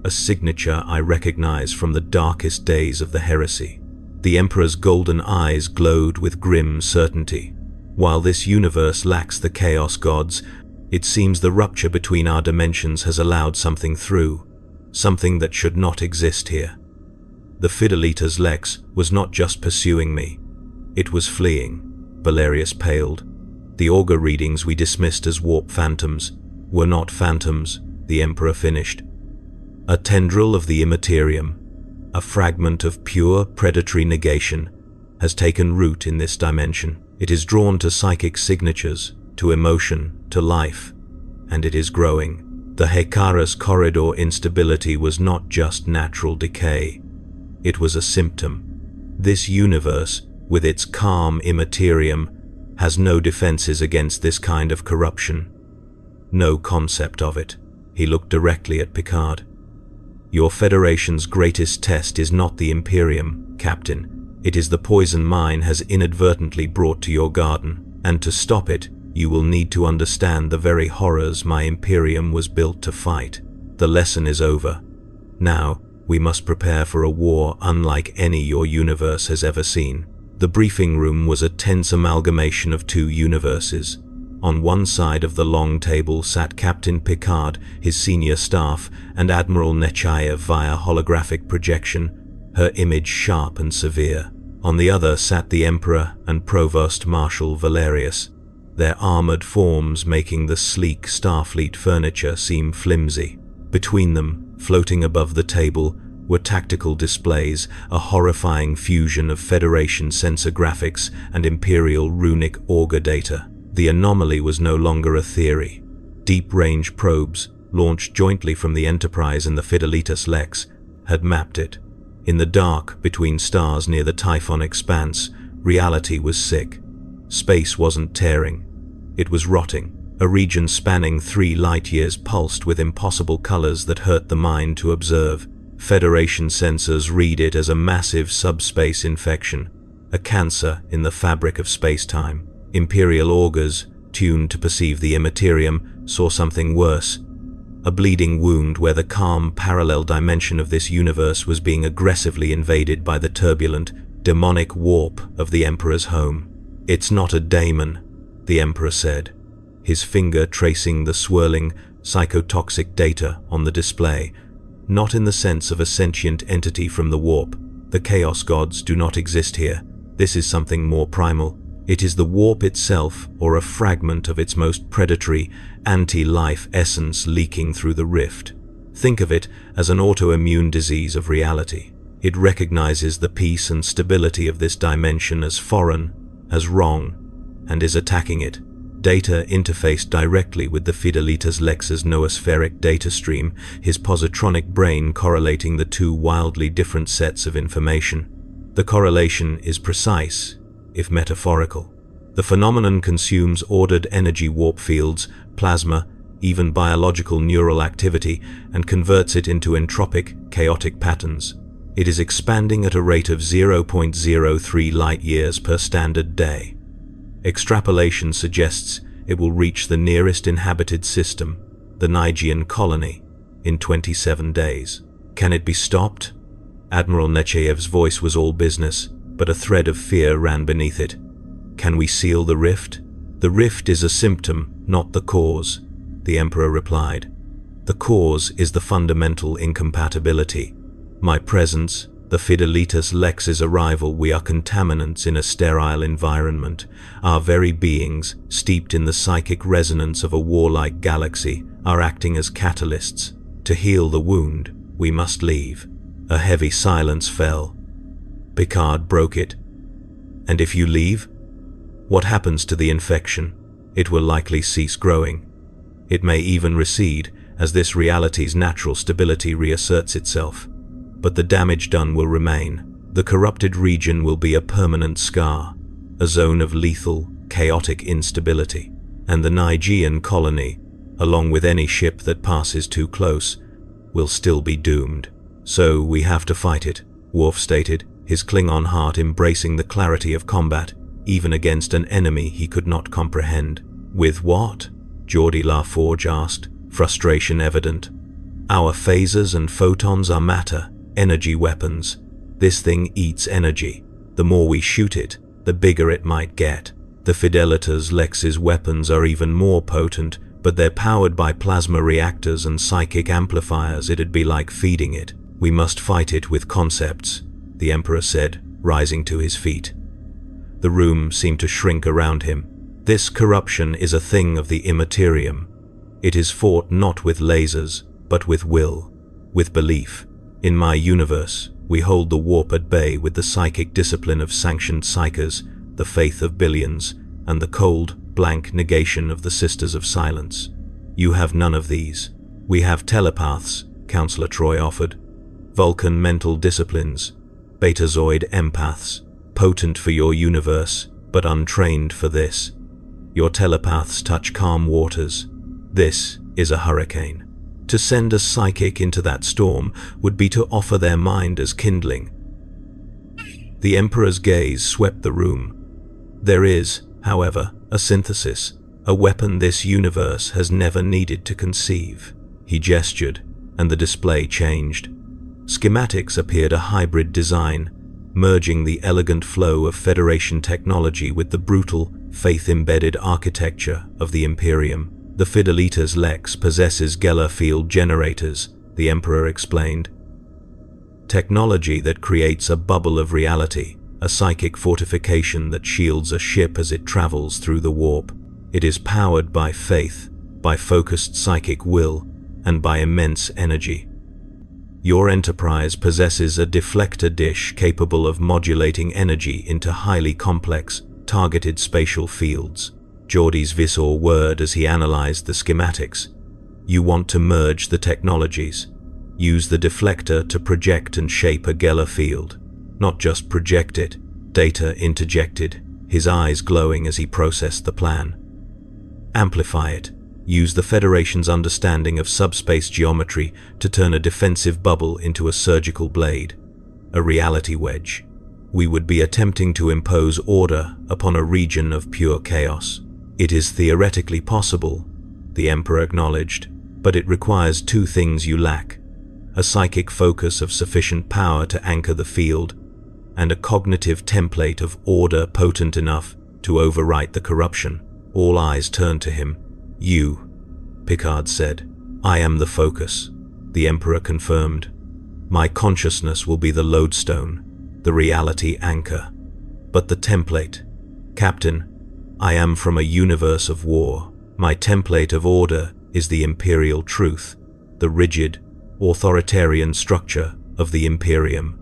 A signature I recognize from the darkest days of the heresy. The Emperor's golden eyes glowed with grim certainty. While this universe lacks the chaos gods, it seems the rupture between our dimensions has allowed something through, something that should not exist here. The Fidelitas Lex was not just pursuing me. It was fleeing. Valerius paled. The augur readings we dismissed as warp phantoms were not phantoms, the Emperor finished. A tendril of the immaterium, a fragment of pure predatory negation, has taken root in this dimension. It is drawn to psychic signatures, to emotion, to life, and it is growing. The Hekaris corridor instability was not just natural decay. It was a symptom. This universe, with its calm immaterium, has no defenses against this kind of corruption. No concept of it. He looked directly at Picard. "Your Federation's greatest test is not the Imperium, Captain. It is the poison mine has inadvertently brought to your garden, and to stop it, you will need to understand the very horrors my Imperium was built to fight. The lesson is over. Now, we must prepare for a war unlike any your universe has ever seen." The briefing room was a tense amalgamation of two universes. On one side of the long table sat Captain Picard, his senior staff, and Admiral Nechayev via holographic projection, her image sharp and severe. On the other sat the Emperor and Provost Marshal Valerius, their armored forms making the sleek Starfleet furniture seem flimsy. Between them, floating above the table, were tactical displays, a horrifying fusion of Federation sensor graphics and Imperial runic augur data. The anomaly was no longer a theory. Deep-range probes, launched jointly from the Enterprise and the Fidelitas Lex, had mapped it. In the dark between stars near the Typhon expanse, reality was sick. Space wasn't tearing. It was rotting. A region spanning 3 light-years pulsed with impossible colors that hurt the mind to observe. Federation sensors read it as a massive subspace infection, a cancer in the fabric of space-time. Imperial augurs, tuned to perceive the immaterium, saw something worse. A bleeding wound where the calm, parallel dimension of this universe was being aggressively invaded by the turbulent, demonic warp of the Emperor's home. "It's not a daemon," the Emperor said, his finger tracing the swirling, psychotoxic data on the display. "Not in the sense of a sentient entity from the warp. The Chaos Gods do not exist here. This is something more primal. It is the warp itself, or a fragment of its most predatory, anti-life essence leaking through the rift. Think of it as an autoimmune disease of reality. It recognizes the peace and stability of this dimension as foreign, as wrong, and is attacking it. Data interfaced directly with the Fidelitas Lex's noospheric data stream, his positronic brain correlating the two wildly different sets of information. The correlation is precise, if metaphorical. The phenomenon consumes ordered energy warp fields, plasma, even biological neural activity, and converts it into entropic, chaotic patterns. It is expanding at a rate of 0.03 light-years per standard day. Extrapolation suggests it will reach the nearest inhabited system, the Nigean colony, in 27 days. Can it be stopped? Admiral Nechayev's voice was all business, but a thread of fear ran beneath it. Can we seal the rift? The rift is a symptom, not the cause, the Emperor replied. The cause is the fundamental incompatibility. My presence, the Fidelitas Lex's arrival, we are contaminants in a sterile environment. Our very beings, steeped in the psychic resonance of a warlike galaxy, are acting as catalysts. To heal the wound, we must leave. A heavy silence fell. Picard broke it. And if you leave? What happens to the infection? It will likely cease growing. It may even recede as this reality's natural stability reasserts itself. But the damage done will remain. The corrupted region will be a permanent scar, a zone of lethal, chaotic instability. And the Nigean colony, along with any ship that passes too close, will still be doomed. So we have to fight it, Worf stated, his Klingon heart embracing the clarity of combat, even against an enemy he could not comprehend. With what? Geordi LaForge asked, frustration evident. Our phasers and photons are matter, energy weapons. This thing eats energy. The more we shoot it, the bigger it might get. The Fidelitas Lex's weapons are even more potent, but they're powered by plasma reactors and psychic amplifiers. It'd be like feeding it. We must fight it with concepts, the Emperor said, rising to his feet. The room seemed to shrink around him. This corruption is a thing of the immaterium. It is fought not with lasers, but with will, with belief. In my universe, we hold the warp at bay with the psychic discipline of sanctioned psychers, the faith of billions, and the cold, blank negation of the Sisters of Silence. You have none of these. We have telepaths, Counselor Troy offered. Vulcan mental disciplines, Betazoid empaths, potent for your universe, but untrained for this. Your telepaths touch calm waters. This is a hurricane. To send a psychic into that storm would be to offer their mind as kindling. The Emperor's gaze swept the room. There is, however, a synthesis, a weapon this universe has never needed to conceive. He gestured, and the display changed. Schematics appeared a hybrid design, merging the elegant flow of Federation technology with the brutal, faith-embedded architecture of the Imperium. The Fidelitas Lex possesses Geller field generators, the Emperor explained. Technology that creates a bubble of reality, a psychic fortification that shields a ship as it travels through the warp. It is powered by faith, by focused psychic will, and by immense energy. Your Enterprise possesses a deflector dish capable of modulating energy into highly complex, targeted spatial fields. Geordi's visor whirred as he analyzed the schematics. You want to merge the technologies. Use the deflector to project and shape a Geller field. Not just project it, data interjected, his eyes glowing as he processed the plan. Amplify it. Use the Federation's understanding of subspace geometry to turn a defensive bubble into a surgical blade, a reality wedge. We would be attempting to impose order upon a region of pure chaos. It is theoretically possible, the Emperor acknowledged, but it requires two things you lack: a psychic focus of sufficient power to anchor the field, and a cognitive template of order potent enough to overwrite the corruption. All eyes turned to him. You, Picard said. I am the focus, the Emperor confirmed. My consciousness will be the lodestone, the reality anchor. But the template, Captain, I am from a universe of war. My template of order is the imperial truth, the rigid, authoritarian structure of the Imperium.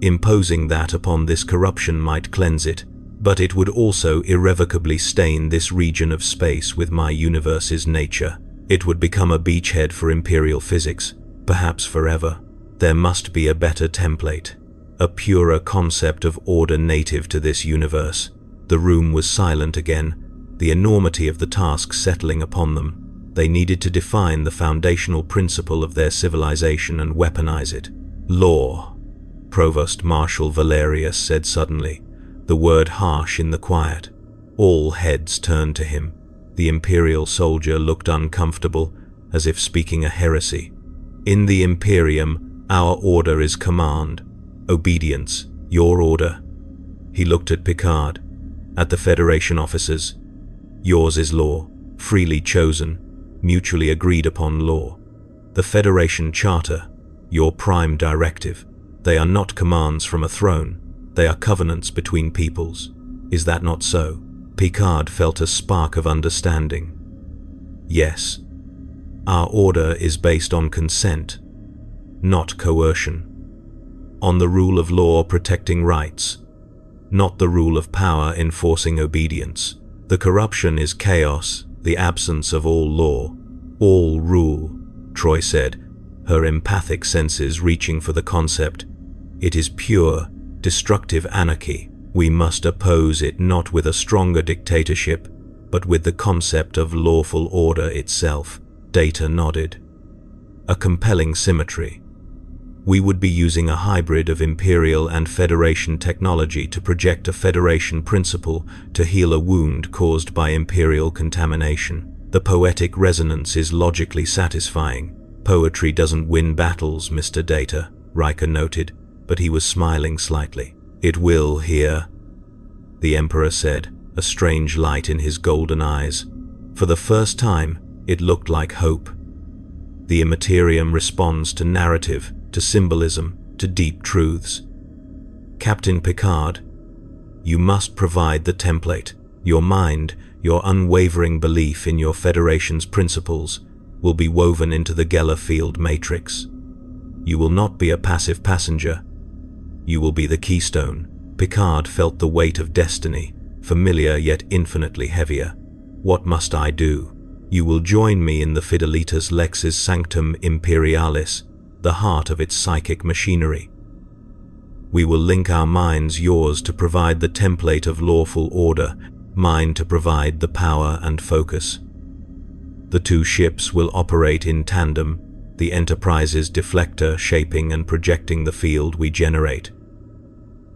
Imposing that upon this corruption might cleanse it, but it would also irrevocably stain this region of space with my universe's nature. It would become a beachhead for imperial physics, perhaps forever. There must be a better template, a purer concept of order native to this universe. The room was silent again, the enormity of the task settling upon them. They needed to define the foundational principle of their civilization and weaponize it. Law, Provost Marshal Valerius said suddenly, the word harsh in the quiet. All heads turned to him. The Imperial soldier looked uncomfortable, as if speaking a heresy. In the Imperium, our order is command, obedience, your order. He looked at Picard, at the Federation officers. Yours is law, freely chosen, mutually agreed upon law. The Federation Charter, your prime directive. They are not commands from a throne. They are covenants between peoples. Is that not so? Picard felt a spark of understanding. Yes. Our order is based on consent, not coercion. on the rule of law protecting rights, not the rule of power enforcing obedience. The corruption is chaos, the absence of all law, all rule, Troy said, her empathic senses reaching for the concept. It is pure, destructive anarchy. We must oppose it not with a stronger dictatorship, but with the concept of lawful order itself. Data nodded. A compelling symmetry. We would be using a hybrid of Imperial and Federation technology to project a Federation principle to heal a wound caused by Imperial contamination. The poetic resonance is logically satisfying. Poetry doesn't win battles, Mr. Data, Riker noted, but he was smiling slightly. It will here, the Emperor said, a strange light in his golden eyes. For the first time, it looked like hope. The Immaterium responds to narrative, to symbolism, to deep truths. Captain Picard, you must provide the template. Your mind, your unwavering belief in your Federation's principles, will be woven into the Geller field matrix. You will not be a passive passenger. You will be the keystone. Picard felt the weight of destiny, familiar yet infinitely heavier. What must I do? You will join me in the Fidelitas Lex's Sanctum Imperialis, the heart of its psychic machinery. We will link our minds, yours to provide the template of lawful order, mine to provide the power and focus. The two ships will operate in tandem, the Enterprise's deflector shaping and projecting the field we generate.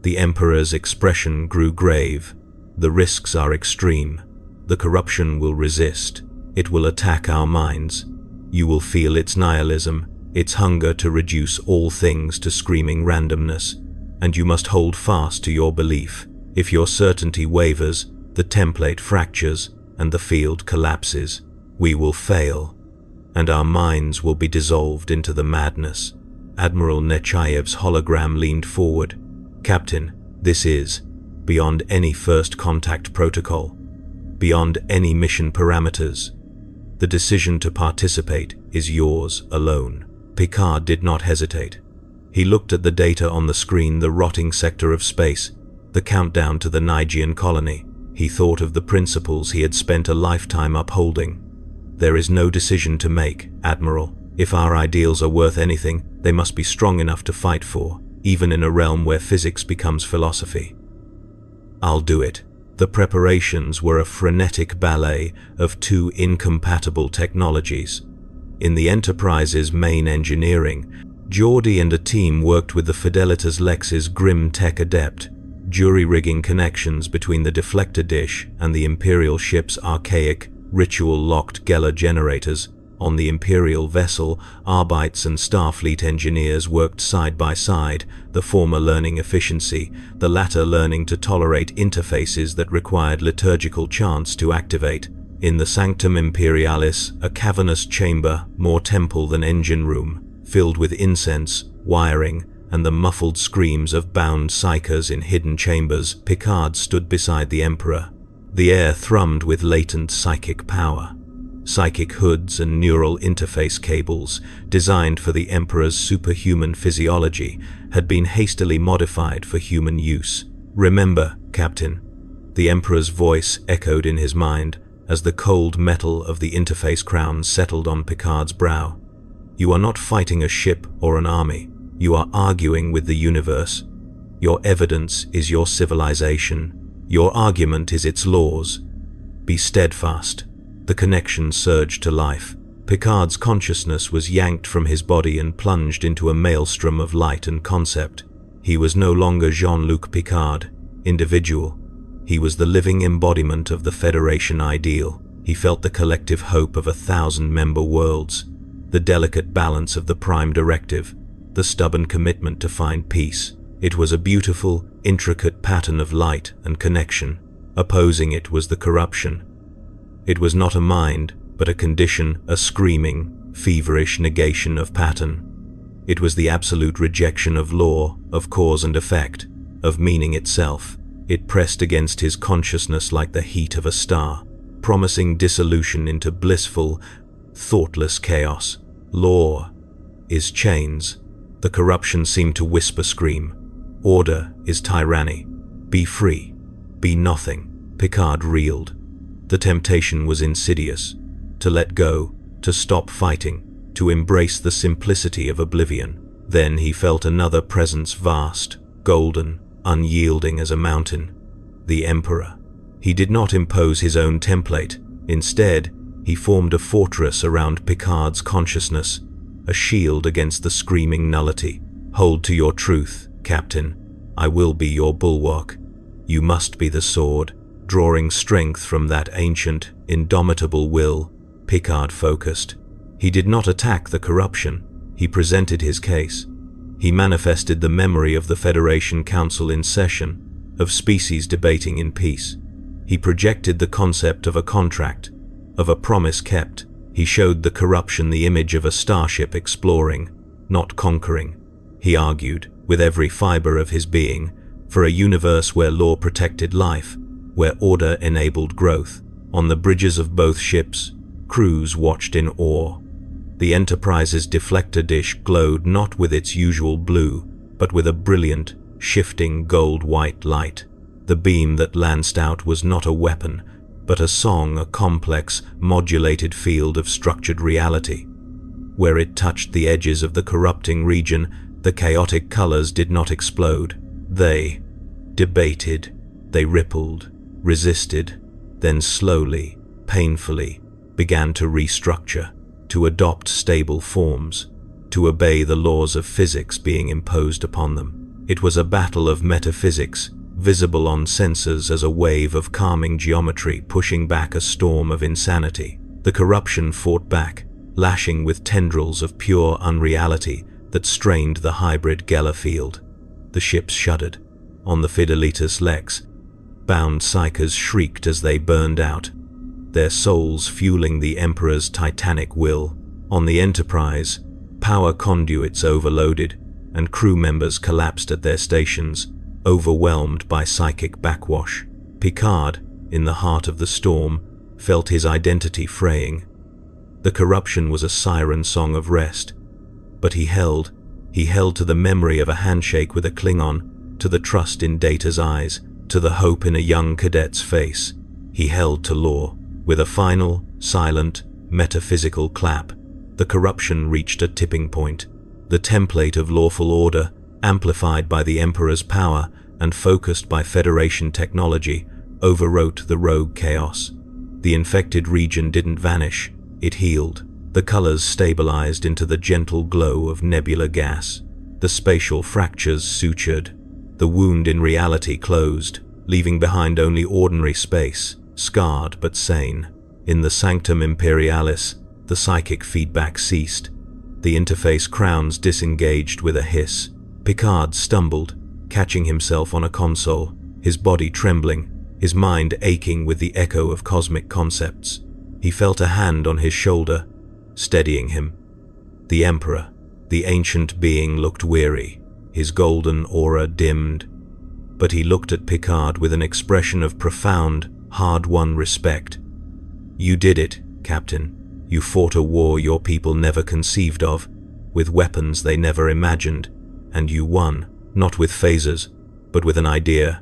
The Emperor's expression grew grave. The risks are extreme. The corruption will resist. It will attack our minds. You will feel its nihilism, its hunger to reduce all things to screaming randomness, and you must hold fast to your belief. If your certainty wavers, the template fractures and the field collapses. We will fail, and our minds will be dissolved into the madness. Admiral Nechayev's hologram leaned forward. Captain, this is beyond any first contact protocol, beyond any mission parameters. The decision to participate is yours alone. Picard did not hesitate. He looked at the data on the screen, the rotting sector of space, the countdown to the Nigean colony. He thought of the principles he had spent a lifetime upholding. There is no decision to make, Admiral. If our ideals are worth anything, they must be strong enough to fight for, even in a realm where physics becomes philosophy. I'll do it. The preparations were a frenetic ballet of two incompatible technologies. In the Enterprise's main engineering, Geordi and a team worked with the Fidelitas Lex's grim tech adept, jury-rigging connections between the deflector dish and the Imperial ship's archaic, ritual-locked Geller generators. On the Imperial vessel, Arbites and Starfleet engineers worked side by side, the former learning efficiency, the latter learning to tolerate interfaces that required liturgical chants to activate. In the Sanctum Imperialis, a cavernous chamber, more temple than engine room, filled with incense, wiring, and the muffled screams of bound psychers in hidden chambers, Picard stood beside the Emperor. The air thrummed with latent psychic power. Psychic hoods and neural interface cables, designed for the Emperor's superhuman physiology, had been hastily modified for human use. Remember, Captain, the Emperor's voice echoed in his mind as the cold metal of the interface crown settled on Picard's brow. You are not fighting a ship or an army. You are arguing with the universe. Your evidence is your civilization. Your argument is its laws. Be steadfast. The connection surged to life. Picard's consciousness was yanked from his body and plunged into a maelstrom of light and concept. He was no longer Jean-Luc Picard, individual. He was the living embodiment of the Federation ideal. He felt the collective hope of 1,000-member worlds, the delicate balance of the Prime Directive, the stubborn commitment to find peace. It was a beautiful, intricate pattern of light and connection. Opposing it was the corruption. It was not a mind, but a condition, a screaming, feverish negation of pattern. It was the absolute rejection of law, of cause and effect, of meaning itself. It pressed against his consciousness like the heat of a star, promising dissolution into blissful, thoughtless chaos. Law is chains. The corruption seemed to whisper scream. Order is tyranny. Be free. Be nothing. Picard reeled. The temptation was insidious. To let go, to stop fighting, to embrace the simplicity of oblivion. Then he felt another presence, vast, golden, unyielding as a mountain. The Emperor. He did not impose his own template. Instead, he formed a fortress around Picard's consciousness, a shield against the screaming nullity. Hold to your truth, Captain. I will be your bulwark. You must be the sword. Drawing strength from that ancient, indomitable will, Picard focused. He did not attack the corruption. He presented his case. He manifested the memory of the Federation Council in session, of species debating in peace. He projected the concept of a contract, of a promise kept. He showed the corruption the image of a starship exploring, not conquering. He argued, with every fiber of his being, for a universe where law protected life, where order enabled growth. On the bridges of both ships, crews watched in awe. The Enterprise's deflector dish glowed not with its usual blue, but with a brilliant, shifting gold-white light. The beam that lanced out was not a weapon, but a song, a complex, modulated field of structured reality. Where it touched the edges of the corrupting region, the chaotic colors did not explode. They debated, they rippled, resisted, then slowly, painfully, began to restructure, to adopt stable forms, to obey the laws of physics being imposed upon them. It was a battle of metaphysics, visible on sensors as a wave of calming geometry pushing back a storm of insanity. The corruption fought back, lashing with tendrils of pure unreality that strained the hybrid Geller field. The ships shuddered. On the Fidelitas Lex, bound psychers shrieked as they burned out, their souls fueling the Emperor's titanic will. On the Enterprise, power conduits overloaded, and crew members collapsed at their stations, overwhelmed by psychic backwash. Picard, in the heart of the storm, felt his identity fraying. The corruption was a siren song of rest, but he held to the memory of a handshake with a Klingon, to the trust in Data's eyes, to the hope in a young cadet's face. He held to law. With a final, silent, metaphysical clap, the corruption reached a tipping point. The template of lawful order, amplified by the Emperor's power and focused by Federation technology, overwrote the rogue chaos. The infected region didn't vanish, it healed. The colors stabilized into the gentle glow of nebula gas. The spatial fractures sutured. The wound in reality closed, leaving behind only ordinary space, scarred but sane. In the Sanctum Imperialis, the psychic feedback ceased. The interface crowns disengaged with a hiss. Picard stumbled, catching himself on a console, his body trembling, his mind aching with the echo of cosmic concepts. He felt a hand on his shoulder, steadying him. The Emperor, the ancient being, looked weary, his golden aura dimmed, but he looked at Picard with an expression of profound, hard-won respect. You did it, Captain. You fought a war your people never conceived of, with weapons they never imagined, and you won, not with phasers, but with an idea.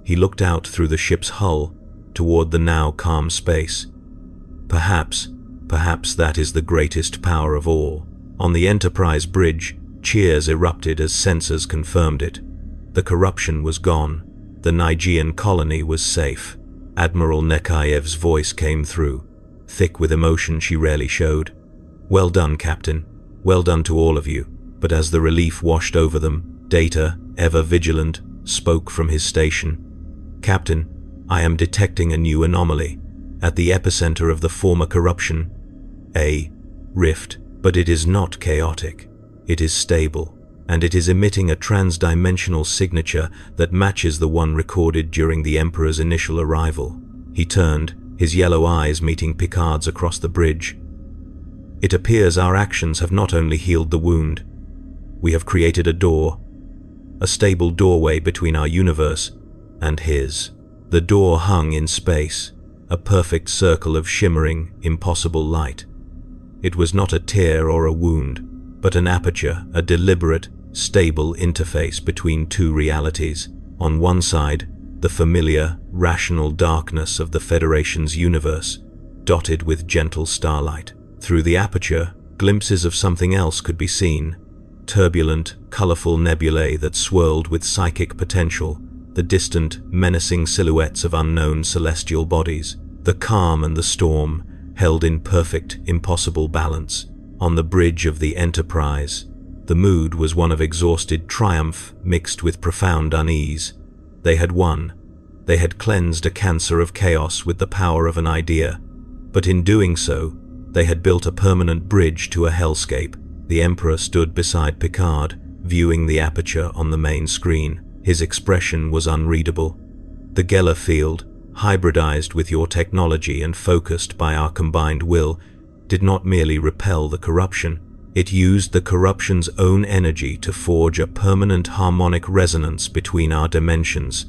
He looked out through the ship's hull, toward the now calm space. Perhaps that is the greatest power of all. On the Enterprise bridge, cheers erupted as sensors confirmed it. The corruption was gone. The Nigean colony was safe. Admiral Nekayev's voice came through, thick with emotion she rarely showed. Well done, Captain. Well done to all of you. But as the relief washed over them, Data, ever vigilant, spoke from his station. Captain, I am detecting a new anomaly. At the epicenter of the former corruption, a rift, but it is not chaotic. It is stable, and it is emitting a trans-dimensional signature that matches the one recorded during the Emperor's initial arrival. He turned, his yellow eyes meeting Picard's across the bridge. It appears our actions have not only healed the wound. We have created a door, a stable doorway between our universe and his. The door hung in space, a perfect circle of shimmering, impossible light. It was not a tear or a wound, but an aperture, a deliberate, stable interface between two realities. On one side, the familiar, rational darkness of the Federation's universe, dotted with gentle starlight. Through the aperture, glimpses of something else could be seen. Turbulent, colorful nebulae that swirled with psychic potential, the distant, menacing silhouettes of unknown celestial bodies. The calm and the storm, held in perfect, impossible balance. On the bridge of the Enterprise, the mood was one of exhausted triumph mixed with profound unease. They had won. They had cleansed a cancer of chaos with the power of an idea. But in doing so, they had built a permanent bridge to a hellscape. The Emperor stood beside Picard, viewing the aperture on the main screen. His expression was unreadable. The Geller field, hybridized with your technology and focused by our combined will, did not merely repel the corruption. It used the corruption's own energy to forge a permanent harmonic resonance between our dimensions,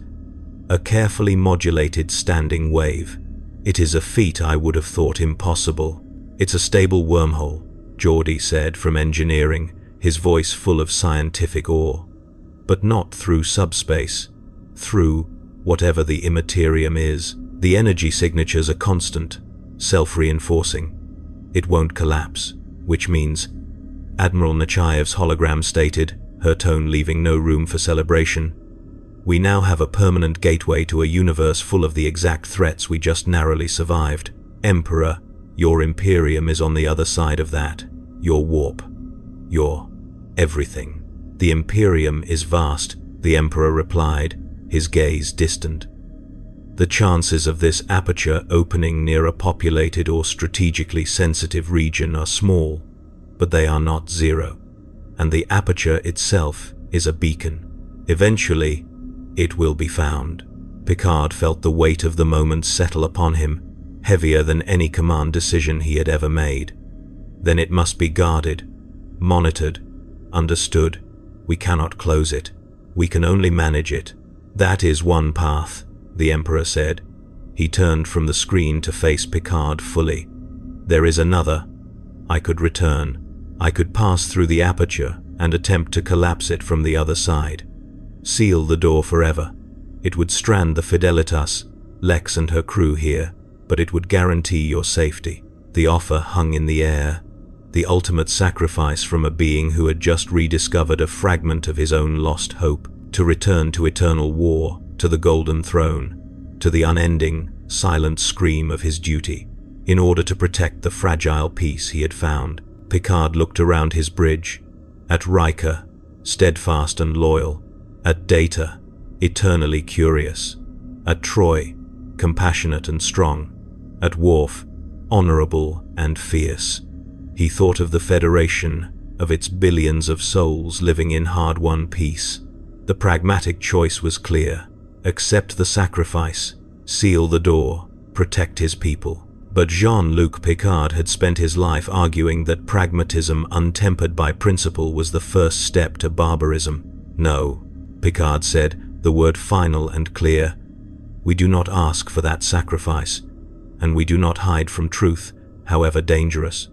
a carefully modulated standing wave. It is a feat I would have thought impossible. It's a stable wormhole, Geordi said from engineering, his voice full of scientific awe. But not through subspace, through whatever the Imperium is. The energy signatures are constant, self-reinforcing. It won't collapse, which means, Admiral Nechaev's hologram stated, her tone leaving no room for celebration, we now have a permanent gateway to a universe full of the exact threats we just narrowly survived. Emperor, your Imperium is on the other side of that. Your warp. Your everything. The Imperium is vast, the Emperor replied, his gaze distant. The chances of this aperture opening near a populated or strategically sensitive region are small, but they are not zero. And the aperture itself is a beacon. Eventually, it will be found. Picard felt the weight of the moment settle upon him, heavier than any command decision he had ever made. Then it must be guarded, monitored, understood. We cannot close it. We can only manage it. That is one path, the Emperor said. He turned from the screen to face Picard fully. There is another. I could return. I could pass through the aperture and attempt to collapse it from the other side. Seal the door forever. It would strand the Fidelitas, Lex and her crew here, but it would guarantee your safety. The offer hung in the air, the ultimate sacrifice from a being who had just rediscovered a fragment of his own lost hope, to return to eternal war, to the Golden Throne, to the unending, silent scream of his duty, in order to protect the fragile peace he had found. Picard looked around his bridge, at Riker, steadfast and loyal, at Data, eternally curious, at Troy, compassionate and strong, at Worf, honorable and fierce. He thought of the Federation, of its billions of souls living in hard-won peace. The pragmatic choice was clear. Accept the sacrifice, seal the door, protect his people. But Jean-Luc Picard had spent his life arguing that pragmatism untempered by principle was the first step to barbarism. No, Picard said, the word final and clear. We do not ask for that sacrifice, and we do not hide from truth, however dangerous.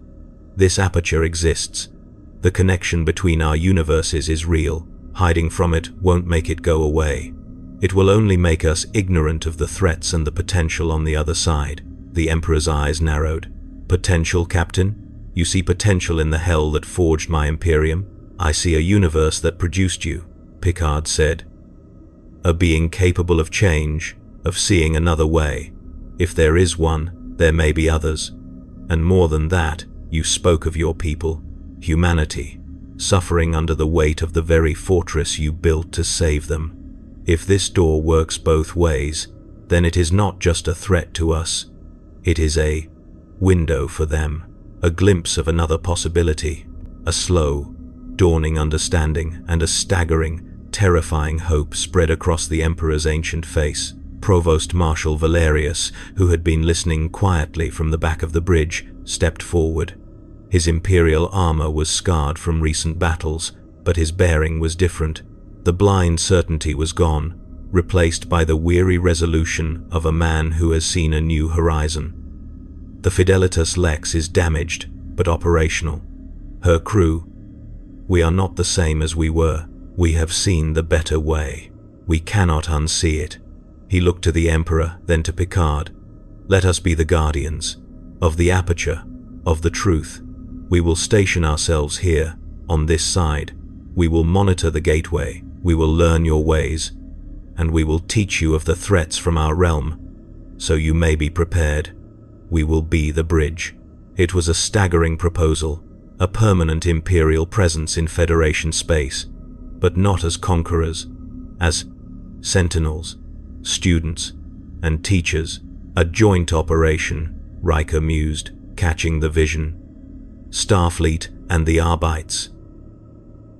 This aperture exists. The connection between our universes is real. Hiding from it won't make it go away. It will only make us ignorant of the threats and the potential on the other side. The Emperor's eyes narrowed. Potential, Captain? You see potential in the hell that forged my Imperium? I see a universe that produced you, Picard said. A being capable of change, of seeing another way. If there is one, there may be others. And more than that, you spoke of your people, humanity, suffering under the weight of the very fortress you built to save them. If this door works both ways, then it is not just a threat to us. It is a window for them, a glimpse of another possibility, a slow, dawning understanding and a staggering, terrifying hope spread across the Emperor's ancient face. Provost Marshal Valerius, who had been listening quietly from the back of the bridge, stepped forward. His imperial armor was scarred from recent battles, but his bearing was different. The blind certainty was gone, replaced by the weary resolution of a man who has seen a new horizon. The Fidelitas Lex is damaged, but operational. Her crew, We are not the same as we were. We have seen the better way. We cannot unsee it." He looked to the Emperor, then to Picard. "Let us be the guardians of the aperture, of the truth. We will station ourselves here, on this side. We will monitor the gateway. We will learn your ways, and we will teach you of the threats from our realm, so you may be prepared. We will be the bridge." It was a staggering proposal, a permanent Imperial presence in Federation space, but not as conquerors, as sentinels, students, and teachers. A joint operation, Riker mused, catching the vision. Starfleet and the Arbites.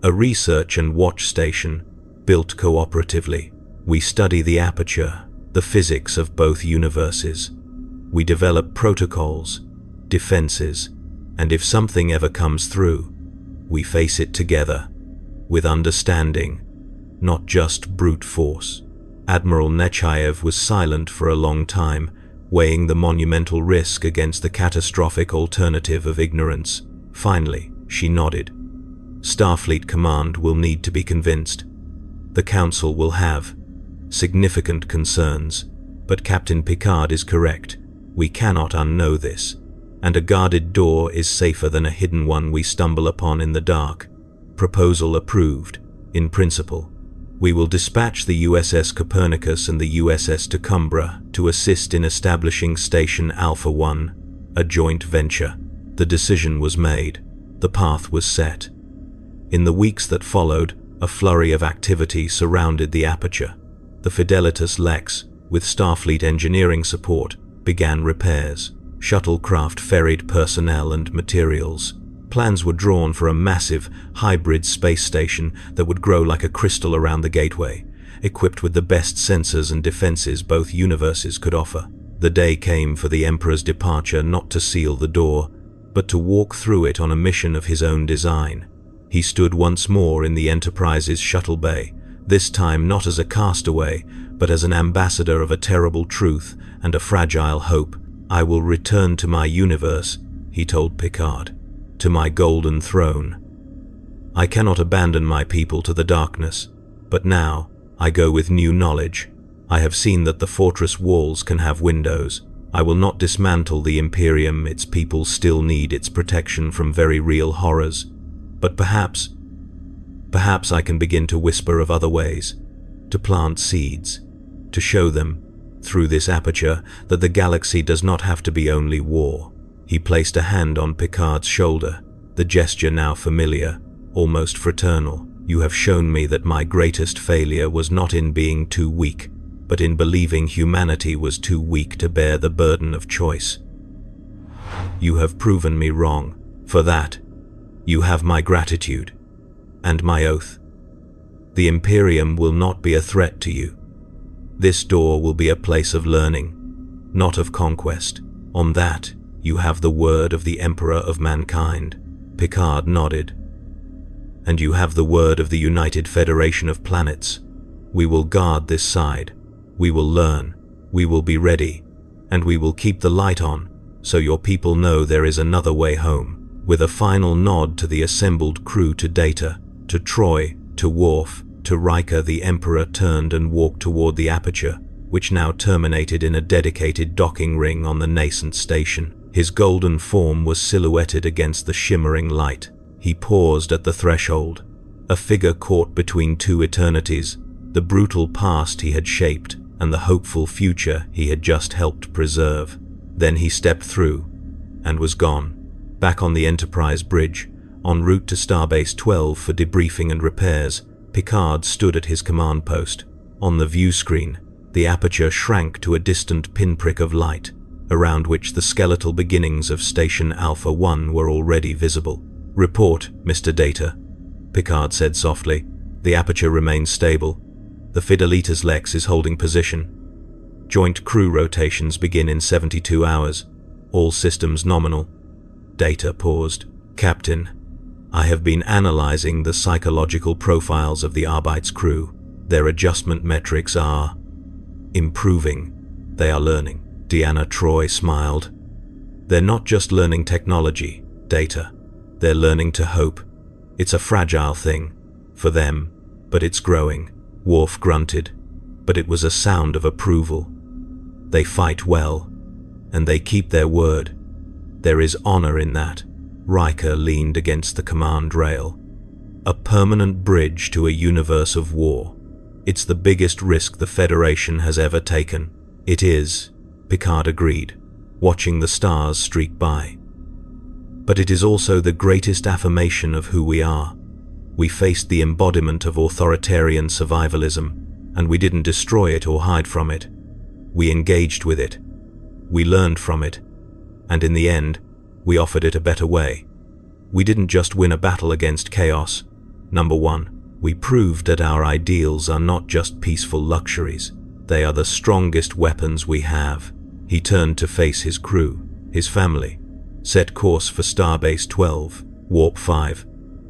A research and watch station, built cooperatively. We study the aperture, the physics of both universes. We develop protocols, defenses, and if something ever comes through, we face it together, with understanding, not just brute force. Admiral Nechayev was silent for a long time, weighing the monumental risk against the catastrophic alternative of ignorance. Finally, she nodded. "Starfleet Command will need to be convinced. The Council will have significant concerns, but Captain Picard is correct. We cannot unknow this, and a guarded door is safer than a hidden one we stumble upon in the dark." Proposal approved, in principle. We will dispatch the USS Copernicus and the USS Tucumbra to assist in establishing Station Alpha 1, a joint venture. The decision was made. The path was set. In the weeks that followed, a flurry of activity surrounded the aperture. The Fidelitas Lex, with Starfleet engineering support, began repairs. Shuttlecraft ferried personnel and materials. Plans were drawn for a massive, hybrid space station that would grow like a crystal around the gateway, equipped with the best sensors and defenses both universes could offer. The day came for the Emperor's departure, not to seal the door, but to walk through it on a mission of his own design. He stood once more in the Enterprise's shuttle bay, this time not as a castaway, but as an ambassador of a terrible truth and a fragile hope. "I will return to my universe," he told Picard, "to my golden throne. I cannot abandon my people to the darkness, but now I go with new knowledge. I have seen that the fortress walls can have windows. I will not dismantle the Imperium. Its people still need its protection from very real horrors. But perhaps I can begin to whisper of other ways, to plant seeds, to show them, through this aperture, that the galaxy does not have to be only war." He placed a hand on Picard's shoulder, the gesture now familiar, almost fraternal. "You have shown me that my greatest failure was not in being too weak, but in believing humanity was too weak to bear the burden of choice. You have proven me wrong. For that, you have my gratitude, and my oath. The Imperium will not be a threat to you. This door will be a place of learning, not of conquest. On that, you have the word of the Emperor of Mankind." Picard nodded. "And you have the word of the United Federation of Planets. We will guard this side. We will learn. We will be ready. And we will keep the light on, so your people know there is another way home." With a final nod to the assembled crew, to Data, to Troy, to Worf, to Riker, the Emperor turned and walked toward the aperture, which now terminated in a dedicated docking ring on the nascent station. His golden form was silhouetted against the shimmering light. He paused at the threshold, a figure caught between two eternities, the brutal past he had shaped and the hopeful future he had just helped preserve. Then he stepped through and was gone. Back on the Enterprise bridge, en route to Starbase 12 for debriefing and repairs, Picard stood at his command post. On the view screen, the aperture shrank to a distant pinprick of light, around which the skeletal beginnings of Station Alpha 1 were already visible. "Report, Mr. Data," Picard said softly. "The aperture remains stable. The Fidelitas Lex is holding position. Joint crew rotations begin in 72 hours. All systems nominal." Data paused. "Captain, I have been analyzing the psychological profiles of the Arbites crew. Their adjustment metrics are improving. They are learning." Deanna Troi smiled. "They're not just learning technology, Data. They're learning to hope. It's a fragile thing, for them, but it's growing, Worf grunted, but it was a sound of approval. They fight well, and they keep their word. There is honor in that. Riker leaned against the command rail. A permanent bridge to a universe of war. It's the biggest risk the Federation has ever taken. It is, Picard agreed, watching the stars streak by. But it is also the greatest affirmation of who we are. We faced the embodiment of authoritarian survivalism, and we didn't destroy it or hide from it. We engaged with it. We learned from it. And in the end, we offered it a better way. We didn't just win a battle against chaos. Number one, we proved that our ideals are not just peaceful luxuries. They are the strongest weapons we have. He turned to face his crew, his family. Set course for Starbase 12, Warp 5.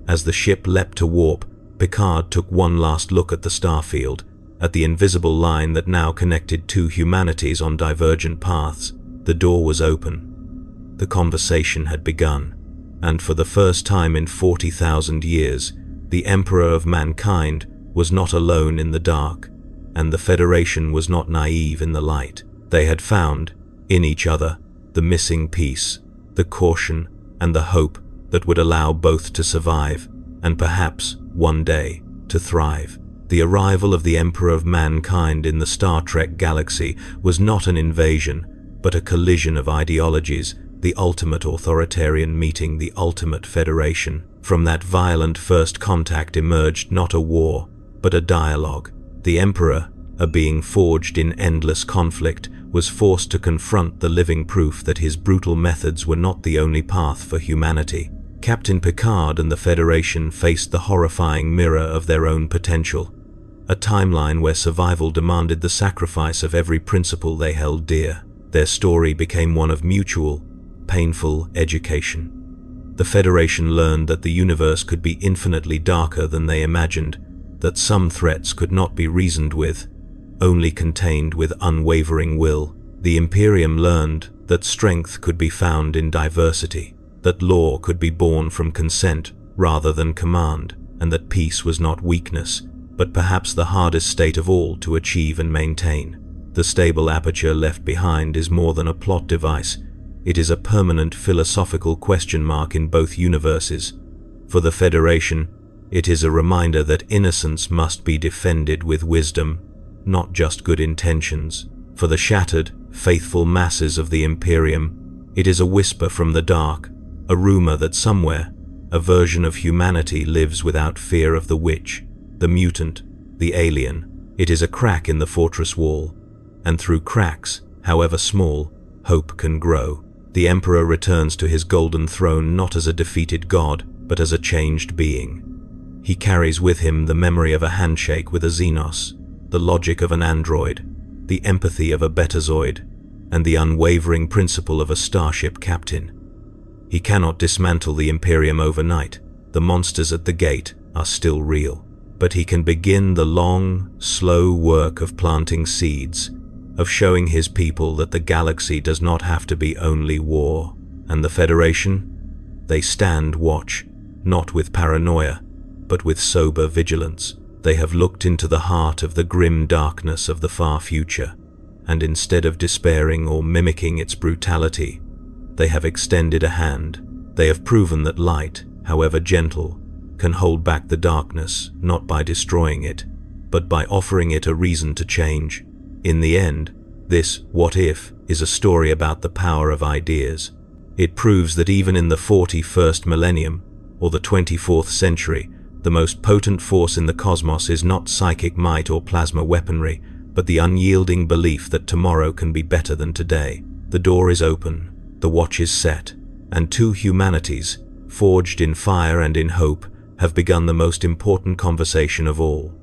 As the ship leapt to warp, Picard took one last look at the starfield, at the invisible line that now connected two humanities on divergent paths. The door was open. The conversation had begun, and for the first time in 40,000 years, the Emperor of Mankind was not alone in the dark, and the Federation was not naive in the light. They had found, in each other, the missing piece, the caution and the hope that would allow both to survive, and perhaps, one day, to thrive. The arrival of the Emperor of Mankind in the Star Trek galaxy was not an invasion, but a collision of ideologies, the ultimate authoritarian meeting the ultimate federation. From that violent first contact emerged not a war, but a dialogue. The Emperor, a being forged in endless conflict, was forced to confront the living proof that his brutal methods were not the only path for humanity. Captain Picard and the Federation faced the horrifying mirror of their own potential, a timeline where survival demanded the sacrifice of every principle they held dear. Their story became one of mutual, painful education. The Federation learned that the universe could be infinitely darker than they imagined, that some threats could not be reasoned with, only contained with unwavering will. The Imperium learned that strength could be found in diversity, that law could be born from consent rather than command, and that peace was not weakness, but perhaps the hardest state of all to achieve and maintain. The stable aperture left behind is more than a plot device. It is a permanent philosophical question mark in both universes. For the Federation, it is a reminder that innocence must be defended with wisdom, not just good intentions. For the shattered, faithful masses of the Imperium, it is a whisper from the dark, a rumor that somewhere, a version of humanity lives without fear of the witch, the mutant, the alien. It is a crack in the fortress wall, and through cracks, however small, hope can grow. The Emperor returns to his golden throne not as a defeated god, but as a changed being. He carries with him the memory of a handshake with a Xenos, the logic of an android, the empathy of a Betazoid, and the unwavering principle of a starship captain. He cannot dismantle the Imperium overnight. The monsters at the gate are still real. But he can begin the long, slow work of planting seeds, of showing his people that the galaxy does not have to be only war. And the Federation? They stand watch, not with paranoia, but with sober vigilance. They have looked into the heart of the grim darkness of the far future, and instead of despairing or mimicking its brutality, they have extended a hand. They have proven that light, however gentle, can hold back the darkness, not by destroying it, but by offering it a reason to change. In the end, this "what if" is a story about the power of ideas. It proves that even in the 41st millennium, or the 24th century, the most potent force in the cosmos is not psychic might or plasma weaponry, but the unyielding belief that tomorrow can be better than today. The door is open, the watch is set, and two humanities, forged in fire and in hope, have begun the most important conversation of all.